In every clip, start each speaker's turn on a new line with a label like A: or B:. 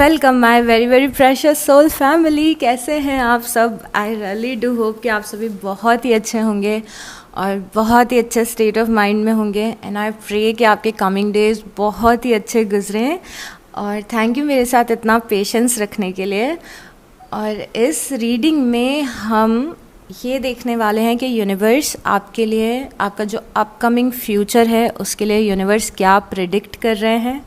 A: Welcome my very very precious soul family. कैसे हैं आप सब? आई रियली डू होप कि आप सभी बहुत ही अच्छे होंगे और बहुत ही अच्छे स्टेट ऑफ माइंड में होंगे। एंड आई प्रे कि आपके कमिंग डेज बहुत ही अच्छे गुजरें। और थैंक यू मेरे साथ इतना पेशेंस रखने के लिए। और इस रीडिंग में हम ये देखने वाले हैं कि यूनिवर्स आपके लिए, आपका जो अपकमिंग फ्यूचर है उसके लिए यूनिवर्स क्या प्रिडिक्ट कर रहे हैं,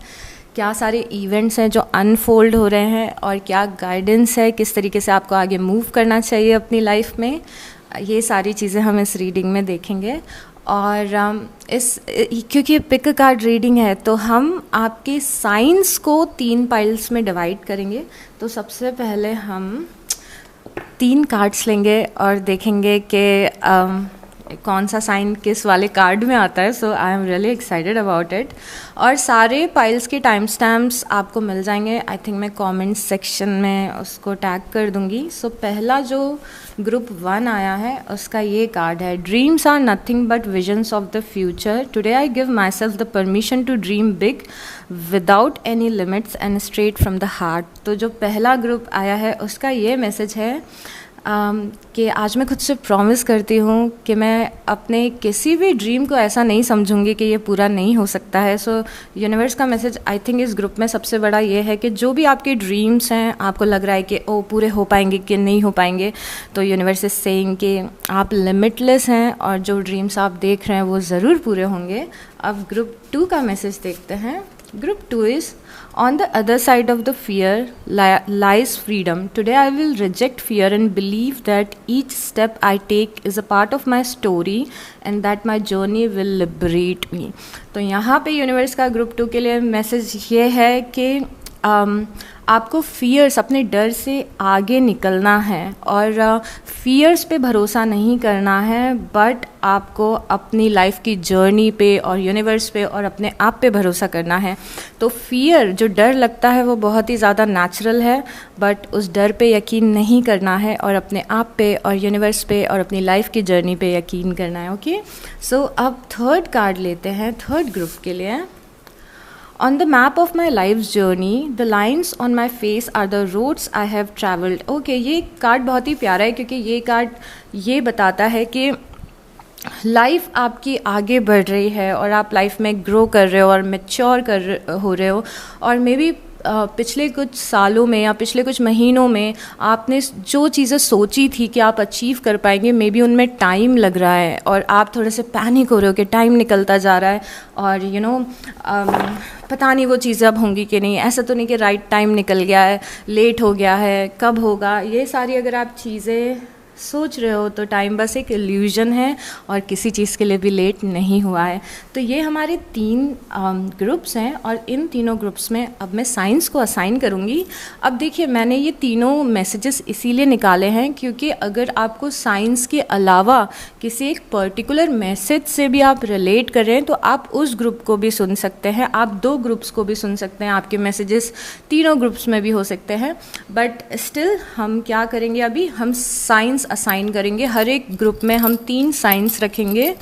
A: क्या सारे इवेंट्स हैं जो अनफोल्ड हो रहे हैं और क्या गाइडेंस है, किस तरीके से आपको आगे मूव करना चाहिए अपनी लाइफ में। ये सारी चीज़ें हम इस रीडिंग में देखेंगे। और क्योंकि पिक कार्ड रीडिंग है तो हम आपके साइंस को 3 पाइल्स में डिवाइड करेंगे। तो सबसे पहले हम 3 कार्ड्स लेंगे और देखेंगे कि कौन सा साइन किस वाले कार्ड में आता है। So I am really excited about it. और सारे पाइल्स के टाइम स्टैम्प्स आपको मिल जाएंगे। आई थिंक मैं कमेंट सेक्शन में उसको टैग कर दूंगी। सो पहला जो ग्रुप 1 आया है उसका ये कार्ड है, dreams are nothing but visions of the future. Today I give myself the permission to dream big without any limits and straight from the heart. तो जो पहला ग्रुप आया है उसका ये मैसेज है कि आज मैं खुद से प्रॉमिस करती हूँ कि मैं अपने किसी भी ड्रीम को ऐसा नहीं समझूंगी कि ये पूरा नहीं हो सकता है। सो यूनिवर्स का मैसेज आई थिंक इस ग्रुप में सबसे बड़ा ये है कि जो भी आपके ड्रीम्स हैं, आपको लग रहा है कि ओ पूरे हो पाएंगे कि नहीं हो पाएंगे, तो यूनिवर्स इज सेइंग कि आप लिमिटलेस हैं और जो ड्रीम्स आप देख रहे हैं वो ज़रूर पूरे होंगे। अब ग्रुप 2 का मैसेज देखते हैं। Group 2 is, on the other side of the fear lies freedom. Today I will reject fear and believe that each step I take is a part of my story and that my journey will liberate me. तो यहाँ पे universe का group 2 के लिए message ये है कि आपको फियर्स, अपने डर से आगे निकलना है और फियर्स पे भरोसा नहीं करना है, बट आपको अपनी लाइफ की जर्नी पे और यूनिवर्स पे और अपने आप पे भरोसा करना है। तो फियर, जो डर लगता है, वो बहुत ही ज़्यादा नेचुरल है, बट उस डर पे यकीन नहीं करना है और अपने आप पे और यूनिवर्स पे और अपनी लाइफ की जर्नी पे यकीन करना है। ओके, सो अब थर्ड कार्ड लेते हैं थर्ड ग्रुप के लिए। On the map of my life's journey, the lines on my face are the roads I have traveled. Okay, ये कार्ड बहुत ही प्यारा है क्योंकि ये कार्ड ये बताता है कि लाइफ आपकी आगे बढ़ रही है और आप लाइफ में ग्रो कर रहे हो और मैच्योर हो रहे हो। और मे बी पिछले कुछ सालों में या पिछले कुछ महीनों में आपने जो चीज़ें सोची थी कि आप अचीव कर पाएंगे, मे बी उनमें टाइम लग रहा है और आप थोड़े से पैनिक हो रहे हो कि टाइम निकलता जा रहा है और पता नहीं वो चीज़ें अब होंगी कि नहीं, ऐसा तो नहीं कि राइट टाइम निकल गया है, लेट हो गया है, कब होगा। ये सारी अगर आप चीज़ें सोच रहे हो तो टाइम बस एक इल्यूजन है और किसी चीज़ के लिए भी लेट नहीं हुआ है। तो ये हमारे 3 ग्रुप्स हैं और इन तीनों ग्रुप्स में अब मैं साइंस को असाइन करूँगी। अब देखिए, मैंने ये तीनों मैसेजेस इसीलिए निकाले हैं क्योंकि अगर आपको साइंस के अलावा किसी एक पर्टिकुलर मैसेज से भी आप रिलेट कर रहे हैं तो आप उस ग्रुप को भी सुन सकते हैं, आप 2 ग्रुप्स को भी सुन सकते हैं, आपके मैसेजेस तीनों ग्रुप्स में भी हो सकते हैं। बट स्टिल हम क्या करेंगे, अभी हम साइंस असाइन करेंगे। हर एक ग्रुप में हम 3 साइंस रखेंगे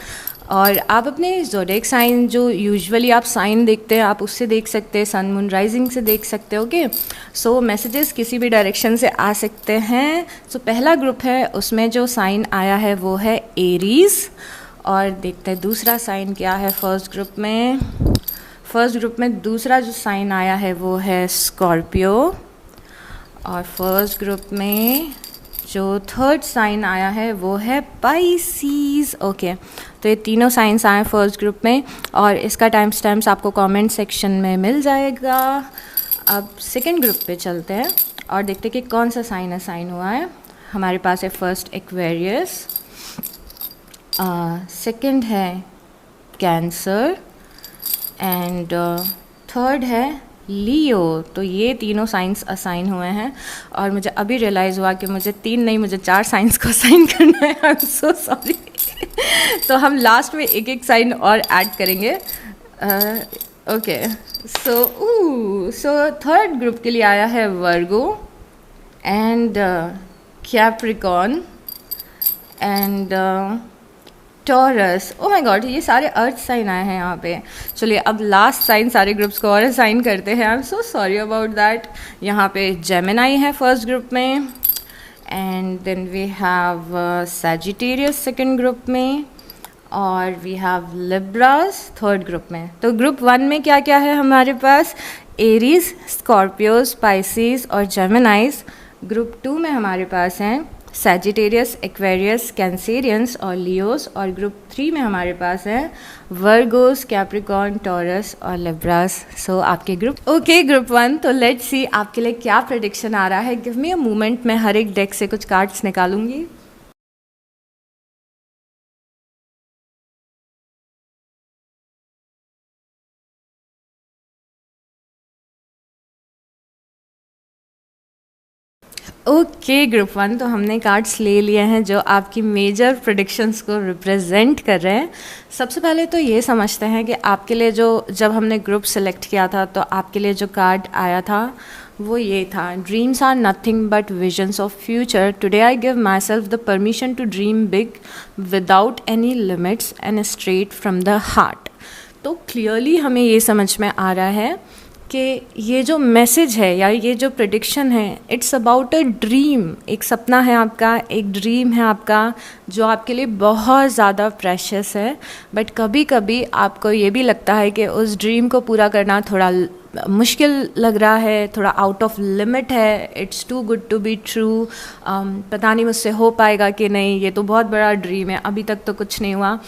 A: और आप अपने ज़ोडिएक साइन, जो यूजुअली आप साइन देखते हैं, आप उससे देख सकते हैं, सन मून राइजिंग से देख सकते हैं। ओके, सो मैसेजेस किसी भी डायरेक्शन से आ सकते हैं। सो पहला ग्रुप है, उसमें जो साइन आया है वो है एरीज। और देखते हैं दूसरा साइन क्या है फर्स्ट ग्रुप में। फर्स्ट ग्रुप में दूसरा जो साइन आया है वो है स्कॉर्पियो। और फर्स्ट ग्रुप में जो थर्ड साइन आया है वो है पाइसीज। ओके, तो ये तीनों साइंस आए फर्स्ट ग्रुप में और इसका टाइम स्टैम्प्स आपको कमेंट सेक्शन में मिल जाएगा। अब सेकंड ग्रुप पे चलते हैं और देखते हैं कि कौन सा साइन असाइन हुआ है। हमारे पास है फर्स्ट एक्वेरियस, सेकंड है कैंसर एंड थर्ड है लियो। तो ये तीनों साइंस असाइन हुए हैं और मुझे अभी रियलाइज़ हुआ कि मुझे 3 नहीं, मुझे 4 साइंस को असाइन करना है। आई एम सो सॉरी। तो हम लास्ट में एक एक साइन और ऐड करेंगे। ओके, सो थर्ड ग्रुप के लिए आया है वर्गो and Capricorn and taurus, oh my God, ये सारे अर्थ साइन आए हैं यहाँ पे। चलिए अब लास्ट साइन सारे ग्रुप्स को और साइन करते हैं। I am so sorry about that. यहाँ पे जेमिनाई है फर्स्ट ग्रुप में, and then we have Sagittarius second group में, और we have Libras third group में। तो ग्रुप 1 में क्या क्या है हमारे पास? एरीज, स्कॉर्पियो, स्पाइसीज और जेमिनाइज। ग्रुप 2 में हमारे पास हैं सैजिटेरियस, एक्वेरियस, कैंसेरियंस और लियोस। और ग्रुप 3 में हमारे पास हैं वर्गोस, कैप्रिकॉर्न, टॉरस और लिब्रास। सो आपके ग्रुप ओके ग्रुप 1। तो लेट्स सी आपके लिए क्या प्रेडिक्शन आ रहा है। गिव मी अ मोमेंट, मैं हर एक डेक से कुछ कार्ड्स निकालूंगी। ओके ग्रुप 1, तो हमने कार्ड्स ले लिए हैं जो आपकी मेजर प्रेडिक्शंस को रिप्रेजेंट कर रहे हैं। सबसे पहले तो ये समझते हैं कि आपके लिए जो, जब हमने ग्रुप सेलेक्ट किया था तो आपके लिए जो कार्ड आया था वो ये था, dreams are nothing but visions of future, today I give myself the permission to dream big without any limits and straight from the heart. तो क्लियरली हमें ये समझ में आ रहा है कि ये जो मैसेज है या ये जो प्रेडिक्शन है, इट्स अबाउट अ ड्रीम। एक सपना है आपका, एक ड्रीम है आपका जो आपके लिए बहुत ज़्यादा प्रेशियस है, बट कभी कभी आपको ये भी लगता है कि उस ड्रीम को पूरा करना थोड़ा मुश्किल लग रहा है, थोड़ा आउट ऑफ लिमिट है, it's too good to be true, पता नहीं मुझसे हो पाएगा कि नहीं, ये तो बहुत बड़ा ड्रीम है, अभी तक तो कुछ नहीं हुआ।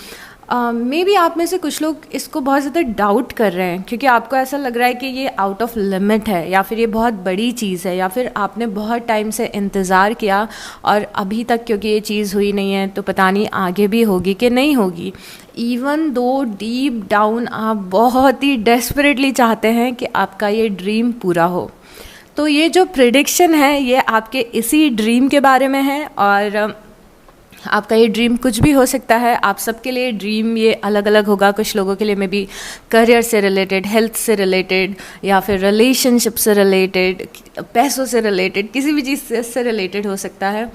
A: मे बी आप में से कुछ लोग इसको बहुत ज़्यादा डाउट कर रहे हैं क्योंकि आपको ऐसा लग रहा है कि ये आउट ऑफ लिमिट है, या फिर ये बहुत बड़ी चीज़ है, या फिर आपने बहुत टाइम से इंतज़ार किया और अभी तक क्योंकि ये चीज़ हुई नहीं है तो पता नहीं आगे भी होगी कि नहीं होगी। इवन दो डीप डाउन आप बहुत ही डेस्परेटली चाहते हैं कि आपका ये ड्रीम पूरा हो। तो ये जो प्रेडिक्शन है ये आपके इसी ड्रीम के बारे में है, और आपका ये ड्रीम कुछ भी हो सकता है। आप सबके लिए ड्रीम ये अलग अलग होगा। कुछ लोगों के लिए मे बी करियर से रिलेटेड, हेल्थ से रिलेटेड, या फिर रिलेशनशिप से रिलेटेड, पैसों से रिलेटेड, किसी भी चीज़ से रिलेटेड हो सकता है।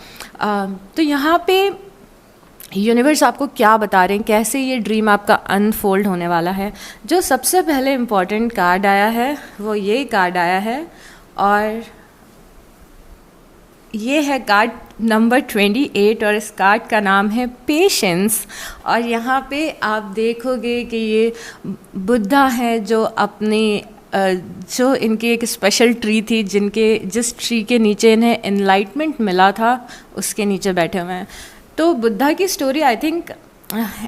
A: तो यहाँ पे यूनिवर्स आपको क्या बता रहे हैं, कैसे ये ड्रीम आपका अनफोल्ड होने वाला है। जो सबसे पहले इम्पॉर्टेंट कार्ड आया है वो ये कार्ड आया है, और ये है कार्ड नंबर 28, और इस कार्ड का नाम है पेशेंस। और यहाँ पे आप देखोगे कि ये बुद्धा है जो अपने जो इनकी एक स्पेशल ट्री थी, जिस ट्री के नीचे इन्हें एनलाइटमेंट मिला था उसके नीचे बैठे हुए हैं। तो बुद्धा की स्टोरी आई थिंक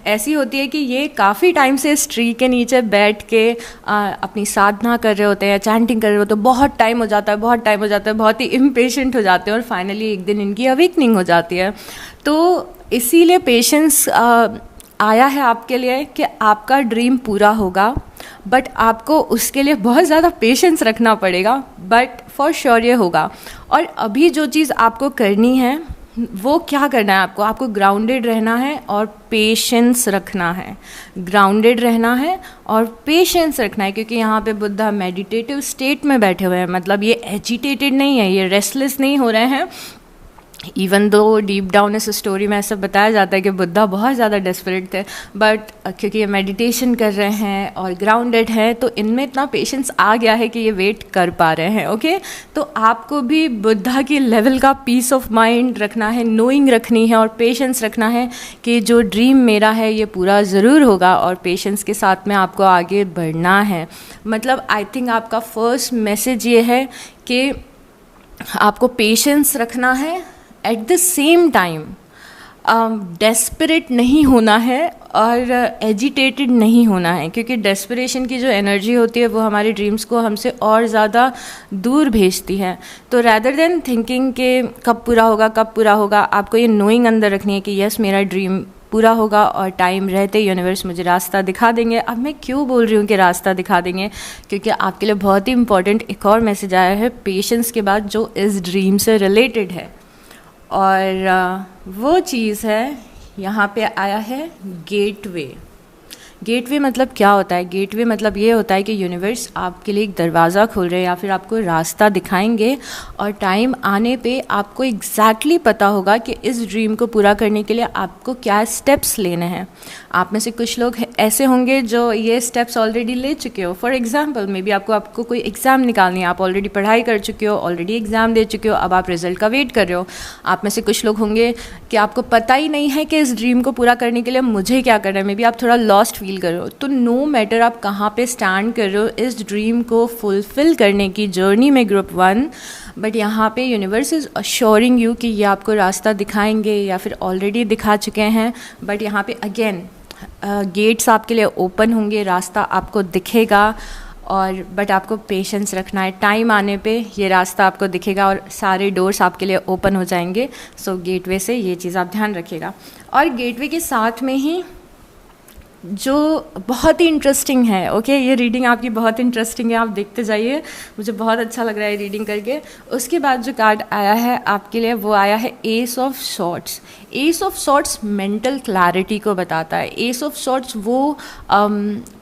A: ऐसी होती है कि ये काफ़ी टाइम से इस ट्री के नीचे बैठ के अपनी साधना कर रहे होते हैं, चैंटिंग कर रहे होते हैं। बहुत टाइम हो जाता है, बहुत ही इम्पेशेंट हो जाते हैं, और फाइनली एक दिन इनकी अवेकनिंग हो जाती है। तो इसीलिए पेशेंस आया है आपके लिए कि आपका ड्रीम पूरा होगा, बट आपको उसके लिए बहुत ज़्यादा पेशेंस रखना पड़ेगा, बट फॉर श्योर ये होगा। और अभी जो चीज़ आपको करनी है वो क्या करना है, आपको ग्राउंडेड रहना है और पेशेंस रखना है। ग्राउंडेड रहना है और पेशेंस रखना है, क्योंकि यहाँ पे बुद्धा मेडिटेटिव स्टेट में बैठे हुए हैं। मतलब ये एजिटेटेड नहीं है, ये रेस्टलेस नहीं हो रहे हैं। इवन दो डीप डाउन इस स्टोरी में ऐसा बताया जाता है कि बुद्धा बहुत ज़्यादा डेस्परेट थे, बट क्योंकि ये मेडिटेशन कर रहे हैं और ग्राउंडेड है तो इनमें इतना पेशेंस आ गया है कि ये वेट कर पा रहे हैं। ओके, तो आपको भी बुद्धा की लेवल का पीस ऑफ माइंड रखना है, नोइंग रखनी है और पेशेंस रखना है कि जो ड्रीम मेरा है ये पूरा ज़रूर होगा, और पेशेंस के साथ में आपको आगे बढ़ना है। मतलब आई थिंक आपका फर्स्ट मैसेज ये है कि आपको पेशेंस रखना है, eight the same time desperate नहीं होना है और एजिटेटेड नहीं होना है, क्योंकि डेस्परेशन की जो एनर्जी होती है वो हमारे ड्रीम्स को हमसे और ज़्यादा दूर भेजती है। तो रैदर देन थिंकिंग कि कब पूरा होगा, आपको ये नोइंग अंदर रखनी है कि यस मेरा ड्रीम पूरा होगा, और टाइम रहते यूनिवर्स मुझे रास्ता दिखा देंगे। अब मैं क्यों बोल रही हूँ कि रास्ता दिखा देंगे, क्योंकि आपके लिए बहुत ही इंपॉर्टेंट एक और मैसेज आया है पेशेंस के बाद, जो इस ड्रीम से रिलेटेड है। और वो चीज़ है, यहाँ पे आया है गेटवे। गेटवे मतलब क्या होता है? गेटवे मतलब ये होता है कि यूनिवर्स आपके लिए एक दरवाज़ा खोल रहे हैं या फिर आपको रास्ता दिखाएंगे, और टाइम आने पे आपको एग्जैक्टली पता होगा कि इस ड्रीम को पूरा करने के लिए आपको क्या स्टेप्स लेने हैं। आप में से कुछ लोग ऐसे होंगे जो ये स्टेप्स ऑलरेडी ले चुके हो। फॉर एग्जांपल, मे बी आपको कोई एग्ज़ाम निकालनी है, आप ऑलरेडी पढ़ाई कर चुके हो, ऑलरेडी एग्ज़ाम दे चुके हो, अब आप रिजल्ट का वेट कर रहे हो। आप में से कुछ लोग होंगे कि आपको पता ही नहीं है कि इस ड्रीम को पूरा करने के लिए मुझे क्या करना है, मे बी आप थोड़ा लॉस्ट फील कर रहे हो। तो नो मैटर आप कहाँ पे स्टैंड कर रहे हो इस ड्रीम को फुलफ़िल करने की जर्नी में, ग्रुप 1, बट यहाँ पे यूनिवर्स इज़ अश्योरिंग यू कि ये आपको रास्ता दिखाएंगे या फिर ऑलरेडी दिखा चुके हैं। बट यहाँ पे अगेन गेट्स आपके लिए ओपन होंगे, रास्ता आपको दिखेगा, और बट आपको पेशेंस रखना है। टाइम आने पे ये रास्ता आपको दिखेगा और सारे डोर्स आपके लिए ओपन हो जाएंगे। सो गेटवे से ये चीज़ आप ध्यान रखिएगा। और गेटवे के साथ में ही जो बहुत ही इंटरेस्टिंग है, ओके, ये रीडिंग आपकी बहुत इंटरेस्टिंग है, आप देखते जाइए, मुझे बहुत अच्छा लग रहा है रीडिंग करके। उसके बाद जो कार्ड आया है आपके लिए वो आया है S of swords. S of swords mental clarity को बताता है। एस ऑफ सॉर्ड्स वो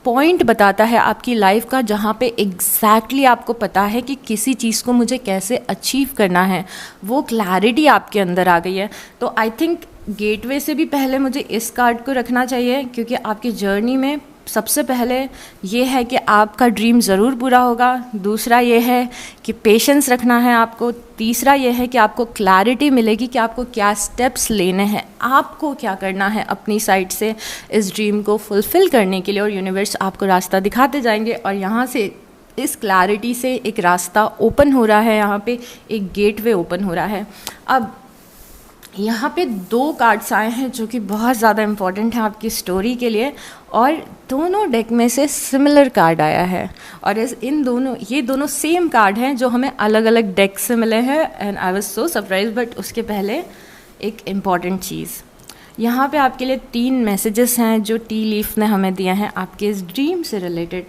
A: पॉइंट बताता है आपकी लाइफ का जहाँ पे एग्जैक्टली आपको पता है कि किसी चीज़ को मुझे कैसे अचीव करना है, वो क्लैरिटी आपके अंदर आ गई है। तो आई थिंक गेटवे से भी पहले मुझे इस कार्ड को रखना चाहिए, क्योंकि आपकी जर्नी में सबसे पहले ये है कि आपका ड्रीम ज़रूर पूरा होगा। दूसरा ये है कि पेशेंस रखना है आपको। तीसरा ये है कि आपको क्लैरिटी मिलेगी कि आपको क्या स्टेप्स लेने हैं, आपको क्या करना है अपनी साइड से इस ड्रीम को फुलफ़िल करने के लिए, और यूनिवर्स आपको रास्ता दिखाते जाएंगे। और यहाँ से इस क्लैरिटी से एक रास्ता ओपन हो रहा है, यहाँ पे एक गेटवे ओपन हो रहा है। अब यहाँ पे 2 कार्ड्स आए हैं जो कि बहुत ज़्यादा इम्पॉर्टेंट हैं आपकी स्टोरी के लिए, और दोनों डेक में से सिमिलर कार्ड आया है, और ये दोनों सेम कार्ड हैं जो हमें अलग अलग डेक से मिले हैं। And I was so surprise. But उसके पहले एक इम्पॉर्टेंट चीज़, यहाँ पे आपके लिए 3 मैसेजेस हैं जो टी लीफ ने हमें दिया है आपके इस ड्रीम से रिलेटेड।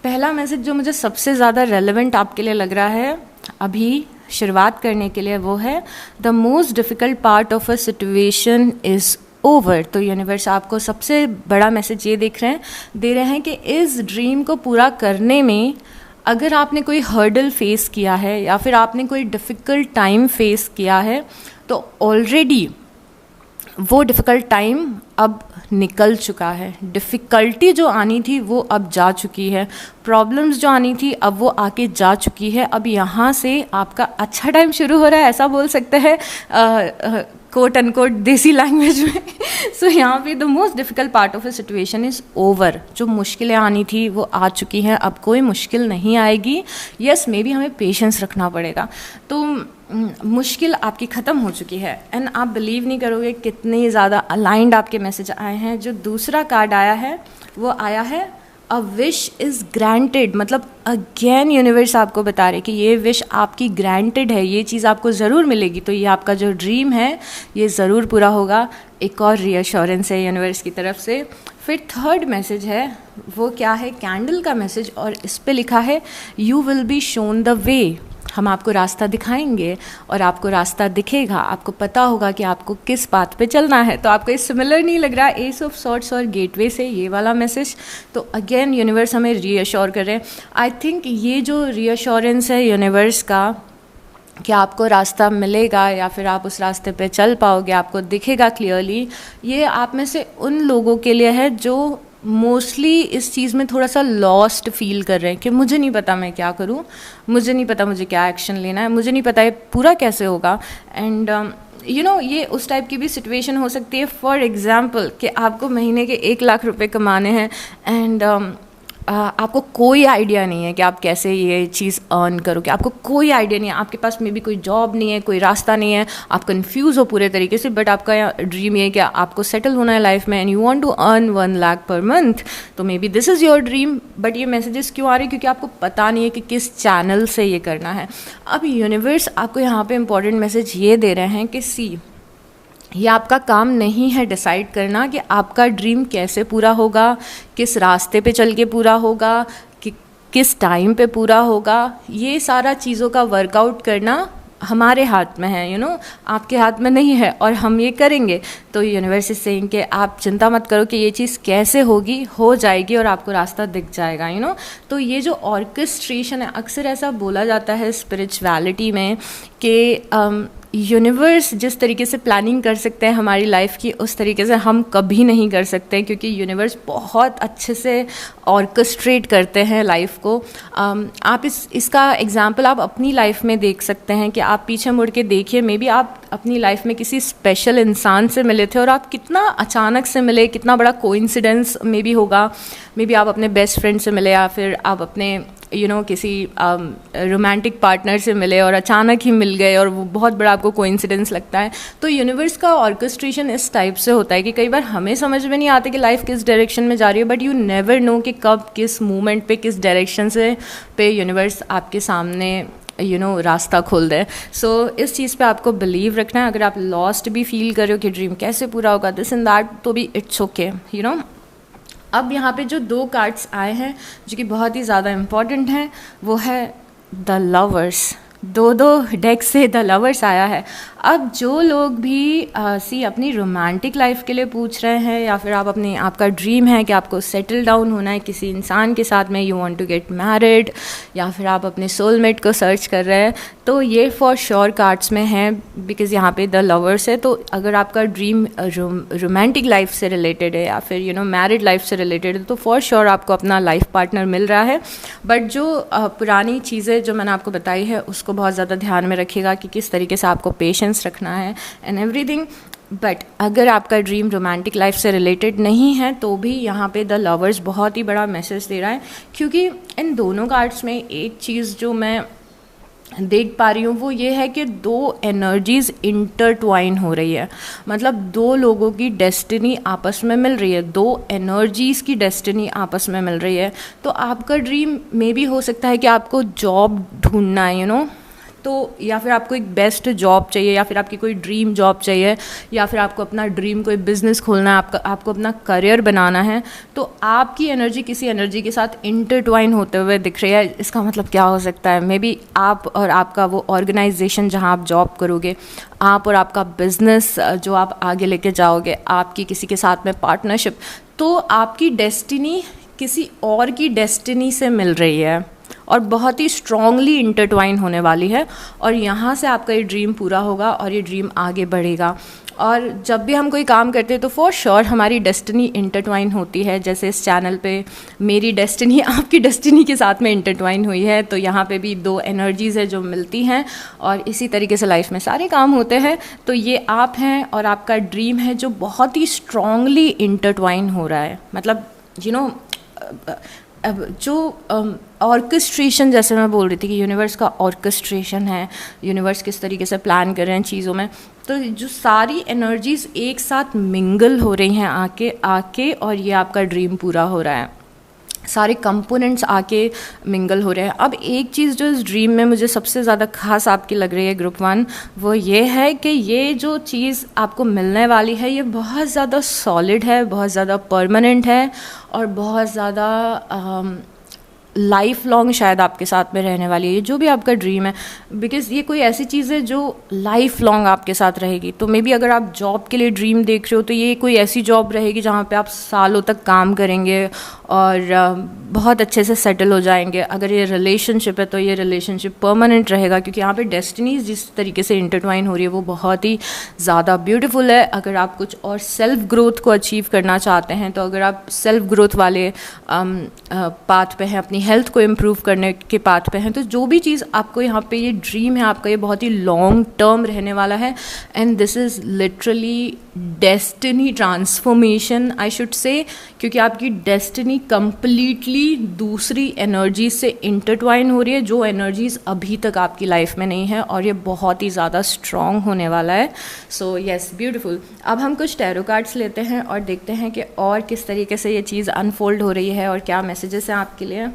A: पहला मैसेज जो मुझे सबसे ज़्यादा रेलेवेंट आपके लिए लग रहा है अभी शुरुआत करने के लिए, वो है the most difficult part of a situation is over. तो यूनिवर्स आपको सबसे बड़ा मैसेज ये दे रहे हैं कि इस ड्रीम को पूरा करने में अगर आपने कोई हर्डल फेस किया है या फिर आपने कोई डिफ़िकल्ट टाइम फेस किया है, तो ऑलरेडी वो डिफ़िकल्ट टाइम अब निकल चुका है। डिफ़िकल्टी जो आनी थी वो अब जा चुकी है, प्रॉब्लम्स जो आनी थी अब वो आके जा चुकी है। अब यहाँ से आपका अच्छा टाइम शुरू हो रहा है, ऐसा बोल सकते हैं कोट अनकोट देसी लैंग्वेज में। सो यहाँ पे the most difficult part of a situation is over. जो मुश्किलें आनी थी वो आ चुकी हैं, अब कोई मुश्किल नहीं आएगी। यस, मे बी हमें पेशेंस रखना पड़ेगा। तो मुश्किल आपकी ख़त्म हो चुकी है। एंड आप बिलीव नहीं करोगे कितने ज़्यादा अलाइंड आपके मैसेज आए हैं। जो दूसरा कार्ड आया है वो आया है अ विश इज़ ग्रांटेड। मतलब अगेन यूनिवर्स आपको बता रहे कि ये विश आपकी ग्रांटेड है, ये चीज़ आपको ज़रूर मिलेगी। तो ये आपका जो ड्रीम है ये ज़रूर पूरा होगा। एक और रीअश्योरेंस है यूनिवर्स की तरफ से। फिर थर्ड मैसेज है वो क्या है, कैंडल का मैसेज, और इस पे लिखा है you will be shown the way. हम आपको रास्ता दिखाएंगे और आपको रास्ता दिखेगा, आपको पता होगा कि आपको किस बात पे चलना है। तो आपको ये सिमिलर नहीं लग रहा एस ऑफ सॉर्ड्स और गेटवे से ये वाला मैसेज? तो अगेन यूनिवर्स हमें रीअश्योर कर रहे हैं। आई थिंक ये जो रीअश्योरेंस है यूनिवर्स का कि आपको रास्ता मिलेगा या फिर आप उस रास्ते पे चल पाओगे, आपको दिखेगा क्लियरली, ये आप में से उन लोगों के लिए है जो मोस्टली इस चीज़ में थोड़ा सा लॉस्ट फील कर रहे हैं कि मुझे नहीं पता मैं क्या करूं, मुझे नहीं पता मुझे क्या एक्शन लेना है, मुझे नहीं पता ये पूरा कैसे होगा। एंड ये उस टाइप की भी सिचुएशन हो सकती है। फॉर एग्जांपल कि आपको महीने के 1 लाख रुपए कमाने हैं एंड आपको कोई आइडिया नहीं है कि आप कैसे ये चीज़ अर्न करोगे, आपको कोई आइडिया नहीं है, आपके पास में भी कोई जॉब नहीं है, कोई रास्ता नहीं है, आप कंफ्यूज हो पूरे तरीके से। बट आपका ड्रीम ये है कि आपको सेटल होना है लाइफ में and you want to earn 1 lakh per month. तो maybe this is your dream. But ये मैसेजेस क्यों आ रहे हैं? क्योंकि आपको पता नहीं है कि किस चैनल से ये करना है। अब यूनिवर्स आपको यहाँ पे इंपॉर्टेंट मैसेज ये दे रहे हैं कि ये आपका काम नहीं है डिसाइड करना कि आपका ड्रीम कैसे पूरा होगा, किस रास्ते पे चल के पूरा होगा, कि किस टाइम पे पूरा होगा। ये सारा चीज़ों का वर्कआउट करना हमारे हाथ में है, आपके हाथ में नहीं है, और हम ये करेंगे। तो यूनिवर्स इज सेइंग कि आप चिंता मत करो कि ये चीज़ कैसे होगी, हो जाएगी और आपको रास्ता दिख जाएगा। तो ये जो ऑर्केस्ट्रेशन है, अक्सर ऐसा बोला जाता है स्पिरिचुअलिटी में कि यूनिवर्स जिस तरीके से प्लानिंग कर सकते हैं हमारी लाइफ की, उस तरीके से हम कभी नहीं कर सकते, क्योंकि यूनिवर्स बहुत अच्छे से ऑर्केस्ट्रेट करते हैं लाइफ को। आप इसका एग्जांपल आप अपनी लाइफ में देख सकते हैं कि आप पीछे मुड़ के देखिए, मे बी आप अपनी लाइफ में किसी स्पेशल इंसान से मिले थे और आप कितना अचानक से मिले, कितना बड़ा कोइंसिडेंस मे बी होगा। मे बी आप अपने बेस्ट फ्रेंड से मिले, या फिर आप अपने किसी रोमांटिक पार्टनर से मिले और अचानक ही मिल गए, और वो बहुत बड़ा आपको कोइंसिडेंस लगता है। तो यूनिवर्स का ऑर्केस्ट्रेशन इस टाइप से होता है कि कई बार हमें समझ में नहीं आता कि लाइफ किस डायरेक्शन में जा रही है, बट यू नेवर नो कि कब, किस मोमेंट पे, किस डायरेक्शन से पे यूनिवर्स आपके सामने रास्ता खोल दे। सो इस चीज़ पे आपको बिलीव रखना है। अगर आप लॉस्ट भी फील कर रहे हो कि ड्रीम कैसे पूरा होगा, दिस एंड दैट, तो भी इट्स ओके। अब यहाँ पे जो 2 कार्ड्स आए हैं जो कि बहुत ही ज़्यादा इम्पॉर्टेंट हैं, वो है द लवर्स। 2 डेक से द लवर्स आया है। अब जो लोग भी अपनी रोमांटिक लाइफ के लिए पूछ रहे हैं, या फिर आपका ड्रीम है कि आपको सेटल डाउन होना है किसी इंसान के साथ में, you want to get married, या फिर आप अपने सोलमेट को सर्च कर रहे हैं, तो ये फॉर श्योर कार्ड्स में है, बिकॉज यहाँ पे द लवर्स है। तो अगर आपका ड्रीम रोमांटिक लाइफ से रिलेटेड है, या फिर मैरिड लाइफ से रिलेटेड है, तो फॉर श्योर आपको अपना लाइफ पार्टनर मिल रहा है। बट जो पुरानी चीज़ें जो मैंने आपको बताई है, उसको बहुत ज़्यादा ध्यान में रखिएगा कि किस तरीके से आपको पेशेंस रखना है एंड एवरीथिंग। बट अगर आपका ड्रीम रोमांटिक लाइफ से रिलेटेड नहीं है, तो भी यहाँ पे द लवर्स बहुत ही बड़ा मैसेज दे रहा है, क्योंकि इन दोनों कार्ड्स में एक चीज़ जो मैं देख पा रही हूँ वो ये है कि 2 एनर्जीज़ इंटरट्वाइन हो रही है। मतलब 2 लोगों की डेस्टिनी आपस में मिल रही है, 2 एनर्जीज़ की डेस्टिनी आपस में मिल रही है। तो आपका ड्रीम में भी हो सकता है कि आपको जॉब ढूंढना है, तो या फिर आपको एक बेस्ट जॉब चाहिए, या फिर आपकी कोई ड्रीम जॉब चाहिए, या फिर आपको अपना ड्रीम कोई बिजनेस खोलना है, आपको अपना करियर बनाना है। तो आपकी एनर्जी किसी एनर्जी के साथ इंटरट्वाइन होते हुए दिख रही है। इसका मतलब क्या हो सकता है? मे बी आप और आपका वो ऑर्गेनाइजेशन जहाँ आप जॉब करोगे, आप और आपका बिजनेस जो आप आगे लेके जाओगे, आपकी किसी के साथ में पार्टनरशिप, तो आपकी डेस्टिनी किसी और की डेस्टिनी से मिल रही है और बहुत ही स्ट्रांगली इंटरट्वाइन होने वाली है। और यहाँ से आपका ये ड्रीम पूरा होगा और ये ड्रीम आगे बढ़ेगा। और जब भी हम कोई काम करते हैं तो फॉर श्योर हमारी डेस्टिनी इंटरट्वाइन होती है। जैसे इस चैनल पे मेरी डेस्टिनी आपकी डेस्टिनी के साथ में इंटरट्वाइन हुई है, तो यहाँ पे भी 2 एनर्जीज़ है जो मिलती हैं, और इसी तरीके से लाइफ में सारे काम होते हैं। तो ये आप हैं और आपका ड्रीम है जो बहुत ही स्ट्रांगली इंटरट्वाइन हो रहा है। मतलब अब जो ऑर्केस्ट्रेशन, जैसे मैं बोल रही थी कि यूनिवर्स का ऑर्केस्ट्रेशन है, यूनिवर्स किस तरीके से प्लान कर रहे हैं चीज़ों में, तो जो सारी एनर्जीज़ एक साथ मिंगल हो रही हैं आके और ये आपका ड्रीम पूरा हो रहा है। सारे कंपोनेंट्स आके मिंगल हो रहे हैं। अब एक चीज़ जो इस ड्रीम में मुझे सबसे ज़्यादा खास आपकी लग रही है ग्रुप 1, वो ये है कि ये जो चीज़ आपको मिलने वाली है ये बहुत ज़्यादा सॉलिड है, बहुत ज़्यादा परमानेंट है, और बहुत ज़्यादा लाइफ लॉन्ग शायद आपके साथ में रहने वाली है, जो भी आपका ड्रीम है। बिकॉज़ ये कोई ऐसी चीज़ है जो लाइफ लॉन्ग आपके साथ रहेगी। तो मे बी अगर आप जॉब के लिए ड्रीम देख रहे हो, तो ये कोई ऐसी जॉब रहेगी जहाँ पे आप सालों तक काम करेंगे और बहुत अच्छे से सेटल हो जाएंगे। अगर ये रिलेशनशिप है तो ये रिलेशनशिप परमानेंट रहेगा, क्योंकि यहाँ पे डेस्टिनीज जिस तरीके से इंटरट्वाइन हो रही है वो बहुत ही ज़्यादा ब्यूटीफुल है। अगर आप कुछ और सेल्फ ग्रोथ को अचीव करना चाहते हैं, तो अगर आप सेल्फ ग्रोथ वाले पाथ पे हैं, अपनी हेल्थ को इम्प्रूव करने के पाथ पे हैं, तो जो भी चीज़ आपको यहाँ पे ये ड्रीम है आपका, ये बहुत ही लॉन्ग टर्म रहने वाला है। And this is literally destiny transformation I should say, क्योंकि आपकी डेस्टिनी कंप्लीटली दूसरी एनर्जी से इंटरट्वाइन हो रही है, जो एनर्जीज अभी तक आपकी लाइफ में नहीं है, और ये बहुत ही ज़्यादा स्ट्रॉन्ग होने वाला है। So yes, beautiful. अब हम कुछ टैरो कार्ड्स लेते हैं और देखते हैं कि और किस तरीके से ये चीज़ अनफोल्ड हो रही है और क्या मैसेजेस हैं आपके लिए।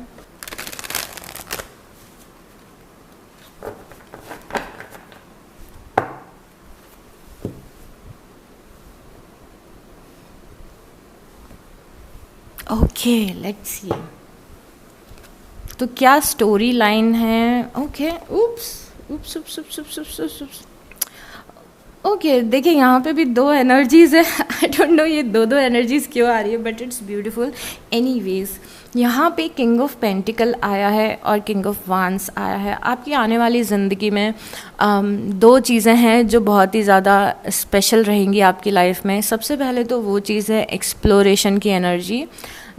A: Okay, let's see. तो क्या स्टोरी लाइन है? ओके, उप्स उप्स उप्स उप्स उप्स उप्स उप्स उप्स। ओके देखिए यहाँ पे भी दो एनर्जीज़ है। आई डोंट नो ये दो दो एनर्जीज़ क्यों आ रही है, बट इट्स ब्यूटीफुल। एनीवेज यहाँ पे किंग ऑफ पेंटिकल आया है और किंग ऑफ वांस आया है। आपकी आने वाली ज़िंदगी में दो चीज़ें हैं जो बहुत ही ज़्यादा स्पेशल रहेंगी आपकी लाइफ में। सबसे पहले तो वो चीज़ है एक्सप्लोरेशन की एनर्जी।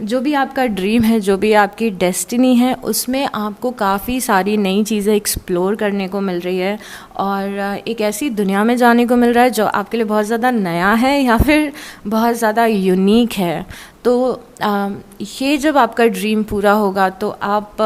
A: जो भी आपका ड्रीम है, जो भी आपकी डेस्टिनी है, उसमें आपको काफ़ी सारी नई चीज़ें एक्सप्लोर करने को मिल रही है और एक ऐसी दुनिया में जाने को मिल रहा है जो आपके लिए बहुत ज़्यादा नया है या फिर बहुत ज़्यादा यूनिक है। तो ये जब आपका ड्रीम पूरा होगा तो आप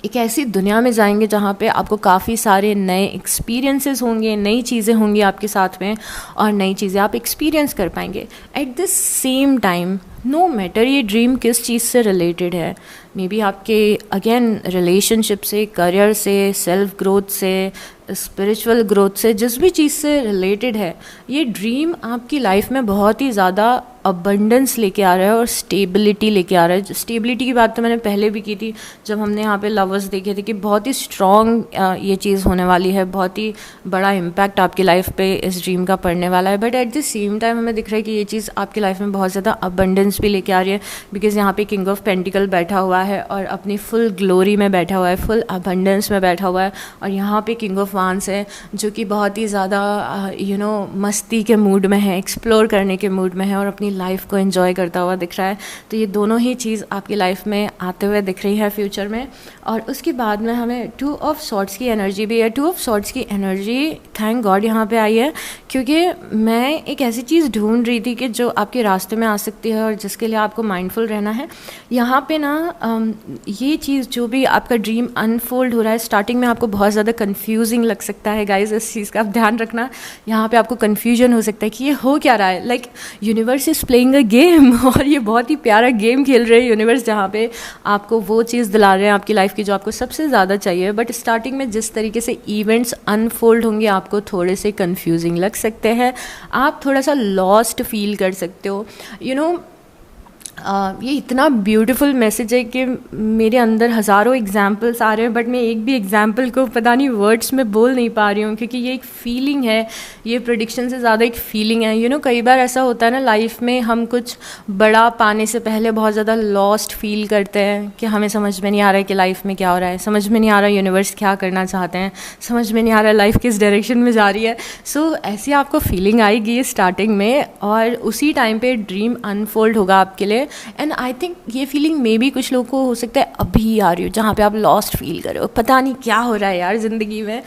A: एक ऐसी दुनिया में जाएंगे जहाँ पे आपको काफ़ी सारे नए एक्सपीरियंसेस होंगे, नई चीज़ें होंगी आपके साथ में और नई चीज़ें आप एक्सपीरियंस कर पाएंगे। At the same time no matter ये ड्रीम किस चीज़ से रिलेटेड है, मे बी आपके अगेन रिलेशनशिप से, करियर से, सेल्फ ग्रोथ से, स्पिरिचुअल ग्रोथ से, जिस भी चीज़ से रिलेटेड है, ये ड्रीम आपकी लाइफ में बहुत ही ज़्यादा अबंडेंस लेके आ रहा है और स्टेबिलिटी लेके आ रहा है। स्टेबिलिटी की बात तो मैंने पहले भी की थी जब हमने यहाँ पे लवर्स देखे थे कि बहुत ही स्ट्रॉन्ग ये चीज़ होने वाली है, बहुत ही बड़ा इम्पैक्ट आपकी लाइफ पे इस ड्रीम का पड़ने वाला है। But at the same time हमें दिख रहा है कि ये चीज़ आपकी लाइफ में बहुत ज़्यादा अबंडेंस भी लेके आ रही है, बिकॉज यहाँ पे किंग ऑफ पेंटिकल बैठा हुआ है और अपनी फुल ग्लोरी में बैठा हुआ है, फुल अबंडेंस में बैठा हुआ है। और यहाँ पे किंग ऑफ वांस है जो कि बहुत ही ज़्यादा मस्ती के मूड में है, एक्सप्लोर करने के मूड में है और अपनी लाइफ को एंजॉय करता हुआ दिख रहा है। तो ये दोनों ही चीज़ आपकी लाइफ में आते हुए दिख रही है फ्यूचर में। और उसके बाद में हमें टू ऑफ सॉर्ड्स की एनर्जी भी है। टू ऑफ सॉर्ड्स की एनर्जी थैंक गॉड यहाँ पे आई है, क्योंकि मैं एक ऐसी चीज़ ढूंढ रही थी कि जो आपके रास्ते में आ सकती है और जिसके लिए आपको माइंडफुल रहना है। यहाँ पे ना ये चीज़ जो भी आपका ड्रीम अनफोल्ड हो रहा है, स्टार्टिंग में आपको बहुत ज़्यादा कन्फ्यूजिंग लग सकता है गाइज, इस चीज़ का आप ध्यान रखना। यहाँ पे आपको कन्फ्यूजन हो सकता है कि ये हो क्या रहा है, like universe is playing a game और ये बहुत ही प्यारा गेम खेल रहे हैं यूनिवर्स, जहाँ पे आपको वो चीज़ दिला रहे हैं आपकी लाइफ की जो आपको सबसे ज़्यादा चाहिए। बट स्टार्टिंग में जिस तरीके से इवेंट्स अनफोल्ड होंगे आपको थोड़े से कन्फ्यूजिंग लग सकते हैं, आप थोड़ा सा लॉस्ट फील कर सकते हो। ये इतना ब्यूटीफुल मैसेज है कि मेरे अंदर हज़ारों एग्जाम्पल्स आ रहे हैं, बट मैं एक भी एग्जाम्पल को पता नहीं वर्ड्स में बोल नहीं पा रही हूँ, क्योंकि ये एक फीलिंग है, ये प्रेडिक्शन से ज़्यादा एक फीलिंग है। कई बार ऐसा होता है ना लाइफ में, हम कुछ बड़ा पाने से पहले बहुत ज़्यादा लॉस्ट फील करते हैं कि हमें समझ में नहीं आ रहा है कि लाइफ में क्या हो रहा है, समझ में नहीं आ रहा यूनिवर्स क्या करना चाहते हैं, समझ में नहीं आ रहा है लाइफ किस डायरेक्शन में जा रही है। सो ऐसी आपको फीलिंग आएगी स्टार्टिंग में और उसी टाइम पे ड्रीम अनफोल्ड होगा आपके लिए। एंड आई थिंक ये फीलिंग मे भी कुछ लोगों को हो सकता है अभी आ रही हो, जहाँ पे आप लॉस्ट फील कर रहे हो, पता नहीं क्या हो रहा है यार ज़िंदगी में,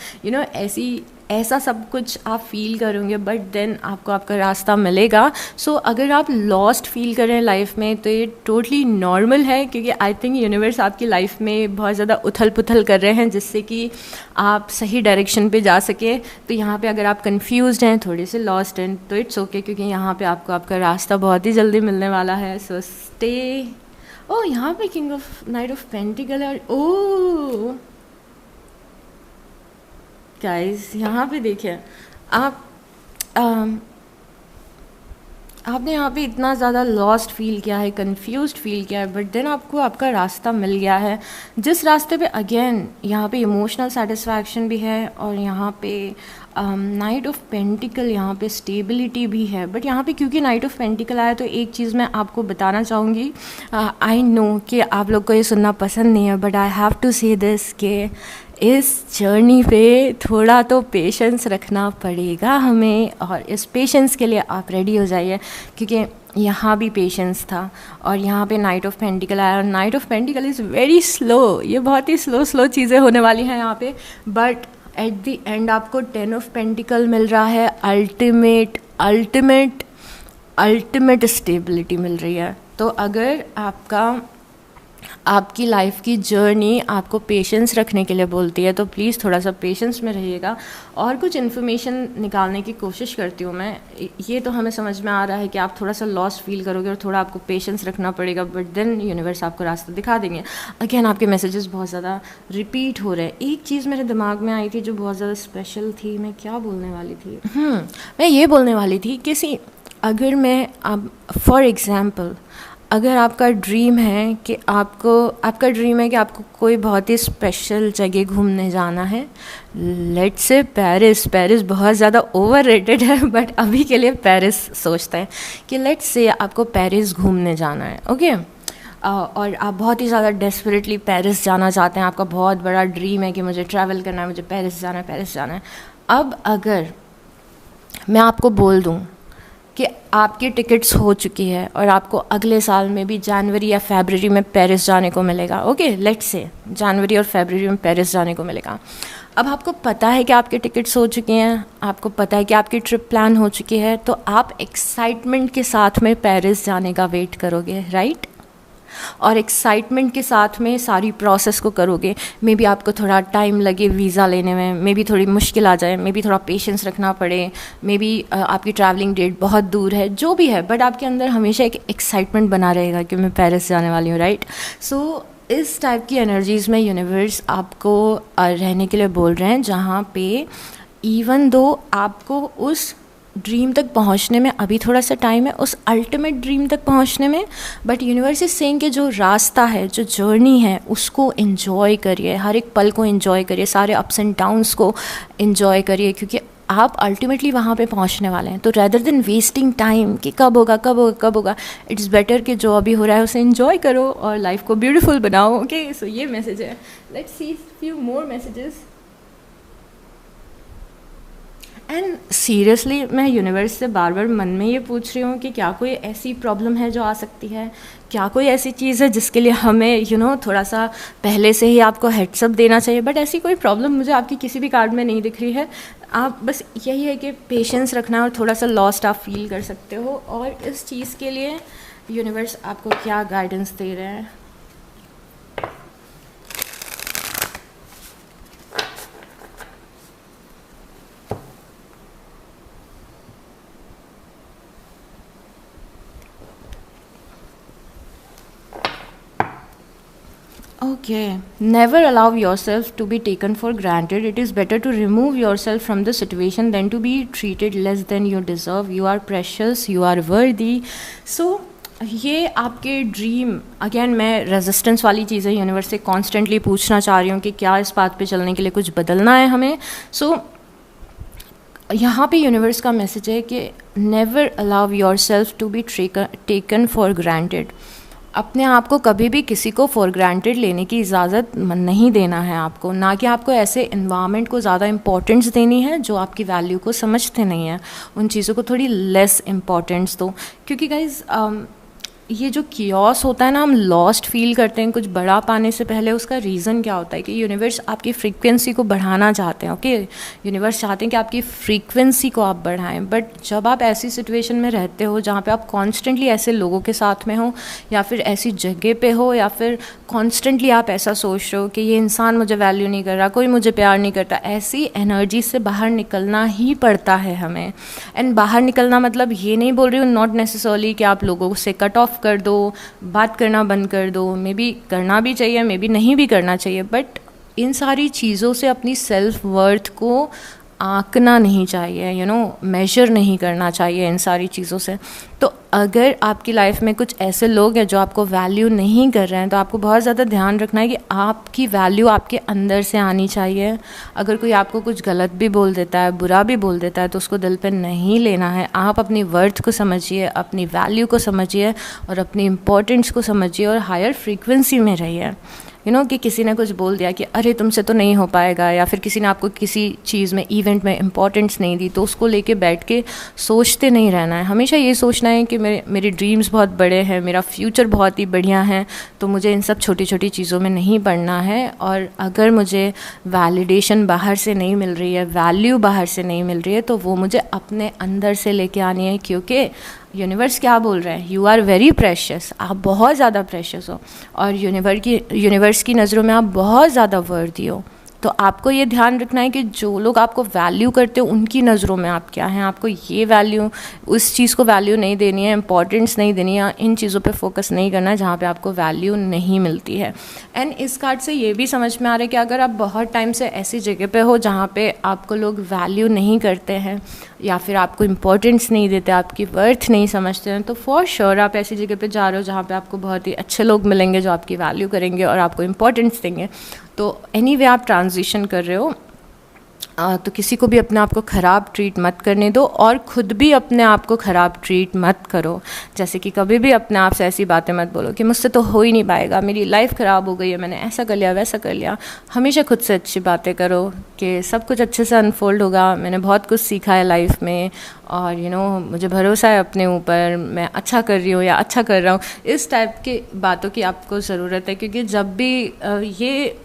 A: ऐसा सब कुछ आप फील करोगे, बट देन आपको आपका रास्ता मिलेगा। सो अगर आप लॉस्ट फील कर रहे हैं लाइफ में तो ये टोटली नॉर्मल है, क्योंकि आई थिंक यूनिवर्स आपकी लाइफ में बहुत ज़्यादा उथल पुथल कर रहे हैं जिससे कि आप सही डायरेक्शन पे जा सकें। तो यहाँ पे अगर आप कंफ्यूज्ड हैं, थोड़े से लॉस्ट हैं, तो इट्स ओके, क्योंकि यहाँ पे आपको आपका रास्ता बहुत ही जल्दी मिलने वाला है। So stay. ओ यहाँ पे king of night of pentacle है। ओ गाइस यहाँ पे देखिए आपने यहाँ पे इतना ज़्यादा लॉस्ट फील किया है, कंफ्यूज्ड फील किया है, बट देन आपको आपका रास्ता मिल गया है, जिस रास्ते पे अगेन यहाँ पे इमोशनल सेटिस्फैक्शन भी है और यहाँ पे नाइट ऑफ पेंटिकल, यहाँ पे स्टेबिलिटी भी है। बट यहाँ पे क्योंकि नाइट ऑफ पेंटिकल आया तो एक चीज़ मैं आपको बताना चाहूँगी। आई नो कि आप लोग को ये सुनना पसंद नहीं है, बट आई हैव टू से दिस कि इस जर्नी पे थोड़ा तो पेशेंस रखना पड़ेगा हमें, और इस पेशेंस के लिए आप रेडी हो जाइए, क्योंकि यहाँ भी पेशेंस था और यहाँ पे नाइट ऑफ पेंटिकल आया और night of pentacle is very slow. ये बहुत ही स्लो चीज़ें होने वाली हैं यहाँ पे, बट एट द एंड आपको 10 ऑफ पेंटिकल मिल रहा है, अल्टीमेट स्टेबिलिटी मिल रही है। तो अगर आपकी लाइफ की जर्नी आपको पेशेंस रखने के लिए बोलती है तो प्लीज़ थोड़ा सा पेशेंस में रहिएगा। और कुछ इन्फॉर्मेशन निकालने की कोशिश करती हूँ मैं। ये तो हमें समझ में आ रहा है कि आप थोड़ा सा लॉस्ट फील करोगे और थोड़ा आपको पेशेंस रखना पड़ेगा, बट देन यूनिवर्स आपको रास्ता दिखा देंगे। अगेन आपके मैसेजेस बहुत ज़्यादा रिपीट हो रहे हैं। एक चीज़ मेरे दिमाग में आई थी जो बहुत ज़्यादा स्पेशल थी, मैं क्या बोलने वाली थी, मैं ये बोलने वाली थी कि अगर मैं अब फॉर एग्ज़ाम्पल अगर आपका ड्रीम है कि आपको कोई बहुत ही स्पेशल जगह घूमने जाना है, लेट्स से पेरिस बहुत ज़्यादा ओवररेटेड है, बट अभी के लिए पेरिस सोचते हैं कि लेट्स से आपको पेरिस घूमने जाना है, ओके। और आप बहुत ही ज़्यादा डेस्परेटली पेरिस जाना चाहते हैं, आपका बहुत बड़ा ड्रीम है कि मुझे ट्रैवल करना है, मुझे पेरिस जाना है। अब अगर मैं आपको बोल दूं कि आपकी टिकट्स हो चुकी है और आपको अगले साल में भी जनवरी या फरवरी में पेरिस जाने को मिलेगा, ओके, लेट्स से जनवरी और फरवरी में पेरिस जाने को मिलेगा। अब आपको पता है कि आपके टिकट्स हो चुके हैं, आपको पता है कि आपकी ट्रिप प्लान हो चुकी है, तो आप एक्साइटमेंट के साथ में पेरिस जाने का वेट करोगे, राइट? और एक्साइटमेंट के साथ में सारी प्रोसेस को करोगे। मे बी आपको थोड़ा टाइम लगे वीज़ा लेने में, मे बी थोड़ी मुश्किल आ जाए, मे बी थोड़ा पेशेंस रखना पड़े, मे बी आपकी ट्रैवलिंग डेट बहुत दूर है, जो भी है, बट आपके अंदर हमेशा एक एक्साइटमेंट बना रहेगा कि मैं पेरिस जाने वाली हूँ, राइट? सो इस टाइप की एनर्जीज़ में यूनिवर्स आपको रहने के लिए बोल रहे हैं, जहाँ पे इवन दो आपको उस ड्रीम तक पहुंचने में अभी थोड़ा सा टाइम है, उस अल्टीमेट ड्रीम तक पहुंचने में, बट यूनिवर्स इज सेइंग कि जो रास्ता है, जो जर्नी है, उसको एंजॉय करिए, हर एक पल को एंजॉय करिए, सारे अप्स एंड डाउन्स को एंजॉय करिए, क्योंकि आप अल्टीमेटली वहाँ पे पहुँचने वाले हैं। तो रेदर देन वेस्टिंग टाइम कि कब होगा, इट्स बेटर कि जो अभी हो रहा है उसे एंजॉय करो और लाइफ को ब्यूटीफुल बनाओ, ओके। सो ये मैसेज है। Let's see few more messages. And seriously मैं यूनिवर्स से बार बार मन में ये पूछ रही हूँ कि क्या कोई ऐसी प्रॉब्लम है जो आ सकती है, क्या कोई ऐसी चीज़ है जिसके लिए हमें थोड़ा सा पहले से ही आपको हेड्सअप देना चाहिए, बट ऐसी कोई प्रॉब्लम मुझे आपकी किसी भी कार्ड में नहीं दिख रही है। आप बस यही है कि पेशेंस रखना और थोड़ा सा लॉस्ट आप फील कर सकते हो, और इस चीज़ के लिए यूनिवर्स आपको क्या गाइडेंस दे रहे हैं। Okay. Never allow yourself to be taken for granted. It is better to remove yourself from the situation than to be treated less than you deserve. You are precious. You are worthy. So, ये आपके dream, again मैं resistance वाली चीज़ें universe से constantly पूछना चाह रही हूँ कि क्या इस बात पे चलने के लिए कुछ बदलना है हमें। सो यहाँ पे यूनिवर्स का मैसेज है कि never allow yourself to be taken for granted. अपने आप को कभी भी किसी को फॉर ग्रांटेड लेने की इजाज़त नहीं देना है आपको, ना कि आपको ऐसे इन्वायरमेंट को ज़्यादा इंपॉर्टेंस देनी है जो आपकी वैल्यू को समझते नहीं हैं, उन चीज़ों को थोड़ी लेस इंपॉर्टेंस दो। क्योंकि गाइज ये जो कियोस होता है ना, हम लॉस्ट फील करते हैं कुछ बड़ा पाने से पहले, उसका रीज़न क्या होता है कि यूनिवर्स आपकी फ्रीक्वेंसी को बढ़ाना चाहते हैं, ओके। यूनिवर्स चाहते हैं कि आपकी फ्रीक्वेंसी को आप बढ़ाएं, बट जब आप ऐसी सिचुएशन में रहते हो जहाँ पे आप कॉन्स्टेंटली ऐसे लोगों के साथ में हो, या फिर ऐसी जगह पे हो, या फिर कॉन्स्टेंटली आप ऐसा सोच रहे हो कि ये इंसान मुझे वैल्यू नहीं कर रहा, कोई मुझे प्यार नहीं करता, ऐसी एनर्जी से बाहर निकलना ही पड़ता है हमें। एंड बाहर निकलना मतलब ये नहीं बोल रही हूँ नॉट नेसेसरली कि आप लोगों से कट ऑफ कर दो, बात करना बंद कर दो, मे बी करना भी चाहिए, मे बी नहीं भी करना चाहिए, बट इन सारी चीज़ों से अपनी सेल्फ वर्थ को आंकना नहीं चाहिए, मेजर नहीं करना चाहिए इन सारी चीज़ों से। तो अगर आपकी लाइफ में कुछ ऐसे लोग हैं जो आपको वैल्यू नहीं कर रहे हैं, तो आपको बहुत ज़्यादा ध्यान रखना है कि आपकी वैल्यू आपके अंदर से आनी चाहिए। अगर कोई आपको कुछ गलत भी बोल देता है, बुरा भी बोल देता है, तो उसको दिल पे नहीं लेना है। आप अपनी वर्थ को समझिए, अपनी वैल्यू को समझिए और अपनी इम्पोर्टेंस को समझिए और हायर फ्रीक्वेंसी में रहिए। कि किसी ने कुछ बोल दिया कि अरे तुमसे तो नहीं हो पाएगा, या फिर किसी ने आपको किसी चीज़ में, इवेंट में इम्पोर्टेंस नहीं दी, तो उसको लेके बैठ के सोचते नहीं रहना है। हमेशा ये सोचना है कि मेरे ड्रीम्स बहुत बड़े हैं, मेरा फ्यूचर बहुत ही बढ़िया है, तो मुझे इन सब छोटी छोटी चीज़ों में नहीं पड़ना है। और अगर मुझे वैलिडेशन बाहर से नहीं मिल रही है, वैल्यू बाहर से नहीं मिल रही है, तो वो मुझे अपने अंदर से लेके आनी है। क्योंकि यूनिवर्स क्या बोल रहे हैं, यू आर वेरी प्रेशियस, आप बहुत ज़्यादा प्रेशियस हो, और यूनिवर्स की नज़रों में आप बहुत ज़्यादा वर्दी हो। तो आपको ये ध्यान रखना है कि जो लोग आपको वैल्यू करते हैं उनकी नज़रों में आप क्या हैं। आपको ये वैल्यू, उस चीज़ को वैल्यू नहीं देनी है, इंपॉर्टेंस नहीं देनी है, इन चीज़ों पे फोकस नहीं करना है जहाँ पे आपको वैल्यू नहीं मिलती है। एंड इस कार्ड से ये भी समझ में आ रहा है कि अगर आप बहुत टाइम से ऐसी जगह पे हो जहाँ पे आपको लोग वैल्यू नहीं करते हैं या फिर आपको इम्पोर्टेंस नहीं देते, आपकी वर्थ नहीं समझते हैं, तो फॉर श्योर आप ऐसी जगह पे जा रहे हो जहाँ पे आपको बहुत ही अच्छे लोग मिलेंगे जो आपकी वैल्यू करेंगे और आपको इम्पोर्टेंस देंगे। तो एनीवे आप ट्रांजिशन कर रहे हो, तो किसी को भी अपने आप को ख़राब ट्रीट मत करने दो और ख़ुद भी अपने आप को ख़राब ट्रीट मत करो। जैसे कि कभी भी अपने आप से ऐसी बातें मत बोलो कि मुझसे तो हो ही नहीं पाएगा, मेरी लाइफ ख़राब हो गई है, मैंने ऐसा कर लिया वैसा कर लिया। हमेशा खुद से अच्छी बातें करो कि सब कुछ अच्छे से अनफोल्ड होगा, मैंने बहुत कुछ सीखा है लाइफ में और मुझे भरोसा है अपने ऊपर, मैं अच्छा कर रही हूँ या अच्छा कर रहा हूँ। इस टाइप की बातों की आपको ज़रूरत है, क्योंकि जब भी ये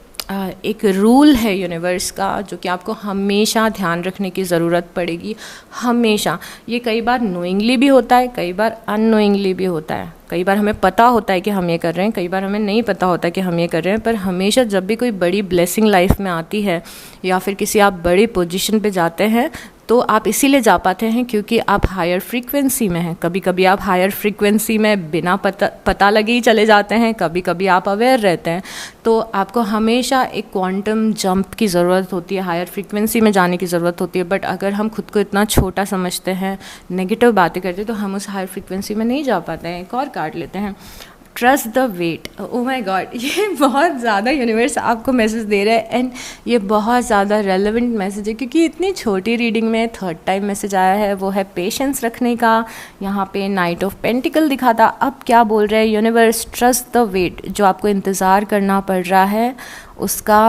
A: एक रूल है यूनिवर्स का जो कि आपको हमेशा ध्यान रखने की ज़रूरत पड़ेगी। हमेशा ये कई बार नोइंगली भी होता है, कई बार अननोइंगली भी होता है। कई बार हमें पता होता है कि हम ये कर रहे हैं, कई बार हमें नहीं पता होता कि हम ये कर रहे हैं। पर हमेशा जब भी कोई बड़ी ब्लेसिंग लाइफ में आती है या फिर किसी आप बड़ी पोजीशन पे जाते हैं तो आप इसीलिए जा पाते हैं क्योंकि आप हायर फ्रीक्वेंसी में हैं। कभी कभी आप हायर फ्रीक्वेंसी में बिना पता लगे ही चले जाते हैं, कभी कभी आप अवेयर रहते हैं। तो आपको हमेशा एक क्वांटम जंप की ज़रूरत होती है, हायर फ्रीक्वेंसी में जाने की ज़रूरत होती है। बट अगर हम खुद को इतना छोटा समझते हैं, नेगेटिव बातें करते हैं, तो हम उस हायर फ्रीक्वेंसी में नहीं जा पाते हैं। एक और कार्ड लेते हैं, trust the wait. Oh my God, ये बहुत ज़्यादा यूनिवर्स आपको मैसेज दे रहा है एंड ये बहुत ज़्यादा रेलेवेंट मैसेज है क्योंकि इतनी छोटी रीडिंग में थर्ड टाइम मैसेज आया है। वो है पेशेंस रखने का। यहाँ पे नाइट ऑफ पेंटिकल दिखा था, अब क्या बोल रहे हैं यूनिवर्स? Trust the wait. जो आपको इंतज़ार करना पड़ रहा है उसका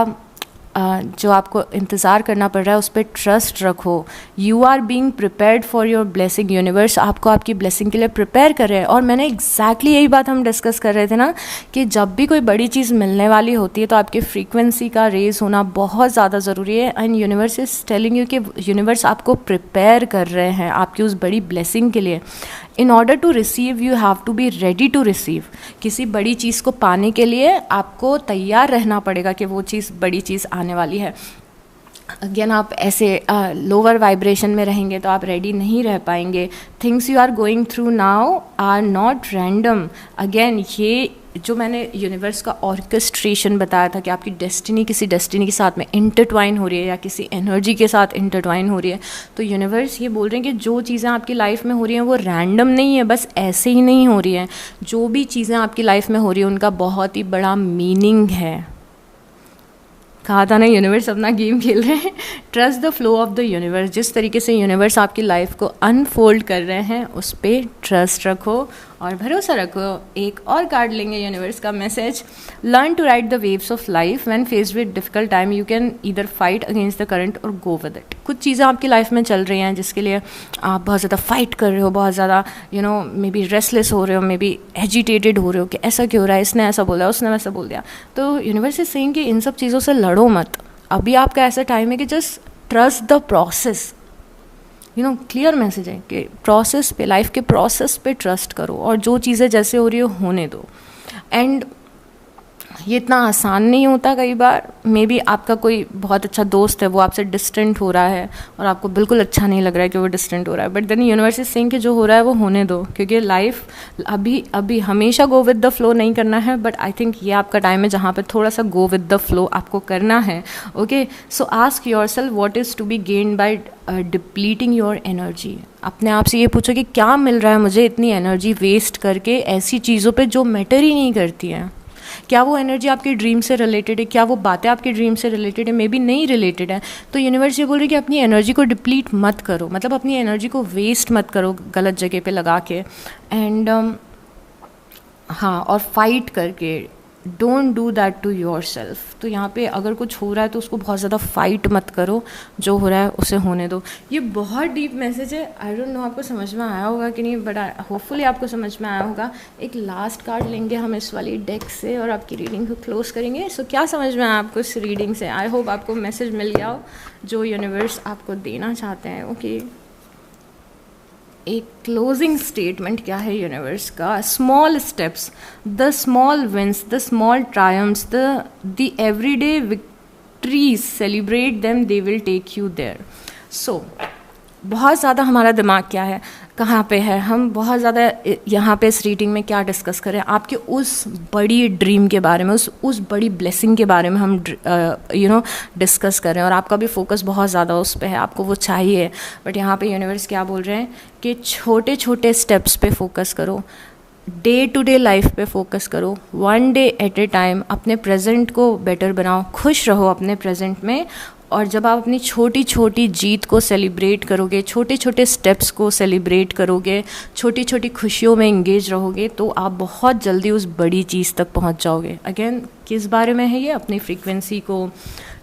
A: जो आपको इंतज़ार करना पड़ रहा है उस पर ट्रस्ट रखो। You are being prepared for your blessing. Universe आपको आपकी ब्लेसिंग के लिए प्रिपेयर कर रहे हैं। और मैंने एग्जैक्टली यही बात हम डिस्कस कर रहे थे ना कि जब भी कोई बड़ी चीज़ मिलने वाली होती है तो आपकी फ्रीक्वेंसी का रेज होना बहुत ज़्यादा ज़रूरी है। And universe is telling you कि यूनिवर्स आपको प्रिपेयर कर रहे हैं आपकी उस बड़ी ब्लेसिंग के लिए। In order to receive you have to be ready to receive. किसी बड़ी चीज़ को पाने के लिए आपको तैयार रहना पड़ेगा कि वो चीज़, बड़ी चीज़ आने वाली है। अगेन आप ऐसे लोअर वाइब्रेशन में रहेंगे तो आप रेडी नहीं रह पाएंगे। Things you are going through now are not random. Again ये जो मैंने यूनिवर्स का ऑर्केस्ट्रेशन बताया था कि आपकी डेस्टिनी किसी डेस्टिनी के साथ में इंटरट्वाइन हो रही है या किसी एनर्जी के साथ इंटरट्वाइन हो रही है, तो यूनिवर्स ये बोल रहे हैं कि जो चीज़ें आपकी लाइफ में हो रही हैं वो रैंडम नहीं है, बस ऐसे ही नहीं हो रही हैं। जो भी चीज़ें आपकी लाइफ में हो रही हैं उनका बहुत ही बड़ा मीनिंग है। कहा था ना यूनिवर्स अपना गेम खेल रहे हैं। Trust the flow of the universe. जिस तरीके से यूनिवर्स आपकी लाइफ को अनफोल्ड कर रहे हैं उस पर ट्रस्ट रखो और भरोसा रखो। एक और कार्ड लेंगे यूनिवर्स का message, learn to ride the waves of life when faced with difficult time you can either fight against the current और गो विद इट। कुछ चीज़ें आपकी लाइफ में चल रही हैं जिसके लिए आप बहुत ज़्यादा फाइट कर रहे हो, बहुत ज़्यादा मे बी रेस्टलेस हो रहे हो, मे बी एजिटेटेड हो रहे हो कि ऐसा क्यों हो रहा है, इसने ऐसा बोला, उसने वैसा बोल दिया। तो यूनिवर्स इज सेइंग कि इन सब चीज़ों से लड़ो मत। अभी आपका ऐसा टाइम है कि just trust the process. Clear message है कि प्रोसेस पे, लाइफ के प्रोसेस पे ट्रस्ट करो और जो चीज़ें जैसे हो रही हो होने दो। एंड ये इतना आसान नहीं होता। कई बार मे बी आपका कोई बहुत अच्छा दोस्त है, वो आपसे डिस्टेंट हो रहा है और आपको बिल्कुल अच्छा नहीं लग रहा है कि वो डिस्टेंट हो रहा है, but then universe is saying कि जो हो रहा है वो होने दो, क्योंकि लाइफ अभी हमेशा गो विद द फ्लो नहीं करना है। बट आई थिंक ये आपका टाइम है जहाँ पे थोड़ा सा गो विद द फ्लो आपको करना है। Okay, so ask yourself what is to be gained by depleting your energy. अपने आप से ये पूछो कि क्या मिल रहा है मुझे इतनी एनर्जी वेस्ट करके ऐसी चीज़ों पे जो मैटर ही नहीं करती हैं। क्या वो एनर्जी आपके ड्रीम से रिलेटेड है? क्या वो बातें आपके ड्रीम से रिलेटेड है? मे बी नहीं रिलेटेड है। तो यूनिवर्स ये बोल रही है कि अपनी एनर्जी को डिप्लीट मत करो, मतलब अपनी एनर्जी को वेस्ट मत करो गलत जगह पे लगा के। एंड हाँ, और फाइट करके, don't do that to yourself. तो यहाँ पे अगर कुछ हो रहा है तो उसको बहुत ज़्यादा फाइट मत करो, जो हो रहा है उसे होने दो। ये बहुत डीप मैसेज है। आई डोंट नो आपको समझ में आया होगा कि नहीं, बट होपफुली आपको समझ में आया होगा। एक लास्ट कार्ड लेंगे हम इस वाली डेक से और आपकी रीडिंग को क्लोज करेंगे। सो क्या समझ में आया आपको इस रीडिंग से? आई होप आपको मैसेज मिल गया हो जो यूनिवर्स आपको देना चाहते हैं। ओके, एक क्लोजिंग स्टेटमेंट क्या है यूनिवर्स का? Small steps, the small wins, the small triumphs, the everyday treats, celebrate them, they will take you there. So बहुत ज़्यादा हमारा दिमाग क्या है, कहाँ पे है, हम बहुत ज़्यादा यहाँ पे इस रीडिंग में क्या डिस्कस करें, आपके उस बड़ी ड्रीम के बारे में, उस बड़ी ब्लेसिंग के बारे में हम डिस्कस करें, और आपका भी फोकस बहुत ज़्यादा उस पे है, आपको वो चाहिए. बट यहाँ पे यूनिवर्स क्या बोल रहे हैं कि छोटे छोटे स्टेप्स पे फोकस करो, डे टू डे लाइफ पे फोकस करो, one day at A time. अपने प्रेजेंट को बेटर बनाओ, खुश रहो अपने प्रेजेंट में. और जब आप अपनी छोटी छोटी जीत को सेलिब्रेट करोगे, छोटे छोटे स्टेप्स को सेलिब्रेट करोगे, छोटी छोटी खुशियों में इंगेज रहोगे, तो आप बहुत जल्दी उस बड़ी चीज़ तक पहुंच जाओगे. अगेन किस बारे में है ये, अपनी फ्रीक्वेंसी को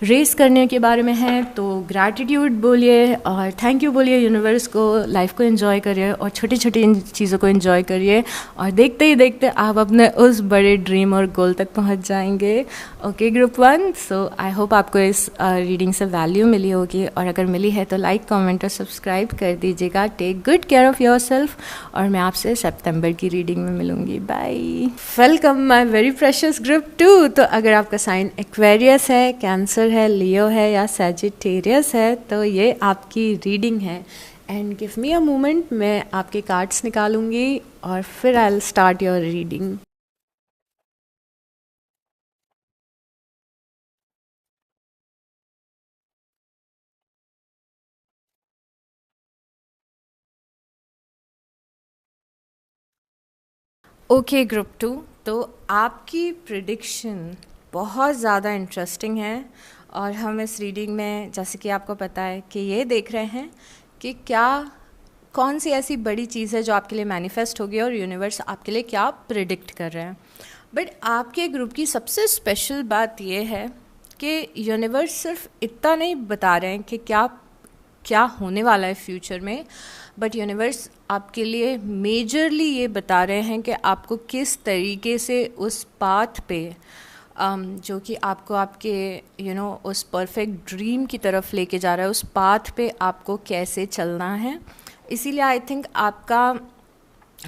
A: रेस करने के बारे में है. तो ग्रैटिट्यूड बोलिए और थैंक यू बोलिए यूनिवर्स को, लाइफ को एंजॉय करिए और छोटी छोटी इन चीज़ों को एंजॉय करिए, और देखते ही देखते आप अपने उस बड़े ड्रीम और गोल तक पहुंच जाएंगे. Okay group 1, so I hope आपको इस रीडिंग से वैल्यू मिली होगी, और अगर मिली है तो लाइक, कमेंट और सब्सक्राइब कर दीजिएगा. Take good care of yourself, और मैं आपसे सितंबर की रीडिंग में मिलूंगी. Bye. Welcome my very precious group 2. तो अगर आपका साइन एक्वेरियस है, कैंसर है, लियो है या सैजिटेरियस है, तो ये आपकी रीडिंग है. And give me a moment, मैं आपके कार्ड्स निकालूंगी और फिर I will start your reading. Okay group 2, तो आपकी प्रिडिक्शन बहुत ज़्यादा इंटरेस्टिंग है, और हम इस रीडिंग में जैसे कि आपको पता है कि ये देख रहे हैं कि क्या, कौन सी ऐसी बड़ी चीज़ है जो आपके लिए मैनिफेस्ट होगी, और यूनिवर्स आपके लिए क्या प्रिडिक्ट कर रहे हैं. बट आपके ग्रुप की सबसे स्पेशल बात ये है कि यूनिवर्स सिर्फ इतना नहीं बता रहे हैं कि क्या क्या होने वाला है फ्यूचर में, बट यूनिवर्स आपके लिए मेजरली ये बता रहे हैं कि आपको किस तरीके से उस पाथ पे जो कि आपको आपके उस परफेक्ट ड्रीम की तरफ लेके जा रहा है, उस पाथ पे आपको कैसे चलना है. इसीलिए आई थिंक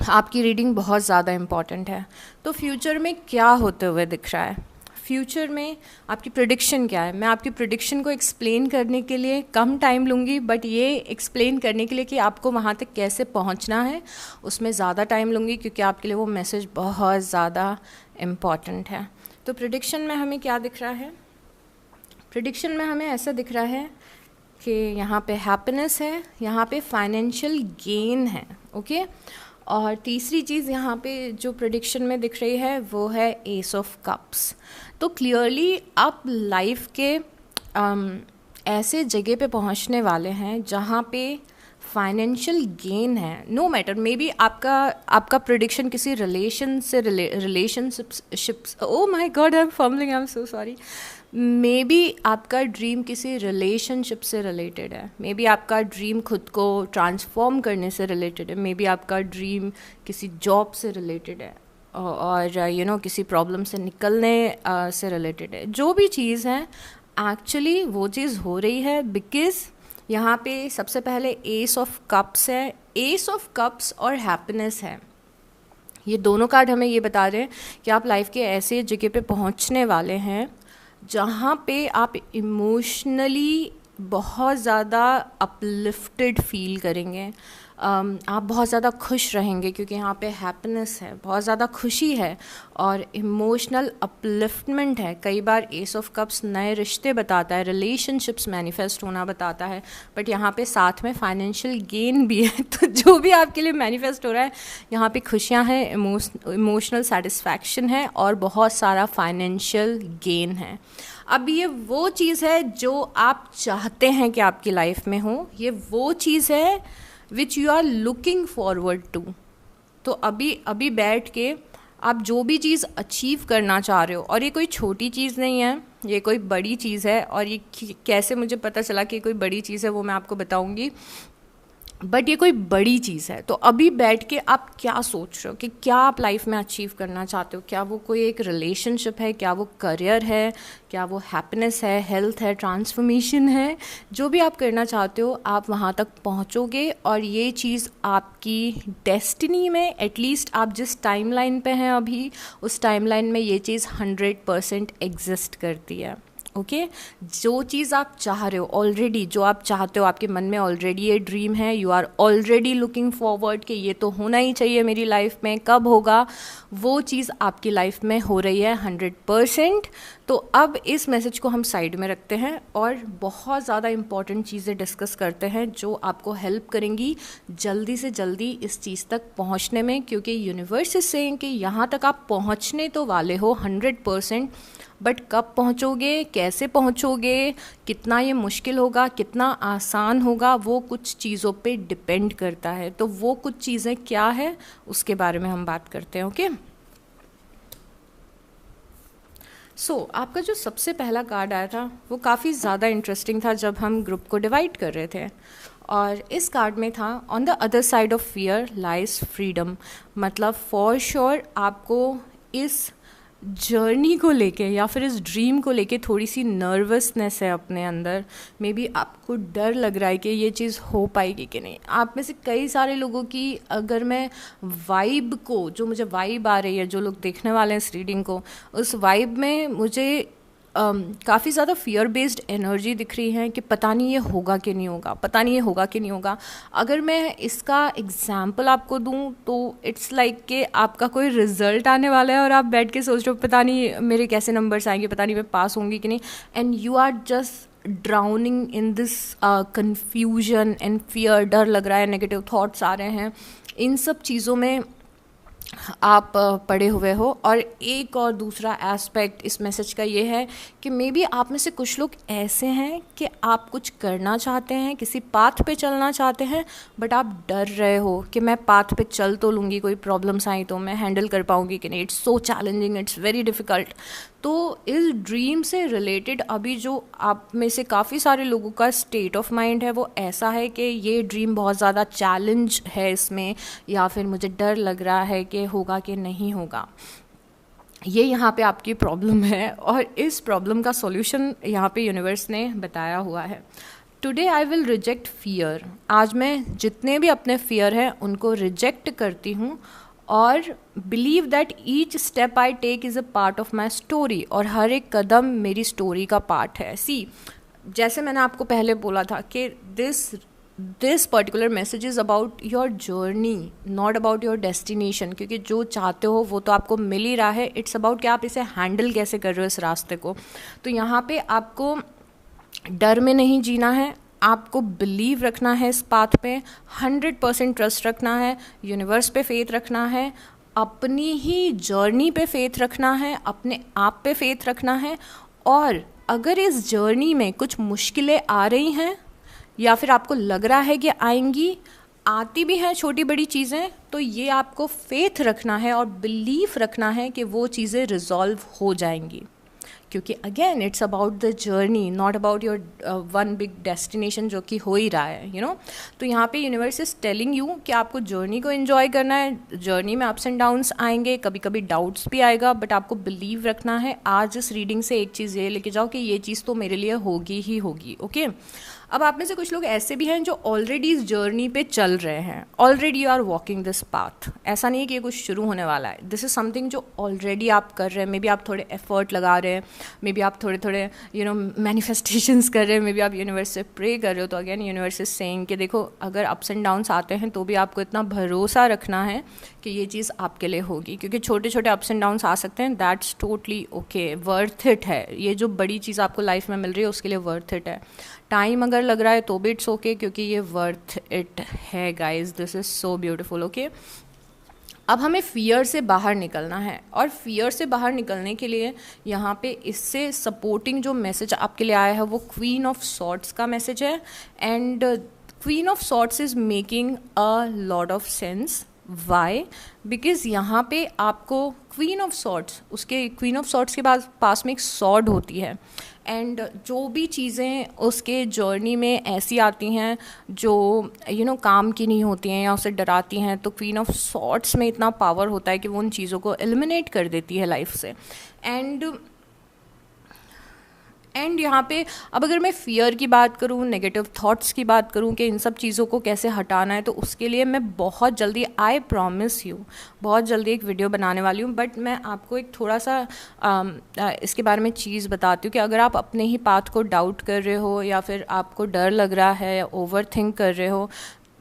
A: आपकी रीडिंग बहुत ज़्यादा इम्पॉर्टेंट है. तो फ्यूचर में क्या होते हुए दिख रहा है, फ्यूचर में आपकी प्रेडिक्शन क्या है. मैं आपकी प्रेडिक्शन को एक्सप्लेन करने के लिए कम टाइम लूँगी, बट ये एक्सप्लेन करने के लिए कि आपको वहाँ तक कैसे पहुँचना है उसमें ज़्यादा टाइम लूँगी, क्योंकि आपके लिए वो मैसेज बहुत ज़्यादा इम्पॉर्टेंट है. तो प्रेडिक्शन में हमें क्या दिख रहा है, प्रेडिक्शन में हमें ऐसा दिख रहा है कि यहाँ पे हैप्पीनेस है, यहाँ पे फाइनेंशियल गेन है. ओके, और तीसरी चीज़ यहाँ पे जो प्रेडिक्शन में दिख रही है वो है एस ऑफ कप्स. तो क्लियरली आप लाइफ के ऐसे जगह पे पहुँचने वाले हैं जहाँ पे फाइनेंशियल गेन है. नो मैटर, मे बी आपका प्रेडिक्शन किसी relationships, oh my God I am fumbling, I am so sorry. May be आपका ड्रीम किसी रिलेशनशिप से रिलेटेड है, मे बी आपका ड्रीम खुद को ट्रांसफॉर्म करने से रिलेटेड है, मे बी आपका ड्रीम किसी जॉब से रिलेटेड है, और किसी प्रॉब्लम से निकलने से रिलेटेड है. जो भी चीज़ है एक्चुअली वो चीज़ हो रही है, बिकॉज यहाँ पे सबसे पहले एस ऑफ कप्स है. एस ऑफ कप्स और हैप्पीनेस है, ये दोनों कार्ड हमें ये बता रहे हैं कि आप लाइफ के ऐसे जगह पे पहुँचने वाले हैं जहाँ पे आप इमोशनली बहुत ज़्यादा अपलिफ्टेड फील करेंगे. आप बहुत ज़्यादा खुश रहेंगे, क्योंकि यहाँ पे हैप्पीनेस है, बहुत ज़्यादा खुशी है और इमोशनल अपलिफ्टमेंट है. कई बार एस ऑफ कप्स नए रिश्ते बताता है, रिलेशनशिप्स मैनिफेस्ट होना बताता है, बट यहाँ पे साथ में फाइनेंशियल गेन भी है. तो जो भी आपके लिए मैनिफेस्ट हो रहा है, यहाँ पे खुशियाँ हैं, इमोशनल सेटिस्फैक्शन है और बहुत सारा फाइनेंशियल गेन है. अब ये वो चीज़ है जो आप चाहते हैं कि आपकी लाइफ में हो, ये वो चीज़ है which you are looking forward to. तो अभी बैठ के आप जो भी चीज़ अचीव करना चाह रहे हो, और ये कोई छोटी चीज़ नहीं है, ये कोई बड़ी चीज़ है, और ये कैसे मुझे पता चला कि कोई बड़ी चीज़ है वो मैं आपको बताऊंगी, बट ये कोई बड़ी चीज़ है. तो अभी बैठ के आप क्या सोच रहे हो कि क्या आप लाइफ में अचीव करना चाहते हो. क्या वो कोई एक रिलेशनशिप है, क्या वो करियर है, क्या वो हैप्पीनेस है, हेल्थ है, ट्रांसफॉर्मेशन है. जो भी आप करना चाहते हो आप वहाँ तक पहुँचोगे, और ये चीज़ आपकी डेस्टिनी में, एटलीस्ट आप जिस टाइमलाइन पे हैं अभी, उस टाइमलाइन में ये चीज़ 100% एग्जिस्ट करती है. ओके जो चीज़ आप चाह रहे हो ऑलरेडी, जो आप चाहते हो, आपके मन में ऑलरेडी ये ड्रीम है, you are already looking forward कि ये तो होना ही चाहिए मेरी लाइफ में, कब होगा, वो चीज़ आपकी लाइफ में हो रही है 100%। तो अब इस मैसेज को हम साइड में रखते हैं और बहुत ज़्यादा इंपॉर्टेंट चीज़ें डिस्कस करते हैं जो आपको हेल्प करेंगी जल्दी से जल्दी इस चीज़ तक पहुंचने में, क्योंकि यूनिवर्स इज सेइंग कि यहाँ तक आप पहुंचने तो वाले हो 100%, बट कब पहुंचोगे, कैसे पहुंचोगे, कितना ये मुश्किल होगा, कितना आसान होगा, वो कुछ चीज़ों पे डिपेंड करता है। तो वो कुछ चीज़ें क्या है उसके बारे में हम बात करते हैं। ओके आपका जो सबसे पहला कार्ड आया था वो काफ़ी ज़्यादा इंटरेस्टिंग था जब हम ग्रुप को डिवाइड कर रहे थे, और इस कार्ड में था on the other side of fear lies freedom. मतलब फॉर श्योर आपको इस जर्नी को लेके या फिर इस ड्रीम को लेके थोड़ी सी नर्वसनेस है अपने अंदर। मे बी आपको डर लग रहा है कि ये चीज़ हो पाएगी कि नहीं। आप में से कई सारे लोगों की, अगर मैं वाइब को, जो मुझे वाइब आ रही है, जो लोग देखने वाले हैं इस रीडिंग को, उस वाइब में मुझे काफ़ी ज़्यादा फियर बेस्ड एनर्जी दिख रही है कि पता नहीं ये होगा कि नहीं होगा, पता नहीं ये होगा कि नहीं होगा। अगर मैं इसका एग्जाम्पल आपको दूं तो इट्स लाइक कि आपका कोई रिजल्ट आने वाला है और आप बैठ के सोच रहे हो पता नहीं मेरे कैसे नंबर्स आएंगे, पता नहीं मैं पास होंगी कि नहीं, and you are just drowning in this confusion and fear. डर लग रहा है, नेगेटिव थॉट्स आ रहे हैं, इन सब चीज़ों में आप पड़े हुए हो। और एक और दूसरा एस्पेक्ट इस मैसेज का ये है कि मे बी आप में से कुछ लोग ऐसे हैं कि आप कुछ करना चाहते हैं, किसी पाथ पे चलना चाहते हैं, बट आप डर रहे हो कि मैं पाथ पे चल तो लूँगी, कोई प्रॉब्लम्स आई तो मैं हैंडल कर पाऊँगी कि नहीं, it's so challenging, it's very difficult. तो इस ड्रीम से रिलेटेड अभी जो आप में से काफ़ी सारे लोगों का स्टेट ऑफ माइंड है वो ऐसा है कि ये ड्रीम बहुत ज़्यादा चैलेंज है इसमें, या फिर मुझे डर लग रहा है कि होगा कि नहीं होगा। ये यहाँ पे आपकी प्रॉब्लम है और इस प्रॉब्लम का सॉल्यूशन यहाँ पे यूनिवर्स ने बताया हुआ है। Today I will reject fear. आज मैं जितने भी अपने फियर हैं उनको रिजेक्ट करती हूँ और believe that each step I take is a part of my story. और हर एक कदम मेरी स्टोरी का पार्ट है। सी, जैसे मैंने आपको पहले बोला था कि this particular message is about your journey, not about your destination. क्योंकि जो चाहते हो वो तो आपको मिल ही रहा है, इट्स अबाउट कि आप इसे हैंडल कैसे कर रहे हो इस रास्ते को। तो यहाँ पे आपको डर में नहीं जीना है, आपको बिलीव रखना है इस पाथ पे, 100% ट्रस्ट रखना है, यूनिवर्स पे फेथ रखना है, अपनी ही जर्नी पे फेथ रखना है, अपने आप पे फेथ रखना है। और अगर इस जर्नी में कुछ मुश्किलें आ रही हैं या फिर आपको लग रहा है कि आएंगी, आती भी हैं छोटी बड़ी चीज़ें, तो ये आपको फेथ रखना है और बिलीफ रखना है कि वो चीज़ें रिजॉल्व हो जाएंगी। क्योंकि again it's about the journey, not about your one big destination, जो कि हो ही रहा है, यू नो। तो यहाँ पे यूनिवर्स इज टेलिंग यू कि आपको जर्नी को एंजॉय करना है। जर्नी में अप्स एंड डाउन्स आएंगे, कभी कभी डाउट्स भी आएगा, बट आपको बिलीव रखना है। आज इस रीडिंग से एक चीज़ ये लेके जाओ कि ये चीज़ तो मेरे लिए होगी ही होगी। ओके अब आप में से कुछ लोग ऐसे भी हैं जो ऑलरेडी इस जर्नी पे चल रहे हैं, already you are walking this path. ऐसा नहीं है कि ये कुछ शुरू होने वाला है, दिस इज़ समथिंग जो ऑलरेडी आप कर रहे हैं। मे बी आप थोड़े एफर्ट लगा रहे हैं, मे बी आप थोड़े थोड़े मैनिफेस्टेशंस कर रहे हैं, मे बी आप यूनिवर्स से प्रे कर रहे हो। तो अगेन यूनिवर्स इज सेइंग कि देखो, अगर अप्स एंड डाउन्स आते हैं तो भी आपको इतना भरोसा रखना है कि ये चीज़ आपके लिए होगी। क्योंकि छोटे छोटे अप्स एंड डाउन्स आ सकते हैं, that's totally okay, worth it है। ये जो बड़ी चीज़ आपको लाइफ में मिल रही है उसके लिए वर्थ इट है। टाइम अगर लग रहा है तो भी इट्स ओके, क्योंकि ये वर्थ इट है guys. This is so beautiful. Okay अब हमें फियर से बाहर निकलना है, और फियर से बाहर निकलने के लिए यहाँ पे इससे सपोर्टिंग जो मैसेज आपके लिए आया है वो क्वीन ऑफ सॉर्ड्स का मैसेज है। And queen of swords is making a lot of sense. Why? Because यहाँ पे आपको क्वीन ऑफ सॉर्ड्स, उसके क्वीन ऑफ सॉर्ड्स के पास में एक सॉर्ड होती है, एंड जो भी चीज़ें उसके जर्नी में ऐसी आती हैं जो काम की नहीं होती हैं या उसे डराती हैं, तो क्वीन ऑफ सॉर्ड्स में इतना पावर होता है कि वो उन चीज़ों को एलिमिनेट कर देती है लाइफ से। एंड एंड यहाँ पे अब अगर मैं फ़ियर की बात करूँ, नेगेटिव थॉट्स की बात करूँ कि इन सब चीज़ों को कैसे हटाना है, तो उसके लिए मैं बहुत जल्दी, आई प्रॉमिस यू, बहुत जल्दी एक वीडियो बनाने वाली हूँ। बट मैं आपको एक थोड़ा सा इसके बारे में चीज़ बताती हूँ कि अगर आप अपने ही पाथ को डाउट कर रहे हो या फिर आपको डर लग रहा है या ओवर थिंक कर रहे हो,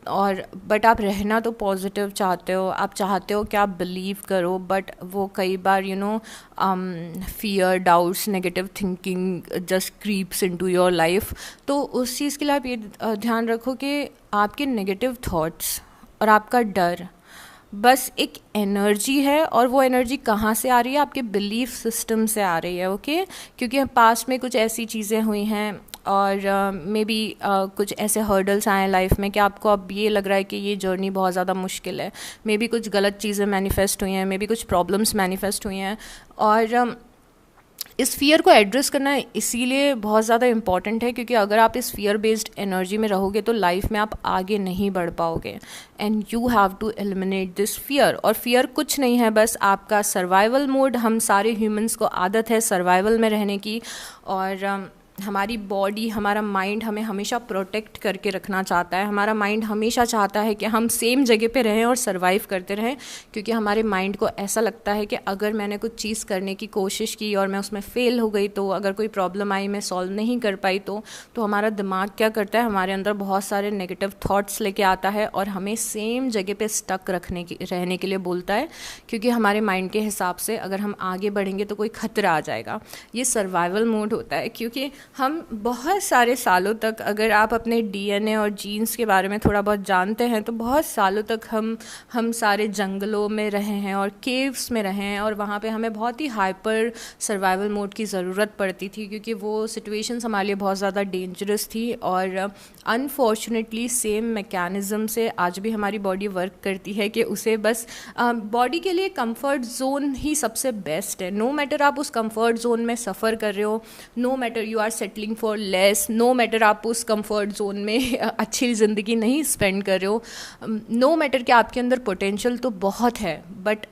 A: और बट आप रहना तो पॉजिटिव चाहते हो, आप चाहते हो कि आप बिलीव करो, बट वो कई बार fear, doubts, negative thinking just creeps into your life. तो उस चीज़ के लिए आप ये ध्यान रखो कि आपके नेगेटिव थॉट्स और आपका डर बस एक एनर्जी है, और वो एनर्जी कहाँ से आ रही है? आपके बिलीफ सिस्टम से आ रही है, ओके? क्योंकि पास्ट में कुछ ऐसी चीज़ें हुई हैं और मे बी कुछ ऐसे हर्डल्स आए हैं लाइफ में कि आपको अब ये लग रहा है कि ये जर्नी बहुत ज़्यादा मुश्किल है, मे बी कुछ गलत चीज़ें मैनिफेस्ट हुई हैं, मे बी कुछ प्रॉब्लम्स मैनिफेस्ट हुई हैं, और इस फियर को एड्रेस करना इसीलिए बहुत ज़्यादा इम्पॉर्टेंट है क्योंकि अगर आप इस फियर बेस्ड एनर्जी में रहोगे तो लाइफ में आप आगे नहीं बढ़ पाओगे, and you have to eliminate this fear. और फियर कुछ नहीं है, बस आपका सर्वाइवल मोड। हम सारे ह्यूमंस को आदत है सर्वाइवल में रहने की, और हमारी बॉडी, हमारा माइंड हमें हमेशा प्रोटेक्ट करके रखना चाहता है। हमारा माइंड हमेशा चाहता है कि हम सेम जगह पे रहें और सरवाइव करते रहें, क्योंकि हमारे माइंड को ऐसा लगता है कि अगर मैंने कुछ चीज़ करने की कोशिश की और मैं उसमें फ़ेल हो गई, तो अगर कोई प्रॉब्लम आई, मैं सॉल्व नहीं कर पाई, तो हमारा दिमाग क्या करता है, हमारे अंदर बहुत सारे नेगेटिव थॉट्स लेके आता है और हमें सेम जगह पे स्टक रहने के लिए बोलता है, क्योंकि हमारे माइंड के हिसाब से अगर हम आगे बढ़ेंगे तो कोई खतरा आ जाएगा। ये सर्वाइवल मोड होता है, क्योंकि हम बहुत सारे सालों तक, अगर आप अपने डीएनए और जीन्स के बारे में थोड़ा बहुत जानते हैं, तो बहुत सालों तक हम सारे जंगलों में रहे हैं और केव्स में रहे हैं, और वहाँ पे हमें बहुत ही हाइपर सर्वाइवल मोड की ज़रूरत पड़ती थी, क्योंकि वो सिचुएशंस हमारे लिए बहुत ज़्यादा डेंजरस थी। और अनफॉर्चुनेटली सेम मैकेनिज़्म से आज भी हमारी बॉडी वर्क करती है कि उसे बस बॉडी के लिए कंफर्ट जोन ही सबसे बेस्ट है। नो मैटर आप उस कंफर्ट जोन में सफ़र कर रहे हो, no matter you are settling for less, no matter आप उस कंफर्ट जोन में अच्छी ज़िंदगी नहीं स्पेंड कर रहे हो, नो मैटर कि आपके अंदर पोटेंशियल तो बहुत है, बट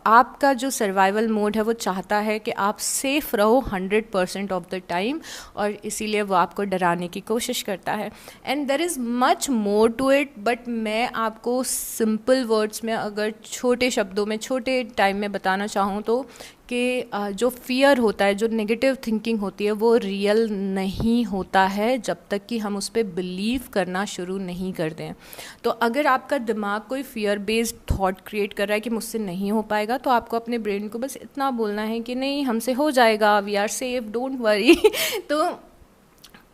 A: आपका जो सर्वाइवल मोड है वो चाहता है कि आप सेफ़ रहो 100% ऑफ द टाइम, और इसीलिए वो आपको डराने की कोशिश करता है। And there is much more to it, but मैं आपको सिंपल वर्ड्स में, अगर छोटे शब्दों में, छोटे टाइम में बताना चाहूँ तो कि जो फियर होता है, जो नेगेटिव थिंकिंग होती है, वो रियल नहीं होता है जब तक कि हम उस पर बिलीव करना शुरू नहीं कर दें। तो अगर आपका दिमाग कोई फियर बेस्ड थॉट क्रिएट कर रहा है कि मुझसे नहीं हो पाएगा, तो आपको अपने ब्रेन को बस इतना बोलना है कि नहीं, हमसे हो जाएगा, we are safe, don't worry. तो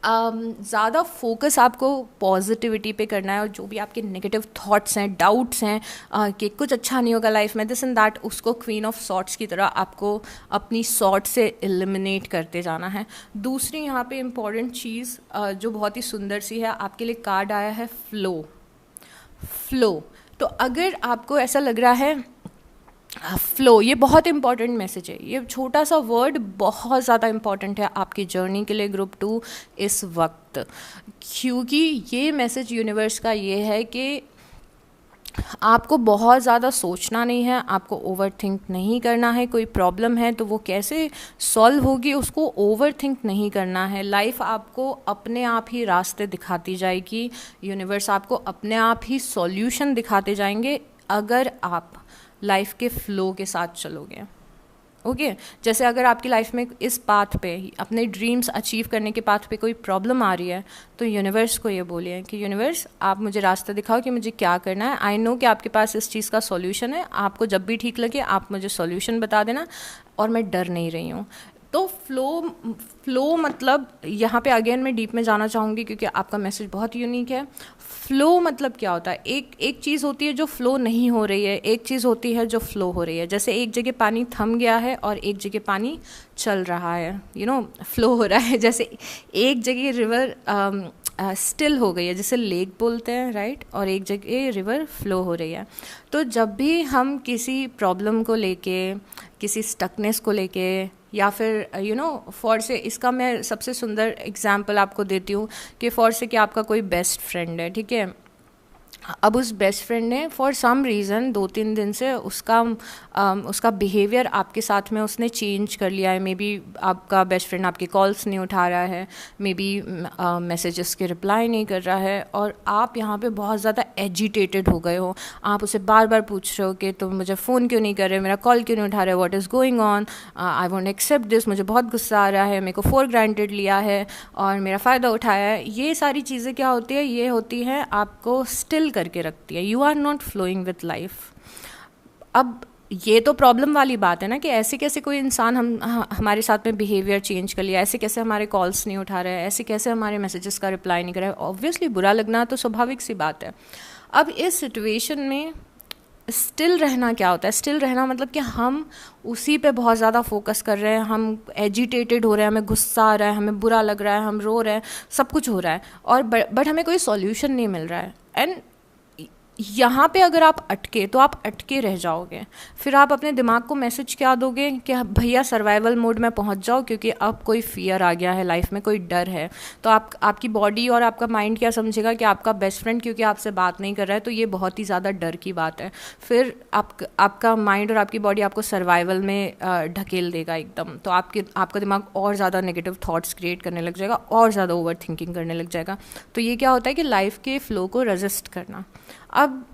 A: ज़्यादा फोकस आपको पॉजिटिविटी पे करना है, और जो भी आपके नेगेटिव थॉट्स हैं, डाउट्स हैं कि कुछ अच्छा नहीं होगा लाइफ में, दिस एंड दैट, उसको क्वीन ऑफ सॉर्ट्स की तरह आपको अपनी सॉर्ट से एलिमिनेट करते जाना है। दूसरी यहाँ पे इम्पॉर्टेंट चीज़ जो बहुत ही सुंदर सी है, आपके लिए कार्ड आया है फ्लो। तो अगर आपको ऐसा लग रहा है फ्लो, ये बहुत इंपॉर्टेंट मैसेज है, ये छोटा सा वर्ड बहुत ज़्यादा इंपॉर्टेंट है आपकी जर्नी के लिए ग्रुप 2 इस वक्त, क्योंकि ये मैसेज यूनिवर्स का ये है कि आपको बहुत ज़्यादा सोचना नहीं है, आपको ओवर थिंक नहीं करना है। कोई प्रॉब्लम है तो वो कैसे सॉल्व होगी उसको ओवर थिंक नहीं करना है। लाइफ आपको अपने आप ही रास्ते दिखाती जाएगी, यूनिवर्स आपको अपने आप ही सॉल्यूशन दिखाते जाएंगे अगर आप लाइफ के फ्लो के साथ चलोगे। ओके जैसे अगर आपकी लाइफ में इस पाथ पे, अपने ड्रीम्स अचीव करने के पाथ पे कोई प्रॉब्लम आ रही है, तो यूनिवर्स को ये बोलिए कि यूनिवर्स आप मुझे रास्ता दिखाओ कि मुझे क्या करना है। आई नो कि आपके पास इस चीज़ का सॉल्यूशन है, आपको जब भी ठीक लगे आप मुझे सॉल्यूशन बता देना, और मैं डर नहीं रही हूँ। तो फ्लो मतलब, यहाँ पे अगेन मैं डीप में जाना चाहूँगी क्योंकि आपका मैसेज बहुत यूनिक है। फ्लो मतलब क्या होता है? एक चीज़ होती है जो फ्लो नहीं हो रही है, एक चीज़ होती है जो फ्लो हो रही है। जैसे एक जगह पानी थम गया है और एक जगह पानी चल रहा है, फ्लो हो रहा है। जैसे एक जगह रिवर स्टिल हो गई है, जिसे लेक बोलते हैं, राइट, और एक जगह रिवर फ्लो हो रही है। तो जब भी हम किसी प्रॉब्लम को लेके, किसी स्टकनेस को लेके, या फिर फॉर से, इसका मैं सबसे सुंदर एग्जांपल आपको देती हूँ कि फॉर से कि आपका कोई बेस्ट फ्रेंड है, ठीक है, अब उस बेस्ट फ्रेंड ने फॉर सम रीज़न 2-3 दिन से उसका बिहेवियर आपके साथ में उसने चेंज कर लिया है। मे बी आपका बेस्ट फ्रेंड आपके कॉल्स नहीं उठा रहा है, मे बी मैसेजेस के रिप्लाई नहीं कर रहा है, और आप यहाँ पे बहुत ज़्यादा एजिटेटेड हो गए हो। आप उसे बार बार पूछ रहे हो कि तुम मुझे फ़ोन क्यों नहीं कर रहे, मेरा कॉल क्यों नहीं उठा रहे, what is going on, I won't accept this, मुझे बहुत गुस्सा आ रहा है, मेरे को फॉर ग्रांटेड लिया है और मेरा फ़ायदा उठाया है। ये सारी चीज़ें क्या होती है, ये होती है आपको स्टिल करके रखती है। You are not flowing with life. अब ये तो प्रॉब्लम वाली बात है ना कि ऐसे कैसे कोई इंसान हमारे साथ में बिहेवियर चेंज कर लिया, ऐसे कैसे हमारे कॉल्स नहीं उठा रहे हैं, ऐसे कैसे हमारे मैसेजेस का रिप्लाई नहीं कर रहा है। ऑब्वियसली बुरा लगना तो स्वाभाविक सी बात है। अब इस सिचुएशन में स्टिल रहना क्या होता है? स्टिल रहना मतलब कि हम उसी पे बहुत ज़्यादा फोकस कर रहे हैं, हम एजिटेटेड हो रहे हैं, हमें गुस्सा आ रहा है, हमें बुरा लग रहा है, हम रो रहे हैं, सब कुछ हो रहा है, और बट हमें कोई सॉल्यूशन नहीं मिल रहा है। एंड यहाँ पे अगर आप अटके तो आप अटके रह जाओगे। फिर आप अपने दिमाग को मैसेज क्या दोगे कि भैया सर्वाइवल मोड में पहुँच जाओ, क्योंकि अब कोई फियर आ गया है लाइफ में, कोई डर है। तो आपकी बॉडी और आपका माइंड क्या समझेगा कि आपका बेस्ट फ्रेंड क्योंकि आपसे बात नहीं कर रहा है, तो ये बहुत ही ज़्यादा डर की बात है। फिर आपका माइंड और आपकी बॉडी आपको सर्वाइवल में ढकेल देगा एकदम। तो आपका दिमाग और ज़्यादा नेगेटिव थॉट्स क्रिएट करने लग जाएगा, और ज़्यादा ओवर थिंकिंग करने लग जाएगा। तो ये क्या होता है कि लाइफ के फ्लो को रेजिस्ट करना। अब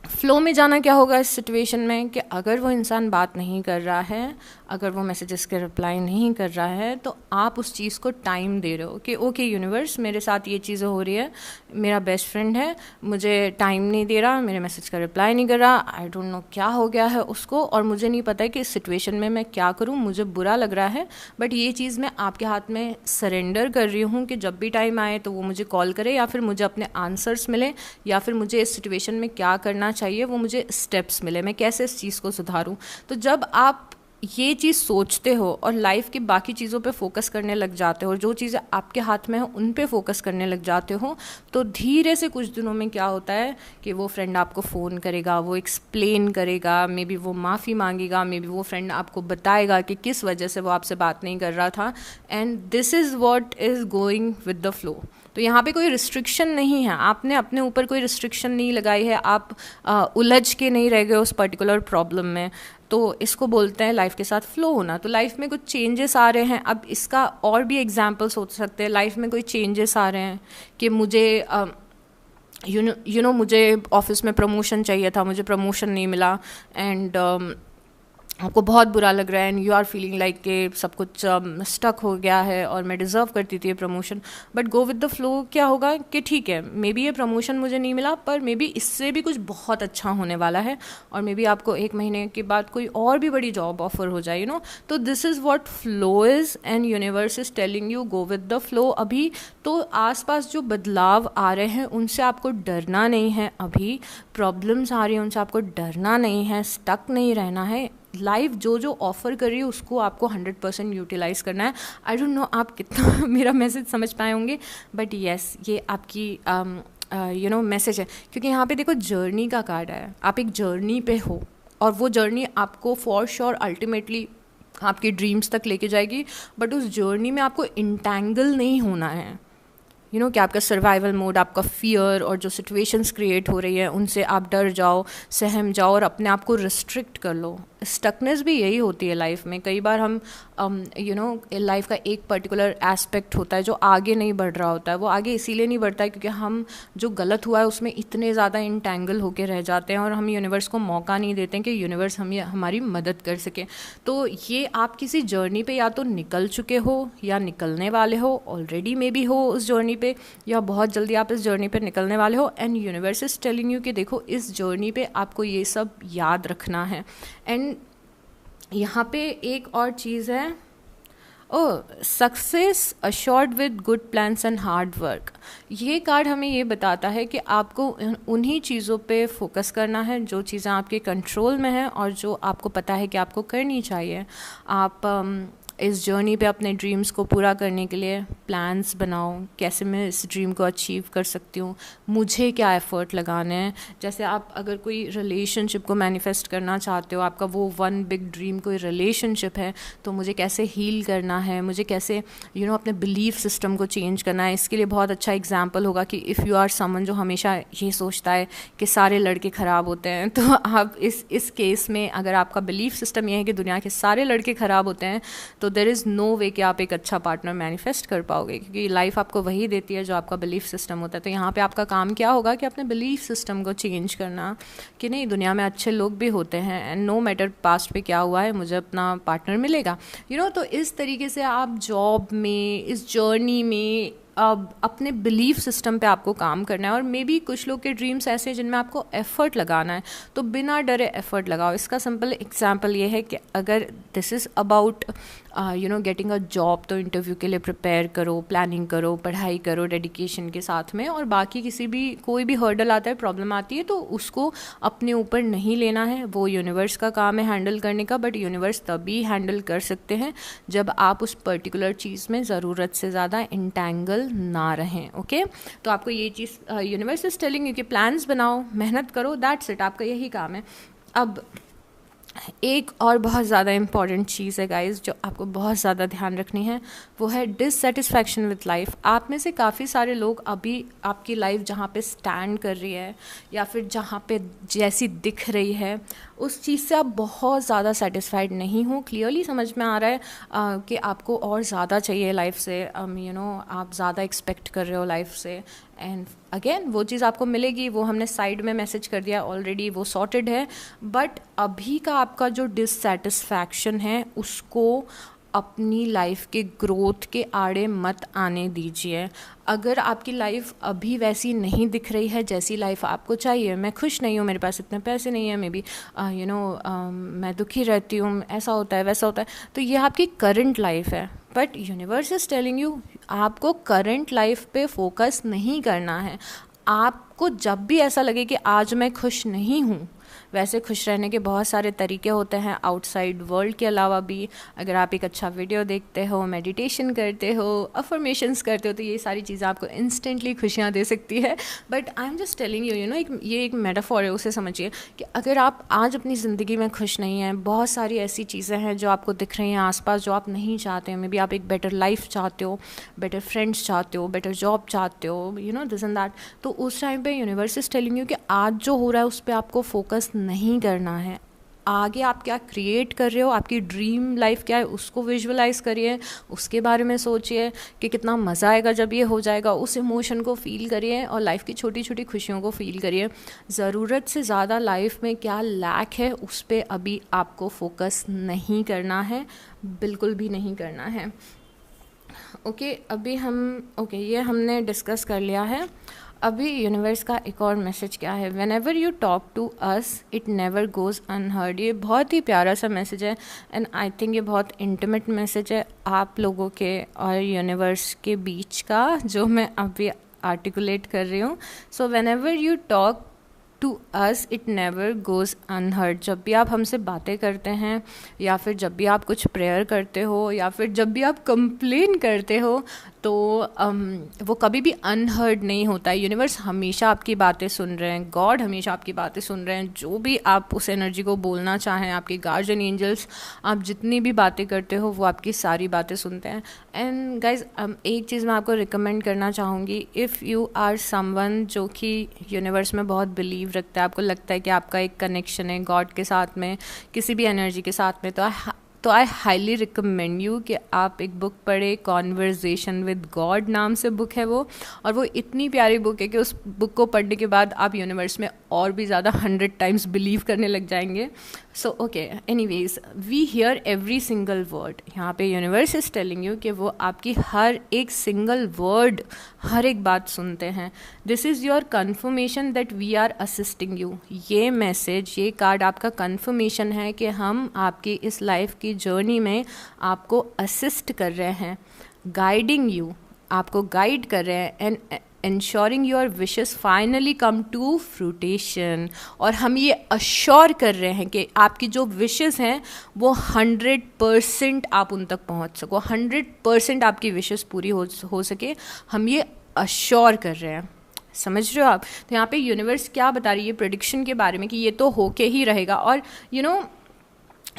A: फ्लो में जाना क्या होगा इस सिचुएशन में कि अगर वो इंसान बात नहीं कर रहा है, अगर वो मैसेजेस के रिप्लाई नहीं कर रहा है, तो आप उस चीज़ को टाइम दे रहे हो कि ओके यूनिवर्स, मेरे साथ ये चीज़ें हो रही है, मेरा बेस्ट फ्रेंड है, मुझे टाइम नहीं दे रहा, मेरे मैसेज का रिप्लाई नहीं कर रहा, आई डोंट नो क्या हो गया है उसको, और मुझे नहीं पता है कि इस सिचुएशन में मैं क्या करूँ, मुझे बुरा लग रहा है, बट ये चीज़ मैं आपके हाथ में सरेंडर कर रही हूँ कि जब भी टाइम आए तो वो मुझे कॉल करे, या फिर मुझे अपने आंसर्स मिले, या फिर मुझे इस सिचुएशन में क्या करना चाहिए वो मुझे स्टेप्स मिले, मैं कैसे इस चीज़ को सुधारूं। तो जब आप ये चीज़ सोचते हो और लाइफ की बाकी चीज़ों पे फोकस करने लग जाते हो, और जो चीज़ें आपके हाथ में हो उन पे फोकस करने लग जाते हो, तो धीरे से कुछ दिनों में क्या होता है कि वो फ्रेंड आपको फ़ोन करेगा, वो एक्सप्लेन करेगा, मे बी वो माफ़ी मांगेगा, मे बी वो फ्रेंड आपको बताएगा कि किस वजह से वो आपसे बात नहीं कर रहा था। And this is what is going with the flow. तो यहाँ पे कोई रिस्ट्रिक्शन नहीं है, आपने अपने ऊपर कोई रिस्ट्रिक्शन नहीं लगाई है, आप उलझ के नहीं रह गए उस पर्टिकुलर प्रॉब्लम में। तो इसको बोलते हैं लाइफ के साथ फ्लो होना। तो लाइफ में कुछ चेंजेस आ रहे हैं, अब इसका और भी एग्जांपल्स हो सकते हैं। लाइफ में कोई चेंजेस आ रहे हैं कि मुझे यू नो मुझे ऑफिस में प्रमोशन चाहिए था, मुझे प्रमोशन नहीं मिला, एंड आपको बहुत बुरा लग रहा है, and you are feeling like कि सब कुछ स्टक हो गया है और मैं डिज़र्व करती थी ये promotion. But go with the flow क्या होगा कि ठीक है, मे बी ये प्रमोशन मुझे नहीं मिला, पर मे बी इससे भी कुछ बहुत अच्छा होने वाला है, और मे बी आपको 1 महीने के बाद कोई और भी बड़ी जॉब ऑफर हो जाए, यू नो। तो this is what flow is, and universe is telling you go with the flow. अभी तो आसपास जो बदलाव आ रहे हैं उनसे आपको डरना नहीं है, अभी प्रॉब्लम्स आ रही हैं उनसे आपको डरना नहीं है, स्टक नहीं रहना है। लाइफ जो जो ऑफ़र कर रही है उसको आपको 100% यूटिलाइज़ करना है। आई डोंट नो आप कितना मेरा मैसेज समझ पाए होंगे, बट येस ये आपकी यू नो मैसेज है, क्योंकि यहाँ पे देखो जर्नी का कार्ड है, आप एक जर्नी पे हो, और वो जर्नी आपको फॉर श्योर अल्टीमेटली आपके ड्रीम्स तक लेके जाएगी, बट उस जर्नी में आपको इंटैंगल नहीं होना है। यू नो कि आपका सर्वाइवल मोड, आपका फियर और जो सिचुएशंस क्रिएट हो रही है उनसे आप डर जाओ, सहम जाओ और अपने आप को रिस्ट्रिक्ट कर लो। स्टकनेस भी यही होती है लाइफ में। कई बार हम यू नो लाइफ का एक पर्टिकुलर एस्पेक्ट होता है जो आगे नहीं बढ़ रहा होता है, वो आगे इसीलिए नहीं बढ़ता है क्योंकि हम जो गलत हुआ है उसमें इतने ज़्यादा इंटैंगल होके रह जाते हैं, और हम यूनिवर्स को मौका नहीं देते हैं कि यूनिवर्स हमारी मदद कर सके। तो ये आप किसी जर्नी पे या तो निकल चुके हो या निकलने वाले हो, ऑलरेडी मे बी हो उस जर्नी पे, या बहुत जल्दी आप इस जर्नी पे निकलने वाले हो, and universe is telling you कि देखो इस जर्नी पे आपको ये सब याद रखना है। एंड यहाँ पे एक और चीज़ है, success assured with good plans and hard work. ये कार्ड हमें ये बताता है कि आपको उन्हीं चीज़ों पे फोकस करना है जो चीज़ें आपके कंट्रोल में हैं और जो आपको पता है कि आपको करनी चाहिए। आप इस जर्नी पे अपने ड्रीम्स को पूरा करने के लिए प्लान्स बनाओ, कैसे मैं इस ड्रीम को अचीव कर सकती हूँ, मुझे क्या एफ़र्ट लगाने हैं। जैसे आप अगर कोई रिलेशनशिप को मैनिफेस्ट करना चाहते हो, आपका वो वन बिग ड्रीम कोई रिलेशनशिप है, तो मुझे कैसे हील करना है, मुझे कैसे अपने बिलीफ सिस्टम को चेंज करना है। इसके लिए बहुत अच्छा एग्जाम्पल होगा कि इफ़ यू आर समवन जो हमेशा ये सोचता है कि सारे लड़के ख़राब होते हैं, तो आप इस केस में अगर आपका बिलीफ सिस्टम ये है कि दुनिया के सारे लड़के ख़राब होते हैं, तो देयर इज़ नो वे कि आप एक अच्छा पार्टनर मैनिफेस्ट कर पाओगे, क्योंकि लाइफ आपको वही देती है जो आपका बिलीफ सिस्टम होता है। तो यहाँ पे आपका काम क्या होगा कि अपने बिलीफ सिस्टम को चेंज करना कि नहीं, दुनिया में अच्छे लोग भी होते हैं एंड नो मैटर पास्ट पे क्या हुआ है, मुझे अपना पार्टनर मिलेगा। तो इस तरीके से आप जॉब में, इस जर्नी में अब अपने बिलीफ सिस्टम पे आपको काम करना है। और मे बी कुछ लोग के ड्रीम्स ऐसे हैं जिनमें आपको एफ़र्ट लगाना है, तो बिना डरे एफ़र्ट लगाओ। इसका सिंपल एग्जांपल ये है कि अगर this is about getting a job, तो इंटरव्यू के लिए प्रिपेयर करो, प्लानिंग करो, पढ़ाई करो डेडिकेशन के साथ में। और बाकी कोई भी हर्डल आता है, प्रॉब्लम आती है, तो उसको अपने ऊपर नहीं लेना है, वो यूनिवर्स का काम है हैंडल करने का। बट यूनिवर्स तभी हैंडल कर सकते हैं जब आप उस पर्टिकुलर चीज़ में ज़रूरत से ज़्यादा इंटैंगल ना रहें। ओके, तो आपको ये चीज़ यूनिवर्स इज टेलिंग यू कि प्लान्स बनाओ, मेहनत करो, दैट्स इट, आपका यही काम है। अब एक और बहुत ज़्यादा इम्पॉर्टेंट चीज़ है गाइस, जो आपको बहुत ज़्यादा ध्यान रखनी है, वो है डिससेटिस्फैक्शन विद लाइफ। आप में से काफ़ी सारे लोग अभी आपकी लाइफ जहाँ पे स्टैंड कर रही है या फिर जहाँ पे जैसी दिख रही है, उस चीज़ से आप बहुत ज़्यादा सेटिस्फाइड नहीं हो। क्लियरली समझ में आ रहा है कि आपको और ज़्यादा चाहिए लाइफ से, आप ज़्यादा एक्सपेक्ट कर रहे हो लाइफ से। एंड अगेन वो चीज़ आपको मिलेगी, वो हमने साइड में मैसेज कर दिया ऑलरेडी, वो सॉर्टेड है। बट अभी का आपका जो डिससेटिस्फैक्शन है, उसको अपनी लाइफ के ग्रोथ के आड़े मत आने दीजिए। अगर आपकी लाइफ अभी वैसी नहीं दिख रही है जैसी लाइफ आपको चाहिए, मैं खुश नहीं हूँ, मेरे पास इतने पैसे नहीं है, मे बी मैं दुखी रहती हूँ, ऐसा होता है वैसा होता है, तो ये आपकी करंट लाइफ है। But universe is telling you, आपको करंट लाइफ पे फोकस नहीं करना है। आपको जब भी ऐसा लगे कि आज मैं खुश नहीं हूँ, वैसे खुश रहने के बहुत सारे तरीके होते हैं आउटसाइड वर्ल्ड के अलावा भी। अगर आप एक अच्छा वीडियो देखते हो, मेडिटेशन करते हो, अफर्मेशंस करते हो, तो ये सारी चीज़ें आपको इंस्टेंटली खुशियाँ दे सकती है। But I am just telling you, ये एक मेटाफॉर है, उसे समझिए कि अगर आप आज अपनी ज़िंदगी में खुश नहीं हैं, बहुत सारी ऐसी चीज़ें हैं जो आपको दिख रही हैं आसपास जो आप नहीं चाहते हैं। मे बी आप एक बेटर लाइफ चाहते हो, बेटर फ्रेंड्स चाहते हो, बेटर जॉब चाहते हो, दिस एंड दैट। तो उस टाइम पे यूनिवर्स इज टेलिंग यू कि आज जो हो रहा है उस पर आपको फोकस नहीं करना है। आगे आप क्या क्रिएट कर रहे हो, आपकी ड्रीम लाइफ क्या है, उसको विजुअलाइज करिए, उसके बारे में सोचिए कि कितना मज़ा आएगा जब ये हो जाएगा। उस इमोशन को फील करिए और लाइफ की छोटी छोटी खुशियों को फील करिए। ज़रूरत से ज़्यादा लाइफ में क्या लैक है उस पर अभी आपको फोकस नहीं करना है, बिल्कुल भी नहीं करना है। ओके, ये हमने डिस्कस कर लिया है। अभी यूनिवर्स का एक और मैसेज क्या है, whenever you talk to us it never goes unheard. ये बहुत ही प्यारा सा मैसेज है एंड आई थिंक ये बहुत इंटीमेट मैसेज है आप लोगों के और यूनिवर्स के बीच का, जो मैं अभी आर्टिकुलेट कर रही हूँ। So whenever you talk to us it never goes unheard. जब भी आप हमसे बातें करते हैं, या फिर जब भी आप कुछ प्रेयर करते हो, या फिर जब भी आप कंप्लेन करते हो, तो वो कभी भी अनहर्ड नहीं होता है। यूनिवर्स हमेशा आपकी बातें सुन रहे हैं, गॉड हमेशा आपकी बातें सुन रहे हैं। जो भी आप उस एनर्जी को बोलना चाहें, आपके गार्जियन एंजल्स, आप जितनी भी बातें करते हो वो आपकी सारी बातें सुनते हैं। एंड गाइज एक चीज़ मैं आपको रिकमेंड करना चाहूँगी, इफ़ यू आर समवन जो कि यूनिवर्स में बहुत बिलीव रखता है, आपको लगता है कि आपका एक कनेक्शन है गॉड के साथ में, किसी भी एनर्जी के साथ में, तो आई हाईली रिकमेंड यू कि आप एक बुक पढ़े, कॉन्वर्जेशन विद गॉड नाम से बुक है वो। और वो इतनी प्यारी बुक है कि उस बुक को पढ़ने के बाद आप यूनिवर्स में और भी ज़्यादा 100 टाइम्स बिलीव करने लग जाएंगे। So okay, anyways, we hear every single word. यहाँ पे यूनिवर्स इज टेलिंग यू कि वो आपकी हर एक सिंगल वर्ड, हर एक बात सुनते हैं। This is your confirmation that we are assisting you. ये मैसेज, ये कार्ड आपका कन्फर्मेशन है कि हम आपकी इस लाइफ की जर्नी में आपको असिस्ट कर रहे हैं, गाइडिंग यू, आपको गाइड कर रहे हैं। And ensuring your wishes finally come to fruition। और हम ये अश्योर कर रहे हैं कि आपकी जो विशेस हैं वो 100% आप उन तक पहुंच सको, 100% आपकी विशेस पूरी हो सके, हम ये अश्योर कर रहे हैं। समझ रहे हो आप? तो यहाँ पे यूनिवर्स क्या बता रही है प्रेडिक्शन के बारे में कि ये तो होके ही रहेगा। और यू नो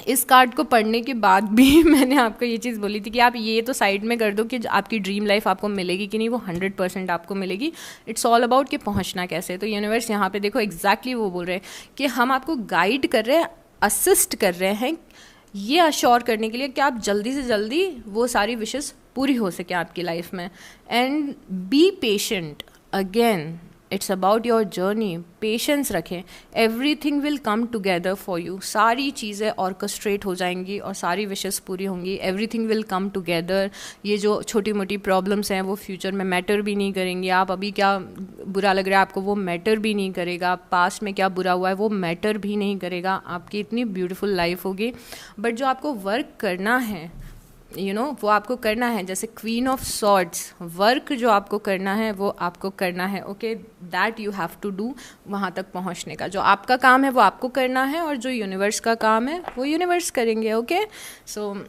A: इस कार्ड को पढ़ने के बाद भी मैंने आपको ये चीज़ बोली थी कि आप ये तो साइड में कर दो कि आपकी ड्रीम लाइफ आपको मिलेगी कि नहीं, वो 100% आपको मिलेगी। इट्स ऑल अबाउट कि पहुंचना कैसे। तो यूनिवर्स यहाँ पे देखो एग्जैक्टली वो बोल रहे हैं कि हम आपको गाइड कर रहे हैं, असिस्ट कर रहे हैं ये अश्योर करने के लिए कि आप जल्दी से जल्दी वो सारी विशेस पूरी हो सके आपकी लाइफ में। And be patient, again it's about your journey. Patience रखें, everything will come together for you. सारी चीज़ें ऑर्केस्ट्रेट हो जाएंगी और सारी विशेस पूरी होंगी। Everything will come together. ये जो छोटी मोटी प्रॉब्लम्स हैं वो फ्यूचर में मैटर भी नहीं करेंगी। आप अभी क्या बुरा लग रहा है आपको, वो मैटर भी नहीं करेगा। पास्ट में क्या बुरा हुआ है वो मैटर भी नहीं करेगा। आपकी इतनी ब्यूटीफुल लाइफ होगी। बट जो आपको वर्क करना है वो आपको करना है। जैसे क्वीन ऑफ सॉर्ड्स, वर्क जो आपको करना है वो आपको करना है। Okay, that you have to do. वहाँ तक पहुँचने का जो आपका काम है वो आपको करना है, और जो यूनिवर्स का काम है वो यूनिवर्स करेंगे। ओके, सो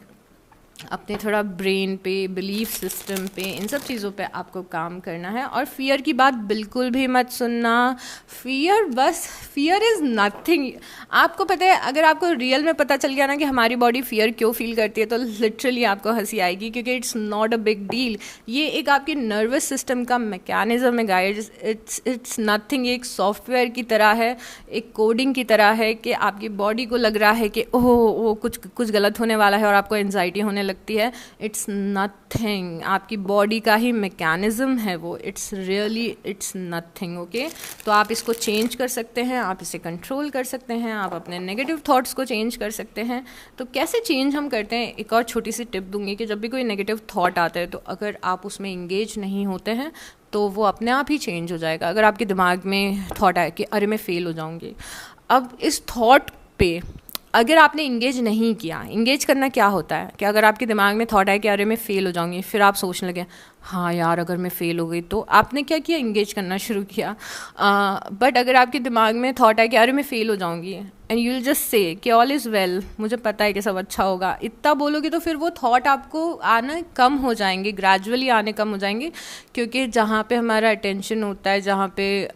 A: अपने थोड़ा ब्रेन पे, बिलीफ सिस्टम पे, इन सब चीज़ों पे आपको काम करना है। और फियर की बात बिल्कुल भी मत सुनना। Fear is nothing. आपको पता है, अगर आपको रियल में पता चल गया ना कि हमारी बॉडी फियर क्यों फील करती है, तो लिटरली आपको हंसी आएगी, क्योंकि it's not a big deal. ये एक आपकी नर्वस सिस्टम का मैकेनिज्म है गाइस। It's nothing. एक सॉफ्टवेयर की तरह है, एक कोडिंग की तरह है कि आपकी बॉडी को लग रहा है कि ओह कुछ गलत होने वाला है और आपको एंजाइटी होने लगती है। It's nothing. आपकी बॉडी का ही मैकेनिज्म है वो। It's nothing. ओके, तो आप इसको चेंज कर सकते हैं, आप इसे कंट्रोल कर सकते हैं, आप अपने नेगेटिव थॉट्स को चेंज कर सकते हैं। तो कैसे चेंज हम करते हैं, एक और छोटी सी टिप दूंगी कि जब भी कोई नेगेटिव थॉट आता है तो अगर आप उसमें इंगेज नहीं होते हैं तो वो अपने आप ही चेंज हो जाएगा। अगर आपके दिमाग में थॉट आए कि अरे मैं फेल हो जाऊंगी, अब इस थॉट पे अगर आपने इंगेज नहीं किया, इंगेज करना क्या होता है कि अगर आपके दिमाग में थॉट आए कि अरे मैं फ़ेल हो जाऊंगी, फिर आप सोचने लगे हाँ यार अगर मैं फ़ेल हो गई, तो आपने क्या किया, इंगेज करना शुरू किया। बट अगर आपके दिमाग में थॉट आए कि अरे मैं फ़ेल हो जाऊंगी and you will just say कि ऑल इज़ वेल, मुझे पता है कि सब अच्छा होगा, इतना बोलोगे तो फिर वो थॉट आपको आना कम हो जाएंगे, ग्रेजुअली आने कम हो जाएंगे। क्योंकि जहाँ पे हमारा अटेंशन होता है, जहाँ पे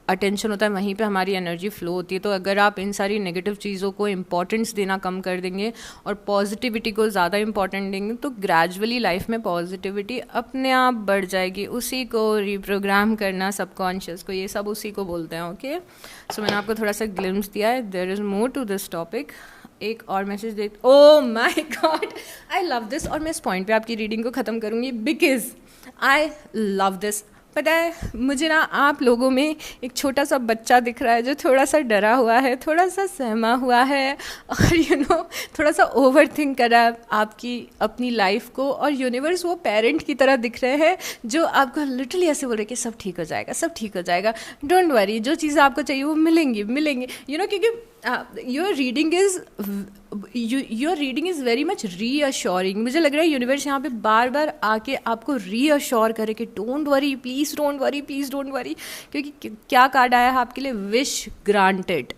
A: अटेंशन होता है, वहीं पे हमारी एनर्जी फ्लो होती है। तो अगर आप इन सारी नेगेटिव चीज़ों को इम्पोर्टेंस देना कम कर देंगे और पॉजिटिविटी को ज़्यादा इम्पोर्टेंट देंगे, तो ग्रेजुअली लाइफ में पॉजिटिविटी अपने आप बढ़ जाएगी। उसी को रिप्रोग्राम करना, सबकॉन्शियस को, ये सब उसी को बोलते हैं। ओके, सो मैंने आपको थोड़ा सा ग्लिम्स दिया है। There is more to this topic. एक और मैसेज दे, oh my God, I love this. और मैं इस पॉइंट पे आपकी रीडिंग को ख़त्म करूँगी बिकॉज आई लव दिस। पता है मुझे ना, आप लोगों में एक छोटा सा बच्चा दिख रहा है जो थोड़ा सा डरा हुआ है, थोड़ा सा सहमा हुआ है, और थोड़ा सा ओवर थिंक कर रहा है आपकी अपनी लाइफ को। और यूनिवर्स वो पेरेंट की तरह दिख रहे हैं जो आपको लिटरली ऐसे बोल रहे कि सब ठीक हो जाएगा, सब ठीक हो जाएगा, डोंट वरी, जो चीज़ें आपको चाहिए वो मिलेंगी। क्योंकि your reading is very much reassuring. मुझे लग रहा है यूनिवर्स यहाँ पे बार बार आके आपको रीअश्योर करे कि don't worry, please don't worry, please don't worry. क्योंकि क्या कार्ड आया है आपके लिए, विश ग्रांटेड।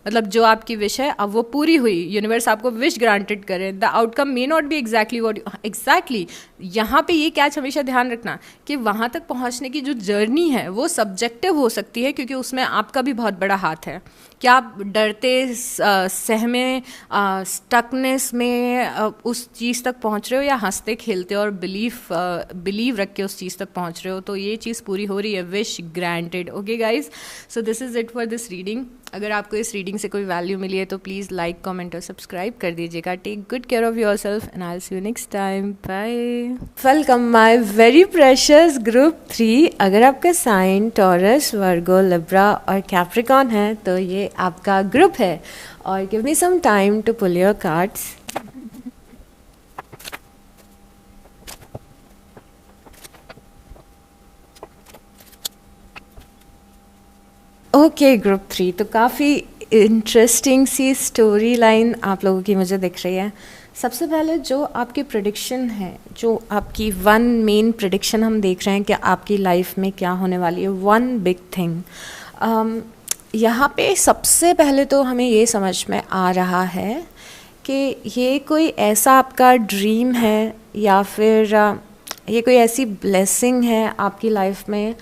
A: मतलब जो आपकी विश है अब वो पूरी हुई, यूनिवर्स आपको विश ग्रांटेड करे। The outcome may not be exactly यहाँ पे ये कैच हमेशा ध्यान रखना कि वहाँ तक पहुँचने की जो जर्नी है वो सब्जेक्टिव हो सकती है, क्योंकि उसमें आपका भी बहुत बड़ा हाथ है। क्या आप डरते, सहमे, स्टकनेस में उस चीज़ तक पहुँच रहे हो, या हंसते खेलते और बिलीव रख के उस चीज़ तक पहुँच रहे हो, तो ये चीज़ पूरी हो रही है। Wish granted. Okay guys, so this is it for this reading. अगर आपको इस रीडिंग से कोई वैल्यू मिली है तो प्लीज़ लाइक, कमेंट और सब्सक्राइब कर दीजिएगा। Take good care of yourself and I will see you next time. Bye. Welcome my very precious group 3। अगर आपका साइन टॉरस, वर्गो, लिब्रा और कैप्रिकॉन है तो ये आपका ग्रुप है। और give me some time to pull your cards. Okay group 3, तो काफ़ी इंटरेस्टिंग सी स्टोरी लाइन आप लोगों की मुझे दिख रही है। सबसे पहले जो आपकी प्रेडिक्शन है, जो आपकी वन मेन प्रेडिक्शन हम देख रहे हैं कि आपकी लाइफ में क्या होने वाली है, वन बिग थिंग, यहाँ पे सबसे पहले तो हमें ये समझ में आ रहा है कि ये कोई ऐसा आपका ड्रीम है या फिर ये कोई ऐसी ब्लेसिंग है आपकी लाइफ में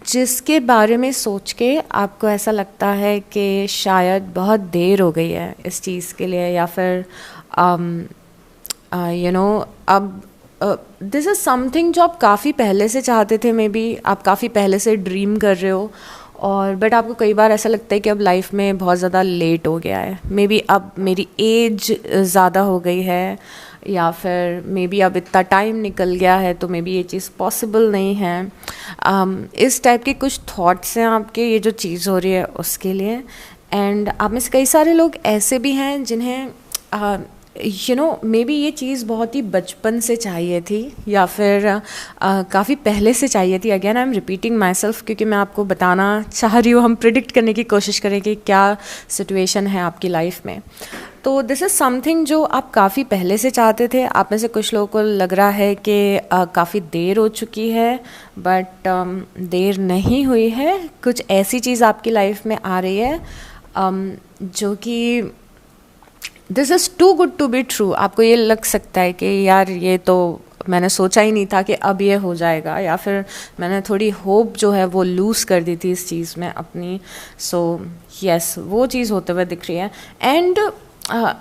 A: जिसके बारे में सोच के आपको ऐसा लगता है कि शायद बहुत देर हो गई है इस चीज़ के लिए, या फिर अब दिस इज़ समथिंग जो आप काफ़ी पहले से चाहते थे, मे बी आप काफ़ी पहले से ड्रीम कर रहे हो, और बट आपको कई बार ऐसा लगता है कि अब लाइफ में बहुत ज़्यादा लेट हो गया है, मे बी अब मेरी एज ज़्यादा हो गई है, या फिर मे बी अब इतना टाइम निकल गया है तो मे बी ये चीज़ पॉसिबल नहीं है। इस टाइप के कुछ थॉट्स हैं आपके, ये जो चीज़ हो रही है उसके लिए। एंड आप में से कई सारे लोग ऐसे भी हैं जिन्हें मे बी ये चीज़ बहुत ही बचपन से चाहिए थी, या फिर काफ़ी पहले से चाहिए थी। Again I am repeating my self, क्योंकि मैं आपको बताना चाह रही हूँ, हम प्रिडिक्ट करने की कोशिश करें कि क्या सिचुएशन है आपकी लाइफ में। तो दिस इज़ समथिंग जो आप काफ़ी पहले से चाहते थे। आप में से कुछ लोगों को लग रहा है कि काफ़ी देर हो चुकी है, बट देर नहीं हुई है। कुछ ऐसी चीज़ आपकी लाइफ में आ रही है जो कि this is too good to be true. आपको ये लग सकता है कि यार ये तो मैंने सोचा ही नहीं था कि अब ये हो जाएगा, या फिर मैंने थोड़ी होप जो है वो लूज़ कर दी थी इस चीज़ में अपनी। सो यस, वो चीज़ होते हुए दिख रही है। एंड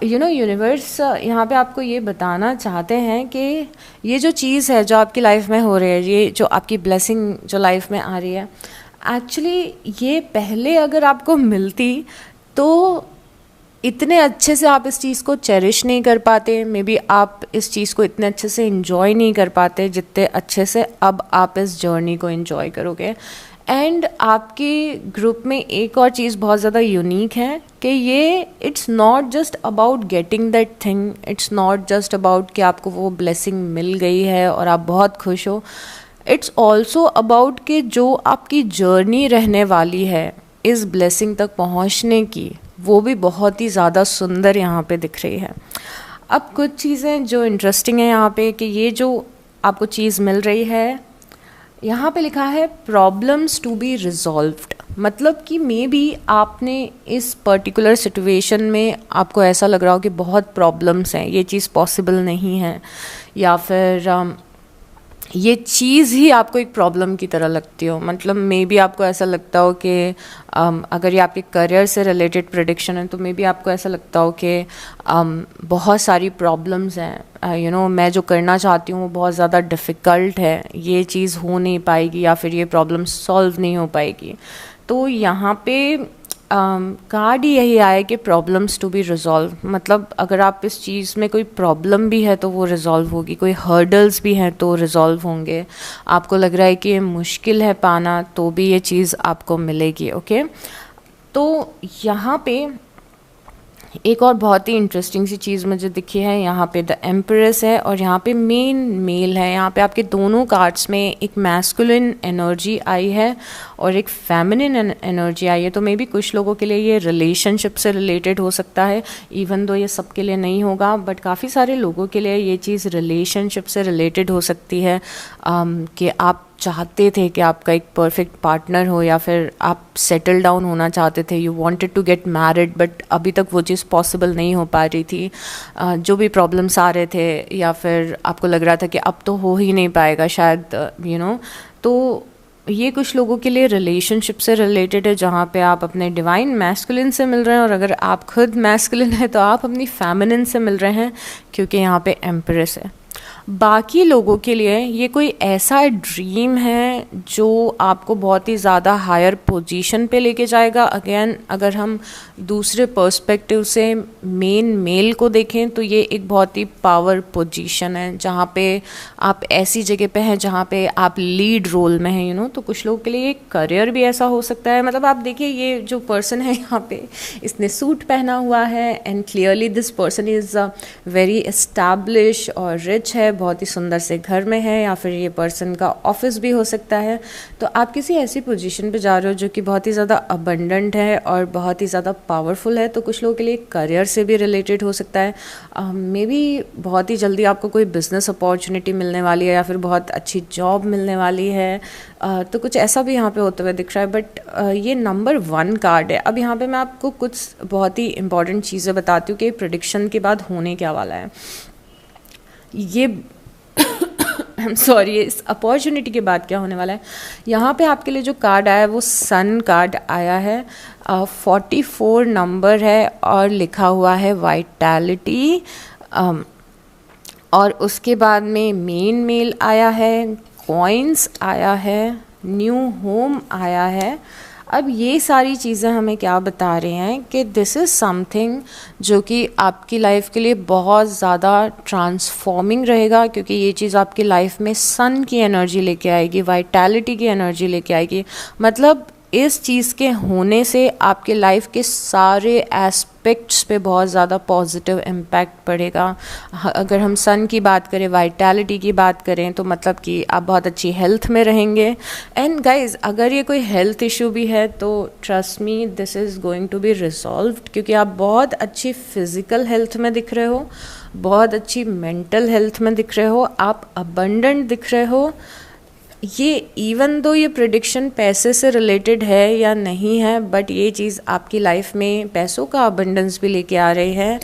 A: यूनिवर्स यहाँ पे आपको ये बताना चाहते हैं कि ये जो चीज़ है जो आपकी लाइफ में हो रही है, ये जो आपकी ब्लेसिंग जो लाइफ में आ रही है, एक्चुअली ये पहले अगर आपको मिलती तो इतने अच्छे से आप इस चीज़ को चेरिश नहीं कर पाते, मे बी आप इस चीज़ को इतने अच्छे से इन्जॉय नहीं कर पाते जितने अच्छे से अब आप इस जर्नी को इन्जॉय करोगे। एंड आपके ग्रुप में एक और चीज़ बहुत ज़्यादा यूनिक है कि ये it's not just about getting that thing, it's not just about कि आपको वो ब्लेसिंग मिल गई है और आप बहुत खुश हो। इट्स ऑल्सो अबाउट कि जो आपकी जर्नी रहने वाली है इस ब्लेसिंग तक पहुंचने की, वो भी बहुत ही ज़्यादा सुंदर यहाँ पे दिख रही है। अब कुछ चीज़ें जो इंटरेस्टिंग है यहाँ पे कि ये जो आपको चीज़ मिल रही है, यहाँ पे लिखा है प्रॉब्लम्स टू बी रिजॉल्व्ड। मतलब कि मे बी आपने इस पर्टिकुलर सिचुएशन में आपको ऐसा लग रहा हो कि बहुत प्रॉब्लम्स हैं, ये चीज़ पॉसिबल नहीं है, या फिर ये चीज़ ही आपको एक प्रॉब्लम की तरह लगती हो। मतलब मे बी आपको ऐसा लगता हो कि अगर ये आपके करियर से रिलेटेड प्रेडिक्शन है तो मे बी आपको ऐसा लगता हो कि बहुत सारी प्रॉब्लम्स हैं, मैं जो करना चाहती हूँ वो बहुत ज़्यादा डिफ़िकल्ट है, ये चीज़ हो नहीं पाएगी, या फिर ये प्रॉब्लम सॉल्व नहीं हो पाएगी। तो यहाँ पे कार्ड ही यही आया कि प्रॉब्लम्स टू बी रिजॉल्व। मतलब अगर आप इस चीज़ में कोई प्रॉब्लम भी है तो वो रिजॉल्व होगी, कोई हर्डल्स भी हैं तो रिजॉल्व होंगे। आपको लग रहा है कि ये मुश्किल है पाना तो भी ये चीज़ आपको मिलेगी। ओके, तो यहाँ पे एक और बहुत ही इंटरेस्टिंग सी चीज़ मुझे दिखी है। यहाँ पे द एम्प्रेस है और यहाँ पे मेन मेल है। यहाँ पे आपके दोनों कार्ड्स में एक मैस्कुलिन एनर्जी आई है और एक फेमिनिन एनर्जी आई है। तो मे बी कुछ लोगों के लिए ये रिलेशनशिप से रिलेटेड हो सकता है, इवन दो ये सबके लिए नहीं होगा, बट काफ़ी सारे लोगों के लिए ये चीज़ रिलेशनशिप से रिलेटेड हो सकती है कि आप चाहते थे कि आपका एक परफेक्ट पार्टनर हो, या फिर आप सेटल डाउन होना चाहते थे, you wanted to get married, but अभी तक वो चीज़ पॉसिबल नहीं हो पा रही थी। जो भी प्रॉब्लम्स आ रहे थे, या फिर आपको लग रहा था कि अब तो हो ही नहीं पाएगा शायद, तो ये कुछ लोगों के लिए रिलेशनशिप से रिलेटेड है, जहाँ पे आप अपने डिवाइन मैस्कुलिन से मिल रहे हैं, और अगर आप खुद मैस्कुलिन है तो आप अपनी फेमिनिन से मिल रहे हैं, क्योंकि यहाँ पे एम्प्रेस है। बाकी लोगों के लिए ये कोई ऐसा ड्रीम है जो आपको बहुत ही ज़्यादा हायर पोजीशन पे लेके जाएगा। अगेन अगर हम दूसरे पर्सपेक्टिव से मेन मेल को देखें तो ये एक बहुत ही पावर पोजीशन है, जहाँ पे आप ऐसी जगह पे हैं जहाँ पे आप लीड रोल में हैं। तो कुछ लोगों के लिए ये करियर भी ऐसा हो सकता है। मतलब आप देखिए, ये जो पर्सन है यहाँ पे, इसने सूट पहना हुआ है and clearly this person is very establish और रिच है, बहुत ही सुंदर से घर में है, या फिर ये पर्सन का ऑफिस भी हो सकता है। तो आप किसी ऐसी पोजीशन पे जा रहे हो जो कि बहुत ही ज़्यादा अबंडेंट है और बहुत ही ज़्यादा पावरफुल है। तो कुछ लोगों के लिए करियर से भी रिलेटेड हो सकता है, मे बी बहुत ही जल्दी आपको कोई बिज़नेस अपॉर्चुनिटी मिलने वाली है या फिर बहुत अच्छी जॉब मिलने वाली है। तो कुछ ऐसा भी यहाँ पे होते हुए दिख रहा है। बट ये नंबर 1 कार्ड है। अब यहाँ पे मैं आपको कुछ बहुत ही इंपॉर्टेंट चीज़ें बताती हूँ कि प्रेडिक्शन के बाद होने क्या वाला है। ये आई एम सॉरी, इस अपॉर्चुनिटी के बाद क्या होने वाला है। यहाँ पे आपके लिए जो कार्ड आया है वो सन कार्ड आया है। 44 नंबर है और लिखा हुआ है वाइटैलिटी। और उसके बाद में मेन मेल आया है, कॉइन्स आया है, न्यू होम आया है। अब ये सारी चीज़ें हमें क्या बता रहे हैं कि दिस इज़ समथिंग जो कि आपकी लाइफ के लिए बहुत ज़्यादा ट्रांसफॉर्मिंग रहेगा, क्योंकि ये चीज़ आपकी लाइफ में सन की एनर्जी लेके आएगी, वाइटैलिटी की एनर्जी लेके आएगी। मतलब इस चीज़ के होने से आपके लाइफ के सारे एस्पेक्ट्स पे बहुत ज़्यादा पॉजिटिव इम्पैक्ट पड़ेगा। अगर हम सन की बात करें, वाइटैलिटी की बात करें, तो मतलब कि आप बहुत अच्छी हेल्थ में रहेंगे। एंड गाइज, अगर ये कोई हेल्थ इशू भी है तो trust me, this is going to be resolved, क्योंकि आप बहुत अच्छी फिज़िकल हेल्थ में दिख रहे हो, बहुत अच्छी मेंटल हेल्थ में दिख रहे हो, आप अबंडेंट दिख रहे हो। ये इवन दो ये प्रेडिक्शन पैसे से रिलेटेड है या नहीं है, बट ये चीज़ आपकी लाइफ में पैसों का अबंडेंस भी लेके आ रही है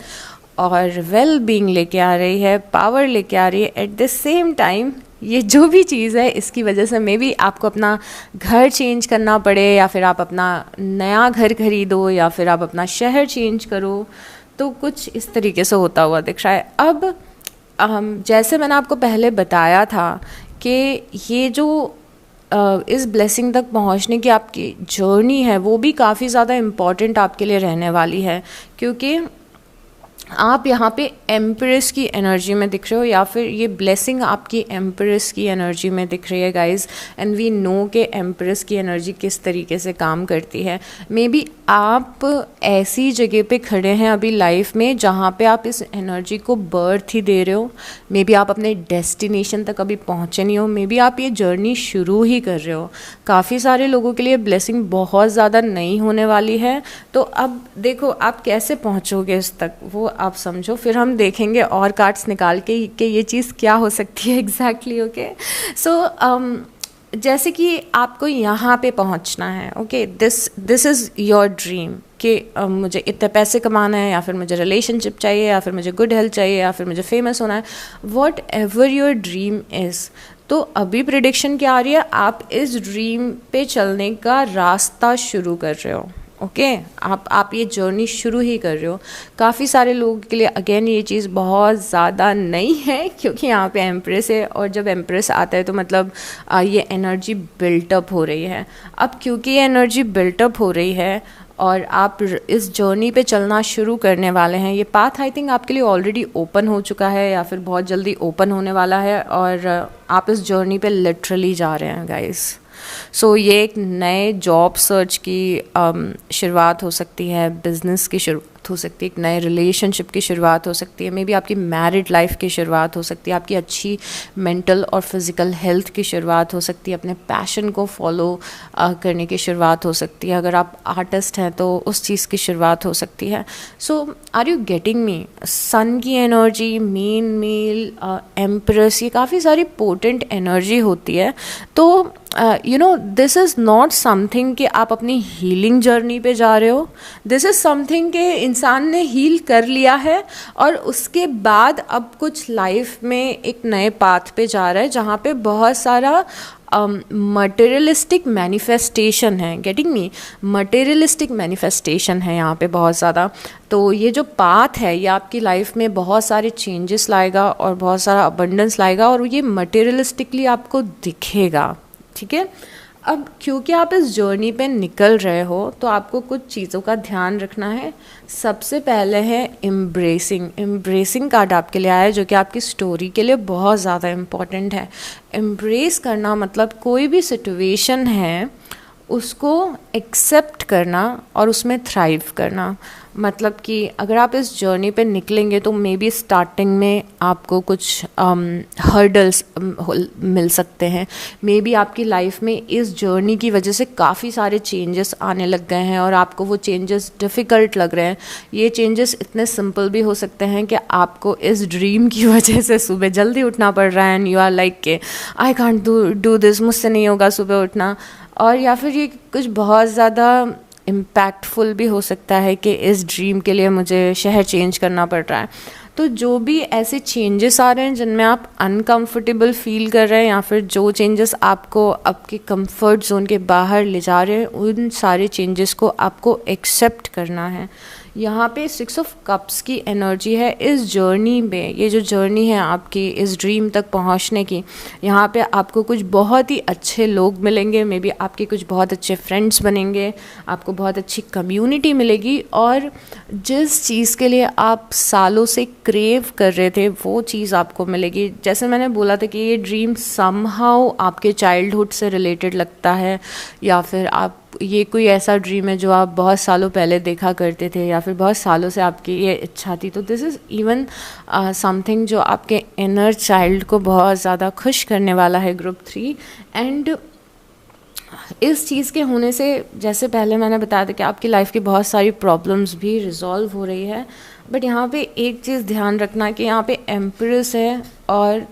A: और वेल बीइंग लेके आ रही है, पावर लेके आ रही है। एट द सेम टाइम ये जो भी चीज़ है इसकी वजह से मे बी आपको अपना घर चेंज करना पड़े, या फिर आप अपना नया घर खरीदो, या फिर आप अपना शहर चेंज करो। तो कुछ इस तरीके से होता हुआ दिख रहा है। अब जैसे मैंने आपको पहले बताया था कि ये जो इस ब्लेसिंग तक पहुंचने की आपकी जर्नी है वो भी काफ़ी ज़्यादा इम्पॉर्टेंट आपके लिए रहने वाली है, क्योंकि आप यहाँ पे एम्प्रेस की एनर्जी में दिख रहे हो, या फिर ये ब्लेसिंग आपकी एम्प्रेस की एनर्जी में दिख रही है गाइज। एंड वी नो कि एम्प्रेस की एनर्जी किस तरीके से काम करती है। मे बी आप ऐसी जगह पे खड़े हैं अभी लाइफ में जहाँ पे आप इस एनर्जी को बर्थ ही दे रहे हो। मे बी आप अपने डेस्टिनेशन तक अभी पहुँचे नहीं हो, मे बी आप ये जर्नी शुरू ही कर रहे हो। काफ़ी सारे लोगों के लिए ब्लेसिंग बहुत ज़्यादा नई होने वाली है। तो अब देखो आप कैसे पहुँचोगे इस तक, वो आप समझो, फिर हम देखेंगे और कार्ड्स निकाल के कि ये चीज़ क्या हो सकती है एग्जैक्टली। ओके, सो जैसे कि आपको यहाँ पे पहुँचना है, okay, this is your dream कि मुझे इतने पैसे कमाना है, या फिर मुझे रिलेशनशिप चाहिए, या फिर मुझे गुड हेल्थ चाहिए, या फिर मुझे फेमस होना है, what ever your dream is. तो अभी प्रेडिक्शन क्या आ रही है, आप इस ड्रीम पे चलने का रास्ता शुरू कर रहे हो। ओके, आप ये जर्नी शुरू ही कर रहे हो। काफ़ी सारे लोगों के लिए अगेन ये चीज़ बहुत ज़्यादा नई है, क्योंकि यहाँ पे एम्प्रेस है, और जब एम्प्रेस आता है तो मतलब ये एनर्जी बिल्टअप हो रही है। अब क्योंकि ये एनर्जी बिल्टअप हो रही है और आप इस जर्नी पे चलना शुरू करने वाले हैं, ये पाथ आई थिंक आपके लिए ऑलरेडी ओपन हो चुका है, या फिर बहुत जल्दी ओपन होने वाला है, और आप इस जर्नी पे लिटरली जा रहे हैं गाइस। सो ये एक नए जॉब सर्च की शुरुआत हो सकती है, बिजनेस की शुरुआत हो सकती है, एक नए रिलेशनशिप की शुरुआत हो सकती है, मे बी आपकी मैरिड लाइफ की शुरुआत हो सकती है, आपकी अच्छी मेंटल और फिज़िकल हेल्थ की शुरुआत हो सकती है, अपने पैशन को फॉलो करने की शुरुआत हो सकती है। अगर आप आर्टिस्ट हैं तो उस चीज़ की शुरुआत हो सकती है। सो आर यू गेटिंग मी? सन की एनर्जी, मेन मेल, एम्प्रेस, ये काफ़ी सारी पोटेंट एनर्जी होती है। तो you know, this is not something कि आप अपनी हीलिंग जर्नी पे जा रहे हो। दिस इज़ समथिंग कि इंसान ने हील कर लिया है और उसके बाद अब कुछ लाइफ में एक नए पाथ पे जा रहा है, जहाँ पे बहुत सारा मटेरियलिस्टिक मैनिफेस्टेशन है। Getting me? मटेरियलिस्टिक मैनिफेस्टेशन है यहाँ पे बहुत ज़्यादा। तो ये जो पाथ है ये आपकी लाइफ में बहुत सारे चेंजेस लाएगा और बहुत सारा अबंडेंस लाएगा, और ये मटेरियलिस्टिकली आपको दिखेगा। ठीक है, अब क्योंकि आप इस जर्नी पे निकल रहे हो तो आपको कुछ चीज़ों का ध्यान रखना है। सबसे पहले है एम्ब्रेसिंग कार्ड आपके लिए आया है, जो कि आपकी स्टोरी के लिए बहुत ज़्यादा इम्पॉर्टेंट है। एम्ब्रेस करना मतलब कोई भी सिचुएशन है उसको एक्सेप्ट करना और उसमें थ्राइव करना। मतलब कि अगर आप इस जर्नी पे निकलेंगे तो मे बी स्टार्टिंग में आपको कुछ हर्डल्स मिल सकते हैं। मे बी आपकी लाइफ में इस जर्नी की वजह से काफ़ी सारे चेंजेस आने लग गए हैं और आपको वो चेंजेस डिफ़िकल्ट लग रहे हैं। ये चेंजेस इतने सिंपल भी हो सकते हैं कि आपको इस ड्रीम की वजह से सुबह जल्दी उठना पड़ रहा है एंड यू आर लाइक के आई कांट डू दिस, मुझसे नहीं होगा सुबह उठना। और या फिर ये कुछ बहुत ज़्यादा इम्पैक्टफुल भी हो सकता है कि इस ड्रीम के लिए मुझे शहर चेंज करना पड़ रहा है। तो जो भी ऐसे चेंजेस आ रहे हैं जिनमें आप अनकंफर्टेबल फील कर रहे हैं या फिर जो चेंजेस आपको आपके कंफर्ट जोन के बाहर ले जा रहे हैं, उन सारे चेंजेस को आपको एक्सेप्ट करना है। यहाँ पे 6 ऑफ कप्स की एनर्जी है इस जर्नी में। ये जो जर्नी है आपकी इस ड्रीम तक पहुँचने की, यहाँ पे आपको कुछ बहुत ही अच्छे लोग मिलेंगे, मे बी आपके कुछ बहुत अच्छे फ्रेंड्स बनेंगे, आपको बहुत अच्छी कम्युनिटी मिलेगी और जिस चीज़ के लिए आप सालों से क्रेव कर रहे थे वो चीज़ आपको मिलेगी। जैसे मैंने बोला था कि ये ड्रीम समहाउ आपके चाइल्डहुड से रिलेटेड लगता है या फिर आप ये कोई ऐसा ड्रीम है जो आप बहुत सालों पहले देखा करते थे या फिर बहुत सालों से आपकी ये इच्छा थी। तो दिस इज़ इवन समथिंग जो आपके इनर चाइल्ड को बहुत ज़्यादा खुश करने वाला है ग्रुप 3। एंड इस चीज़ के होने से, जैसे पहले मैंने बताया था कि आपकी लाइफ की बहुत सारी प्रॉब्लम्स भी रिजॉल्व हो रही है, बट यहाँ पे एक चीज़ ध्यान रखना कि यहाँ पे एम्प्रेस है और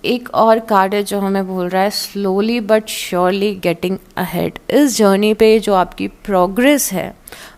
A: एक और कार्ड है जो हमें बोल रहा है slowly but surely getting ahead. इस जर्नी पे जो आपकी प्रोग्रेस है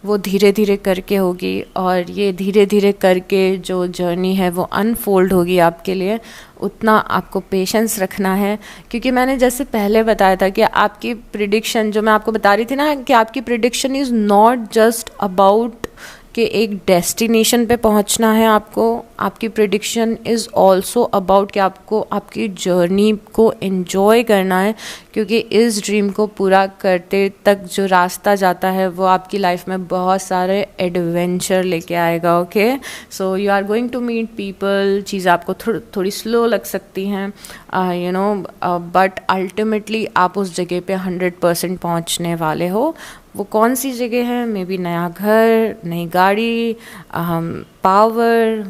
A: वो धीरे धीरे करके होगी और ये धीरे धीरे करके जो जर्नी है वो अनफोल्ड होगी आपके लिए। उतना आपको पेशेंस रखना है, क्योंकि मैंने जैसे पहले बताया था कि आपकी प्रिडिक्शन, जो मैं आपको बता रही थी ना, कि आपकी prediction is not just about कि एक डेस्टिनेशन पे पहुंचना है आपको, आपकी प्रिडिक्शन इज़ ऑल्सो अबाउट कि आपको आपकी जर्नी को एंजॉय करना है, क्योंकि इस ड्रीम को पूरा करते तक जो रास्ता जाता है वो आपकी लाइफ में बहुत सारे एडवेंचर लेके आएगा। Okay, so you are going to meet people, चीज़ें आपको थोड़ी स्लो लग सकती हैं यू नो, बट अल्टीमेटली आप उस जगह पे 100% पहुंचने वाले हो। वो कौन सी जगह है? मे बी नया घर, नई गाड़ी, पावर,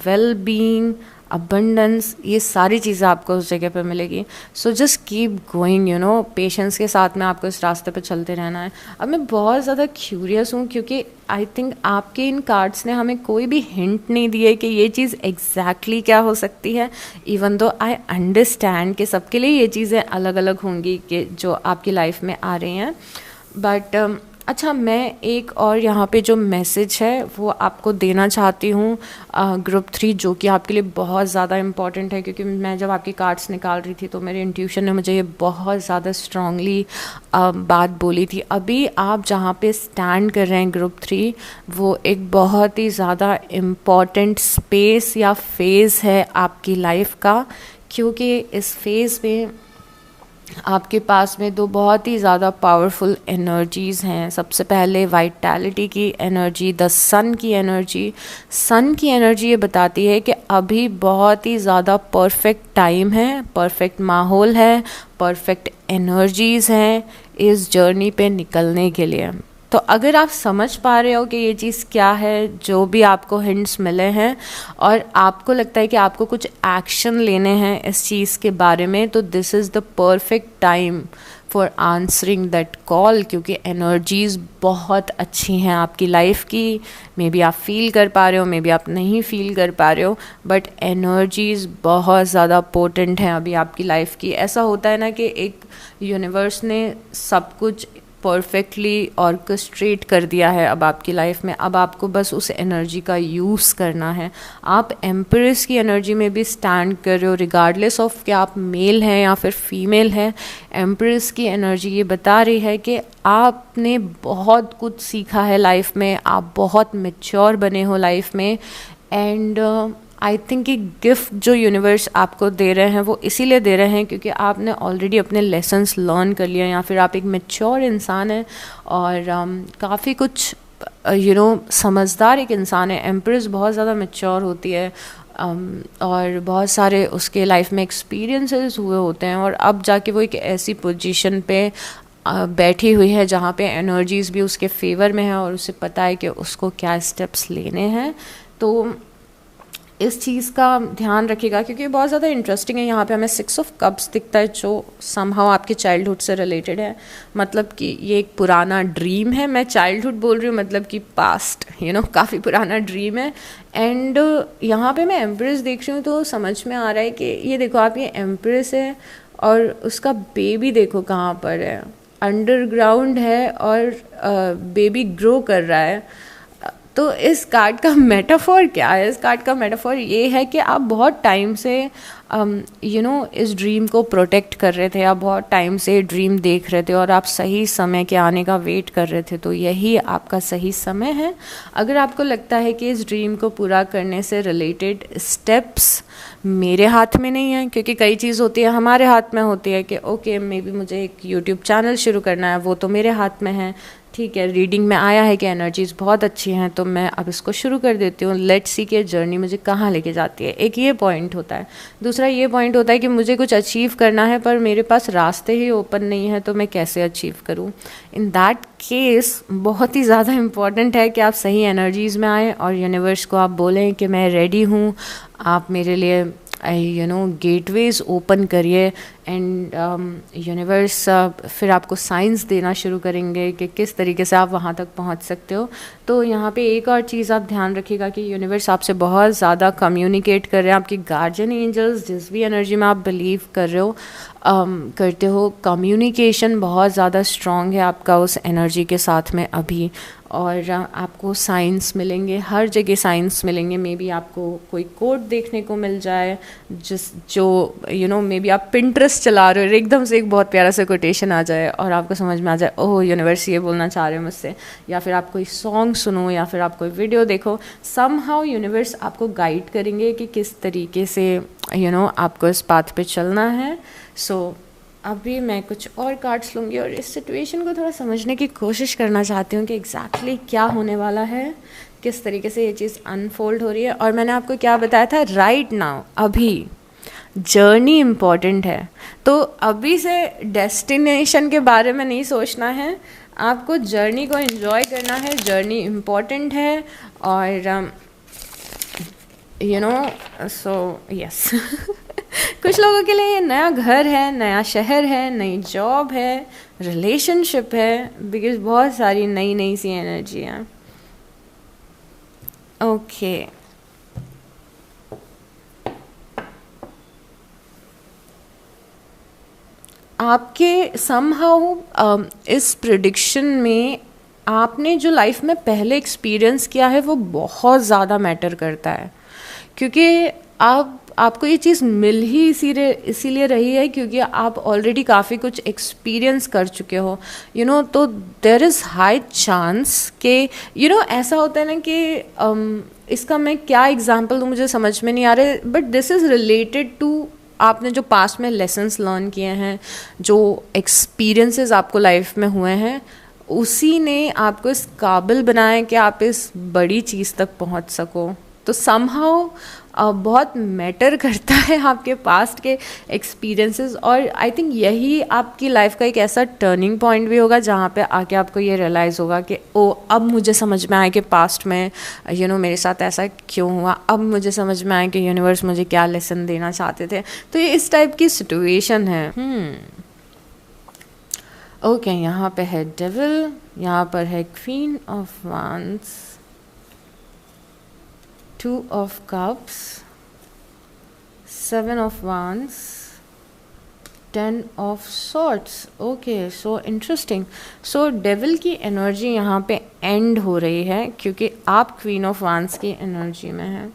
A: वेल बीइंग, अबंडेंस, ये सारी चीज़ें आपको उस जगह पे मिलेगी। So just keep going, you know, patience के साथ में आपको इस रास्ते पे चलते रहना है। अब मैं बहुत ज़्यादा क्यूरियस हूँ क्योंकि आई थिंक आपके इन कार्ड्स ने हमें कोई भी हिंट नहीं दिए कि ये चीज़ एग्जैक्टली क्या हो सकती है, इवन दो आई अंडरस्टैंड कि सबके लिए ये चीज़ें अलग अलग होंगी कि जो आपकी लाइफ में आ रही हैं। बट अच्छा, मैं एक और यहाँ पे जो मैसेज है वो आपको देना चाहती हूँ ग्रुप 3, जो कि आपके लिए बहुत ज़्यादा इम्पॉर्टेंट है, क्योंकि मैं जब आपकी कार्ड्स निकाल रही थी तो मेरे इंट्यूशन ने मुझे ये बहुत ज़्यादा स्ट्रांगली बात बोली थी। अभी आप जहाँ पे स्टैंड कर रहे हैं ग्रुप 3, वो एक बहुत ही ज़्यादा इम्पॉर्टेंट स्पेस या फेज़ है आपकी लाइफ का, क्योंकि इस फेज़ में आपके पास में दो बहुत ही ज़्यादा पावरफुल एनर्जीज़ हैं। सबसे पहले वाइटैलिटी की एनर्जी, द सन की एनर्जी। सन की एनर्जी ये बताती है कि अभी बहुत ही ज़्यादा परफेक्ट टाइम है, परफेक्ट माहौल है, परफेक्ट एनर्जीज़ हैं इस जर्नी पे निकलने के लिए। तो अगर आप समझ पा रहे हो कि ये चीज़ क्या है, जो भी आपको हिंट्स मिले हैं और आपको लगता है कि आपको कुछ एक्शन लेने हैं इस चीज़ के बारे में, तो this is the perfect time for answering that call, क्योंकि एनर्जीज़ बहुत अच्छी हैं आपकी लाइफ की। मे बी आप फील कर पा रहे हो, मे बी आप नहीं फील कर पा रहे हो, बट एनर्जीज़ बहुत ज़्यादा पोटेंट हैं अभी आपकी लाइफ की। ऐसा होता है ना कि एक यूनिवर्स ने सब कुछ परफेक्टली ऑर्केस्ट्रेट कर दिया है अब आपकी लाइफ में। अब आपको बस उस एनर्जी का यूज़ करना है। आप एम्प्रेस की एनर्जी में भी स्टैंड कर रहे हो, रिगार्डलेस ऑफ कि आप मेल हैं या फिर फीमेल हैं। एम्प्रेस की एनर्जी ये बता रही है कि आपने बहुत कुछ सीखा है लाइफ में, आप बहुत मैच्योर बने हो लाइफ में। एंड आई थिंक एक गिफ्ट जो यूनिवर्स आपको दे रहे हैं वो इसीलिए दे रहे हैं क्योंकि आपने ऑलरेडी अपने लेसन्स लर्न कर लिए हैं, या फिर आप एक मैच्योर इंसान हैं और काफ़ी कुछ यू नो समझदार एक इंसान है। एम्प्रेस बहुत ज़्यादा मैच्योर होती है और बहुत सारे उसके लाइफ में एक्सपीरियंसेस हुए होते हैं और अब जाके वो एक ऐसी पोजीशन पे बैठी हुई है, जहाँ पे एनर्जीज़ भी उसके फेवर में है और उसे पता है कि उसको क्या स्टेप्स लेने हैं। तो इस चीज़ का ध्यान रखिएगा, क्योंकि बहुत ज़्यादा इंटरेस्टिंग है। यहाँ पे हमें 6 ऑफ कप्स दिखता है, जो समहाउ आपके चाइल्डहुड से रिलेटेड है। मतलब कि ये एक पुराना ड्रीम है। मैं चाइल्डहुड बोल रही हूँ, मतलब कि पास्ट, काफ़ी पुराना ड्रीम है। एंड यहाँ पे मैं एम्प्रेस देख रही हूँ, तो समझ में आ रहा है कि ये देखो आप, ये एम्प्रेस है और उसका बेबी देखो कहाँ पर है, अंडरग्राउंड है और बेबी ग्रो कर रहा है। तो इस कार्ड का मेटाफोर क्या है? इस कार्ड का मेटाफोर ये है कि आप बहुत टाइम से इस ड्रीम को प्रोटेक्ट कर रहे थे, आप बहुत टाइम से ड्रीम देख रहे थे और आप सही समय के आने का वेट कर रहे थे। तो यही आपका सही समय है। अगर आपको लगता है कि इस ड्रीम को पूरा करने से रिलेटेड स्टेप्स मेरे हाथ में नहीं है, क्योंकि कई चीज़ होती है हमारे हाथ में होती है कि ओके मे बी मुझे एक यूट्यूब चैनल शुरू करना है, वो तो मेरे हाथ में है। ठीक है, रीडिंग में आया है कि एनर्जीज़ बहुत अच्छी हैं, तो मैं अब इसको शुरू कर देती हूँ। लेट्स सी कि जर्नी मुझे कहाँ लेके जाती है। एक ये पॉइंट होता है। दूसरा ये पॉइंट होता है कि मुझे कुछ अचीव करना है पर मेरे पास रास्ते ही ओपन नहीं है, तो मैं कैसे अचीव करूँ। इन दैट केस बहुत ही ज़्यादा इम्पॉर्टेंट है कि आप सही एनर्जीज़ में आएँ और यूनिवर्स को आप बोलें कि मैं रेडी हूँ, आप मेरे लिए गेटवेज ओपन करिए। एंड यूनिवर्स फिर आपको साइंस देना शुरू करेंगे कि किस तरीके से आप वहाँ तक पहुँच सकते हो। तो यहाँ पे एक और चीज़ आप ध्यान रखिएगा कि यूनिवर्स आपसे बहुत ज़्यादा कम्युनिकेट कर रहे हैं। आपकी गार्जियन एंजल्स, जिस भी एनर्जी में आप बिलीव कर रहे हो करते हो, कम्युनिकेशन बहुत ज़्यादा स्ट्रॉन्ग है आपका उस एनर्जी के साथ में अभी। और आपको साइंस मिलेंगे, हर जगह साइंस मिलेंगे। मे बी आपको कोई कोड देखने को मिल जाए जो मे बी आप पिंटरेस्ट चला रहे हो, एकदम से एक बहुत प्यारा सा कोटेशन आ जाए और आपको समझ में आ जाए ओह यूनिवर्स ये बोलना चाह रहे हो मुझसे। या फिर आप कोई सॉन्ग सुनो या फिर आप कोई वीडियो देखो, समहाउ यूनिवर्स आपको गाइड करेंगे कि किस तरीके से आपको इस पाथ पे चलना है। सो अभी मैं कुछ और कार्ड्स लूँगी और इस सिचुएशन को थोड़ा समझने की कोशिश करना चाहती हूँ कि एग्जैक्टली क्या होने वाला है, किस तरीके से ये चीज़ अनफोल्ड हो रही है। और मैंने आपको क्या बताया था, राइट नाउ, अभी जर्नी इम्पॉर्टेंट है। तो अभी से डेस्टिनेशन के बारे में नहीं सोचना है, आपको जर्नी को एंजॉय करना है। जर्नी इम्पॉर्टेंट है और सो यस कुछ लोगों के लिए ये नया घर है, नया शहर है, नई जॉब है, रिलेशनशिप है, बिकॉज बहुत सारी नई नई सी एनर्जी है। ओके, आपके समहाउ इस प्रेडिक्शन में आपने जो लाइफ में पहले एक्सपीरियंस किया है वो बहुत ज़्यादा मैटर करता है, क्योंकि आपको ये चीज़ मिल ही इसीलिए रही है क्योंकि आप ऑलरेडी काफ़ी कुछ एक्सपीरियंस कर चुके हो। तो देयर इज़ हाई चांस कि ऐसा होता है ना कि इसका मैं क्या एग्जांपल दूँ, मुझे समझ में नहीं आ रहा है, but this is related to आपने जो पास्ट में लेसन्स लर्न किए हैं, जो एक्सपीरियंसेस आपको लाइफ में हुए हैं, उसी ने आपको इस काबिल बनाया कि आप इस बड़ी चीज़ तक पहुंच सको। तो समहाउ बहुत मैटर करता है आपके पास्ट के एक्सपीरियंसेस। और आई थिंक यही आपकी लाइफ का एक ऐसा टर्निंग पॉइंट भी होगा जहाँ पे आके आपको ये रियलाइज़ होगा कि ओ अब मुझे समझ में आया कि पास्ट में मेरे साथ ऐसा क्यों हुआ, अब मुझे समझ में आया कि यूनिवर्स मुझे क्या लेसन देना चाहते थे। तो ये इस टाइप की सिचुएशन है। ओके, यहाँ पे है डेविल, यहाँ पर है queen of wands, 2 of cups, 7 of wands, 10 of swords. Okay, so interesting. So devil की एनर्जी यहाँ पे एंड हो रही है क्योंकि आप क्वीन ऑफ वांड्स की एनर्जी में हैं।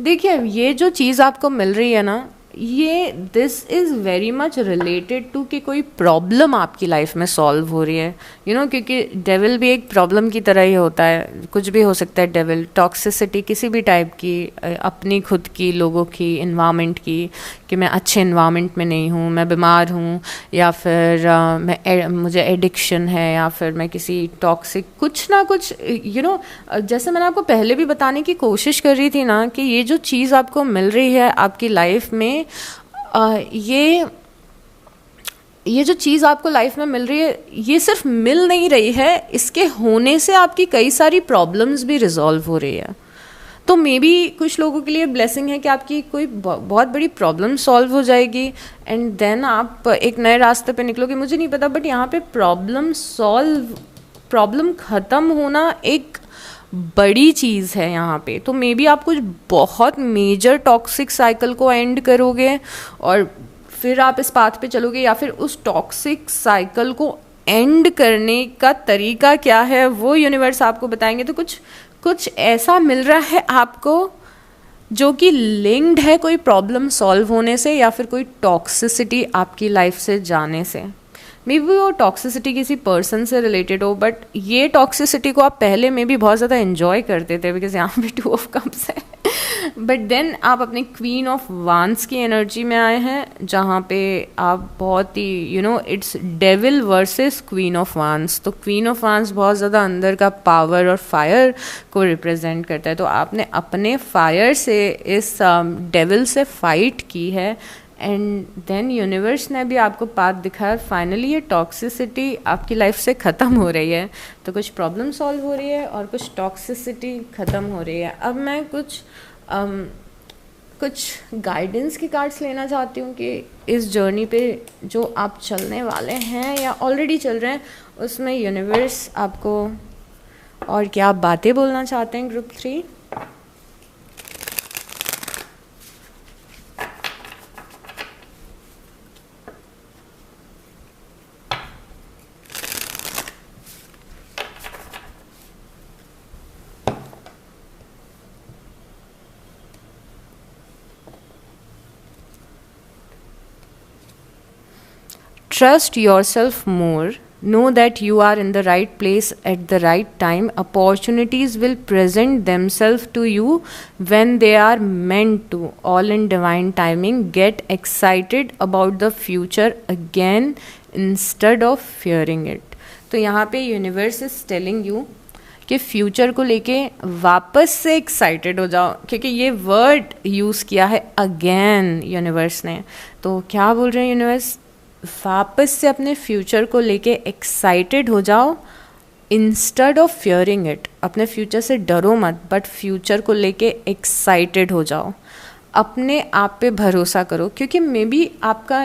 A: देखिए, ये जो चीज़ आपको मिल रही है ना, ये this is very much related to कि कोई प्रॉब्लम आपकी लाइफ में सॉल्व हो रही है। क्योंकि डेविल भी एक प्रॉब्लम की तरह ही होता है, कुछ भी हो सकता है डेविल, टॉक्सिसिटी किसी भी टाइप की, अपनी खुद की, लोगों की, इन्वामेंट की, कि मैं अच्छे इन्वामेंट में नहीं हूँ, मैं बीमार हूँ, या फिर मुझे एडिक्शन है, या फिर मैं किसी टॉक्सिक कुछ ना कुछ जैसे मैंने आपको पहले भी बताने की कोशिश कर रही थी ना कि ये जो चीज़ आपको मिल रही है आपकी लाइफ में, ये ये जो चीज़ आपको लाइफ में मिल रही है, ये सिर्फ मिल नहीं रही है, इसके होने से आपकी कई सारी प्रॉब्लम्स भी रिजॉल्व हो रही है। तो मे बी कुछ लोगों के लिए ब्लेसिंग है कि आपकी कोई बहुत बड़ी प्रॉब्लम सॉल्व हो जाएगी एंड देन आप एक नए रास्ते पे निकलोगे। मुझे नहीं पता, बट यहाँ पे प्रॉब्लम ख़त्म होना एक बड़ी चीज़ है यहाँ पे। तो मे बी आप कुछ बहुत मेजर टॉक्सिक साइकिल को एंड करोगे और फिर आप इस पाथ पे चलोगे, या फिर उस टॉक्सिक साइकिल को एंड करने का तरीका क्या है वो यूनिवर्स आपको बताएंगे। तो कुछ ऐसा मिल रहा है आपको जो कि लिंक्ड है कोई प्रॉब्लम सॉल्व होने से या फिर कोई टॉक्सिसिटी आपकी लाइफ से जाने से। मे बी वो टॉक्सिसिटी किसी पर्सन से रिलेटेड हो, बट ये टॉक्सिसिटी को आप पहले में भी बहुत ज़्यादा एंजॉय करते थे बिकॉज यहाँ पे 2 ऑफ कप्स है। बट देन आप अपने क्वीन ऑफ वांस की एनर्जी में आए हैं जहाँ पे आप बहुत ही it's devil versus queen of wands. तो क्वीन ऑफ वांस बहुत ज़्यादा अंदर का पावर और फायर को रिप्रेजेंट करता है। तो आपने अपने फायर से इस डेविल से फाइट की है एंड देन यूनिवर्स ने भी आपको पाथ दिखाया। फाइनली ये टॉक्सिसिटी आपकी लाइफ से ख़त्म हो रही है। तो कुछ प्रॉब्लम सॉल्व हो रही है और कुछ टॉक्सिसिटी ख़त्म हो रही है। अब मैं कुछ गाइडेंस की कार्ड्स लेना चाहती हूँ कि इस जर्नी पे जो आप चलने वाले हैं या ऑलरेडी चल रहे हैं उसमें यूनिवर्स आपको और क्या बातें बोलना चाहते हैं। Group 3 Trust yourself more. Know that you are in the right place at the right time. Opportunities will present themselves to you when they are meant to. All in divine timing. Get excited about the future again instead of fearing it. तो यहाँ पे universe is telling you कि future को लेके वापस से excited हो जाओ, क्योंकि ये वर्ड यूज़ किया है अगेन यूनिवर्स ने। तो क्या बोल रहे हैं यूनिवर्स, वापस से अपने फ्यूचर को लेके एक्साइटेड हो जाओ इंस्टेड ऑफ फियरिंग इट। अपने फ्यूचर से डरो मत, बट फ्यूचर को लेके एक्साइटेड हो जाओ। अपने आप पे भरोसा करो, क्योंकि मे बी आपका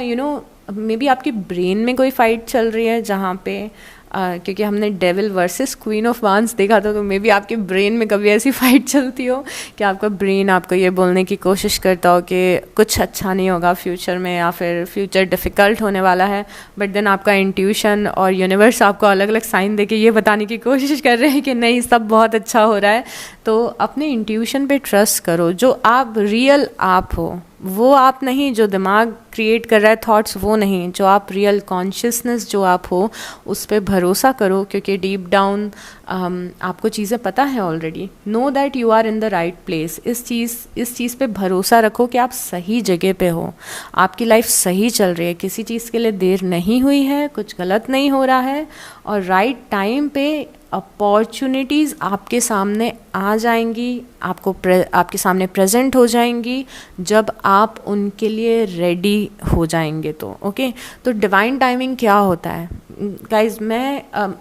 A: मे बी आपकी ब्रेन में कोई फाइट चल रही है जहाँ पे क्योंकि हमने डेविल वर्सेस क्वीन ऑफ वांस देखा था। तो मे बी आपके ब्रेन में कभी ऐसी फाइट चलती हो कि आपका ब्रेन आपको ये बोलने की कोशिश करता हो कि कुछ अच्छा नहीं होगा फ्यूचर में या फिर फ्यूचर डिफ़िकल्ट होने वाला है। बट देन आपका इंट्यूशन और यूनिवर्स आपको अलग अलग साइन देके ये बताने की कोशिश कर रहे हैं कि नहीं, सब बहुत अच्छा हो रहा है। तो अपने इंट्यूशन पे ट्रस्ट करो। जो आप रियल आप हो वो आप नहीं, जो दिमाग क्रिएट कर रहा है थॉट्स वो नहीं, जो आप रियल कॉन्शियसनेस जो आप हो उस पर भरोसा करो, क्योंकि डीप डाउन आपको चीज़ें पता है already. Know that you are in the right place. इस चीज़ पे भरोसा रखो कि आप सही जगह पे हो, आपकी लाइफ सही चल रही है, किसी चीज़ के लिए देर नहीं हुई है, कुछ गलत नहीं हो रहा है और राइट टाइम पे अपॉर्चुनिटीज़ आपके सामने आ जाएंगी, आपके सामने प्रेजेंट हो जाएंगी जब आप उनके लिए रेडी हो जाएंगे। तो ओके, तो डिवाइन टाइमिंग क्या होता है गाइज, मैं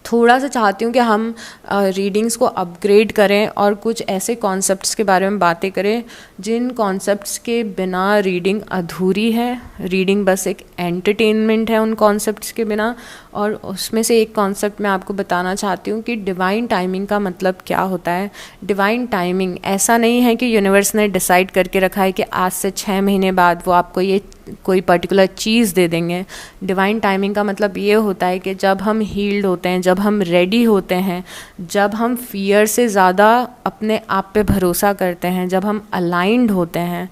A: थोड़ा सा चाहती हूँ कि हम रीडिंग्स को अपग्रेड करें और कुछ ऐसे कॉन्सेप्ट्स के बारे में बातें करें जिन कॉन्सेप्ट्स के बिना रीडिंग अधूरी है। रीडिंग बस एक एंटरटेनमेंट है उन कॉन्सेप्ट्स के बिना। और उसमें से एक कॉन्सेप्ट मैं आपको बताना चाहती हूँ कि डिवाइन टाइमिंग का मतलब क्या होता है। डिवाइन टाइमिंग ऐसा नहीं है कि यूनिवर्स ने डिसाइड करके रखा है कि आज से 6 महीने बाद वो आपको ये कोई पर्टिकुलर चीज़ दे देंगे। डिवाइन टाइमिंग का मतलब ये होता है कि जब हम हील्ड होते हैं, जब हम रेडी होते हैं, जब हम फियर से ज़्यादा अपने आप पे भरोसा करते हैं, जब हम अलाइंड होते हैं,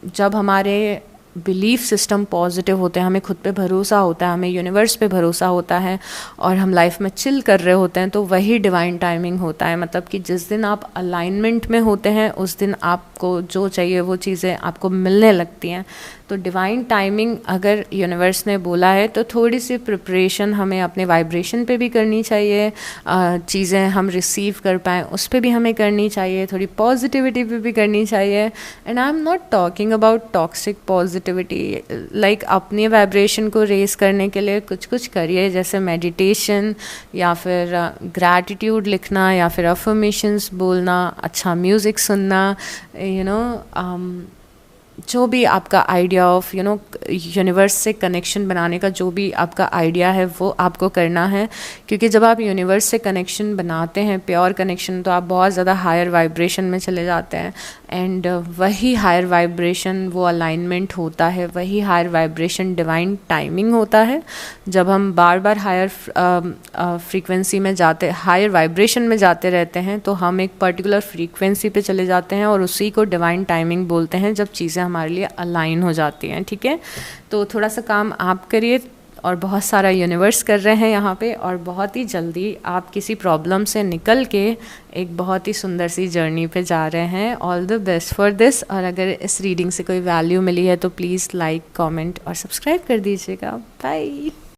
A: जब हमारे बिलीफ सिस्टम पॉजिटिव होते हैं, हमें खुद पे भरोसा होता है, हमें यूनिवर्स पे भरोसा होता है और हम लाइफ में चिल कर रहे होते हैं, तो वही डिवाइन टाइमिंग होता है। मतलब कि जिस दिन आप अलाइनमेंट में होते हैं उस दिन आपको जो चाहिए वो चीज़ें आपको मिलने लगती हैं। तो डिवाइन टाइमिंग अगर यूनिवर्स ने बोला है तो थोड़ी सी प्रिपरेशन हमें अपने वाइब्रेशन पे भी करनी चाहिए, चीज़ें हम रिसीव कर पाएँ उस पर भी हमें करनी चाहिए, थोड़ी पॉजिटिविटी पे भी करनी चाहिए। And I am not talking about toxic positive positivity, like अपनी वाइब्रेशन को रेस करने के लिए कुछ कुछ करिए, जैसे मेडिटेशन या फिर ग्रैटिट्यूड लिखना या फिर अफर्मेशंस बोलना, अच्छा म्यूज़िक सुनना, यू नो जो भी आपका आइडिया ऑफ यूनिवर्स से कनेक्शन बनाने का जो भी आपका आइडिया है वो आपको करना है, क्योंकि जब आप यूनिवर्स से कनेक्शन बनाते हैं, प्योर कनेक्शन, तो आप बहुत ज़्यादा हायर वाइब्रेशन में चले जाते हैं। एंड वही हायर वाइब्रेशन वो अलाइनमेंट होता है, वही हायर वाइब्रेशन डिवाइन टाइमिंग होता है। जब हम बार बार हायर फ्रीक्वेंसी में जाते, हायर वाइब्रेशन में जाते रहते हैं, तो हम एक पर्टिकुलर फ्रीक्वेंसी पे चले जाते हैं और उसी को डिवाइन टाइमिंग बोलते हैं, जब चीज़ें हमारे लिए अलाइन हो जाती हैं। ठीक है, तो थोड़ा सा काम आप करिए, और बहुत सारा यूनिवर्स कर रहे हैं यहाँ पे, और बहुत ही जल्दी आप किसी प्रॉब्लम से निकल के एक बहुत ही सुंदर सी जर्नी पे जा रहे हैं। All the best for this. और अगर इस रीडिंग से कोई वैल्यू मिली है तो प्लीज़ लाइक, कमेंट और सब्सक्राइब कर दीजिएगा। बाय।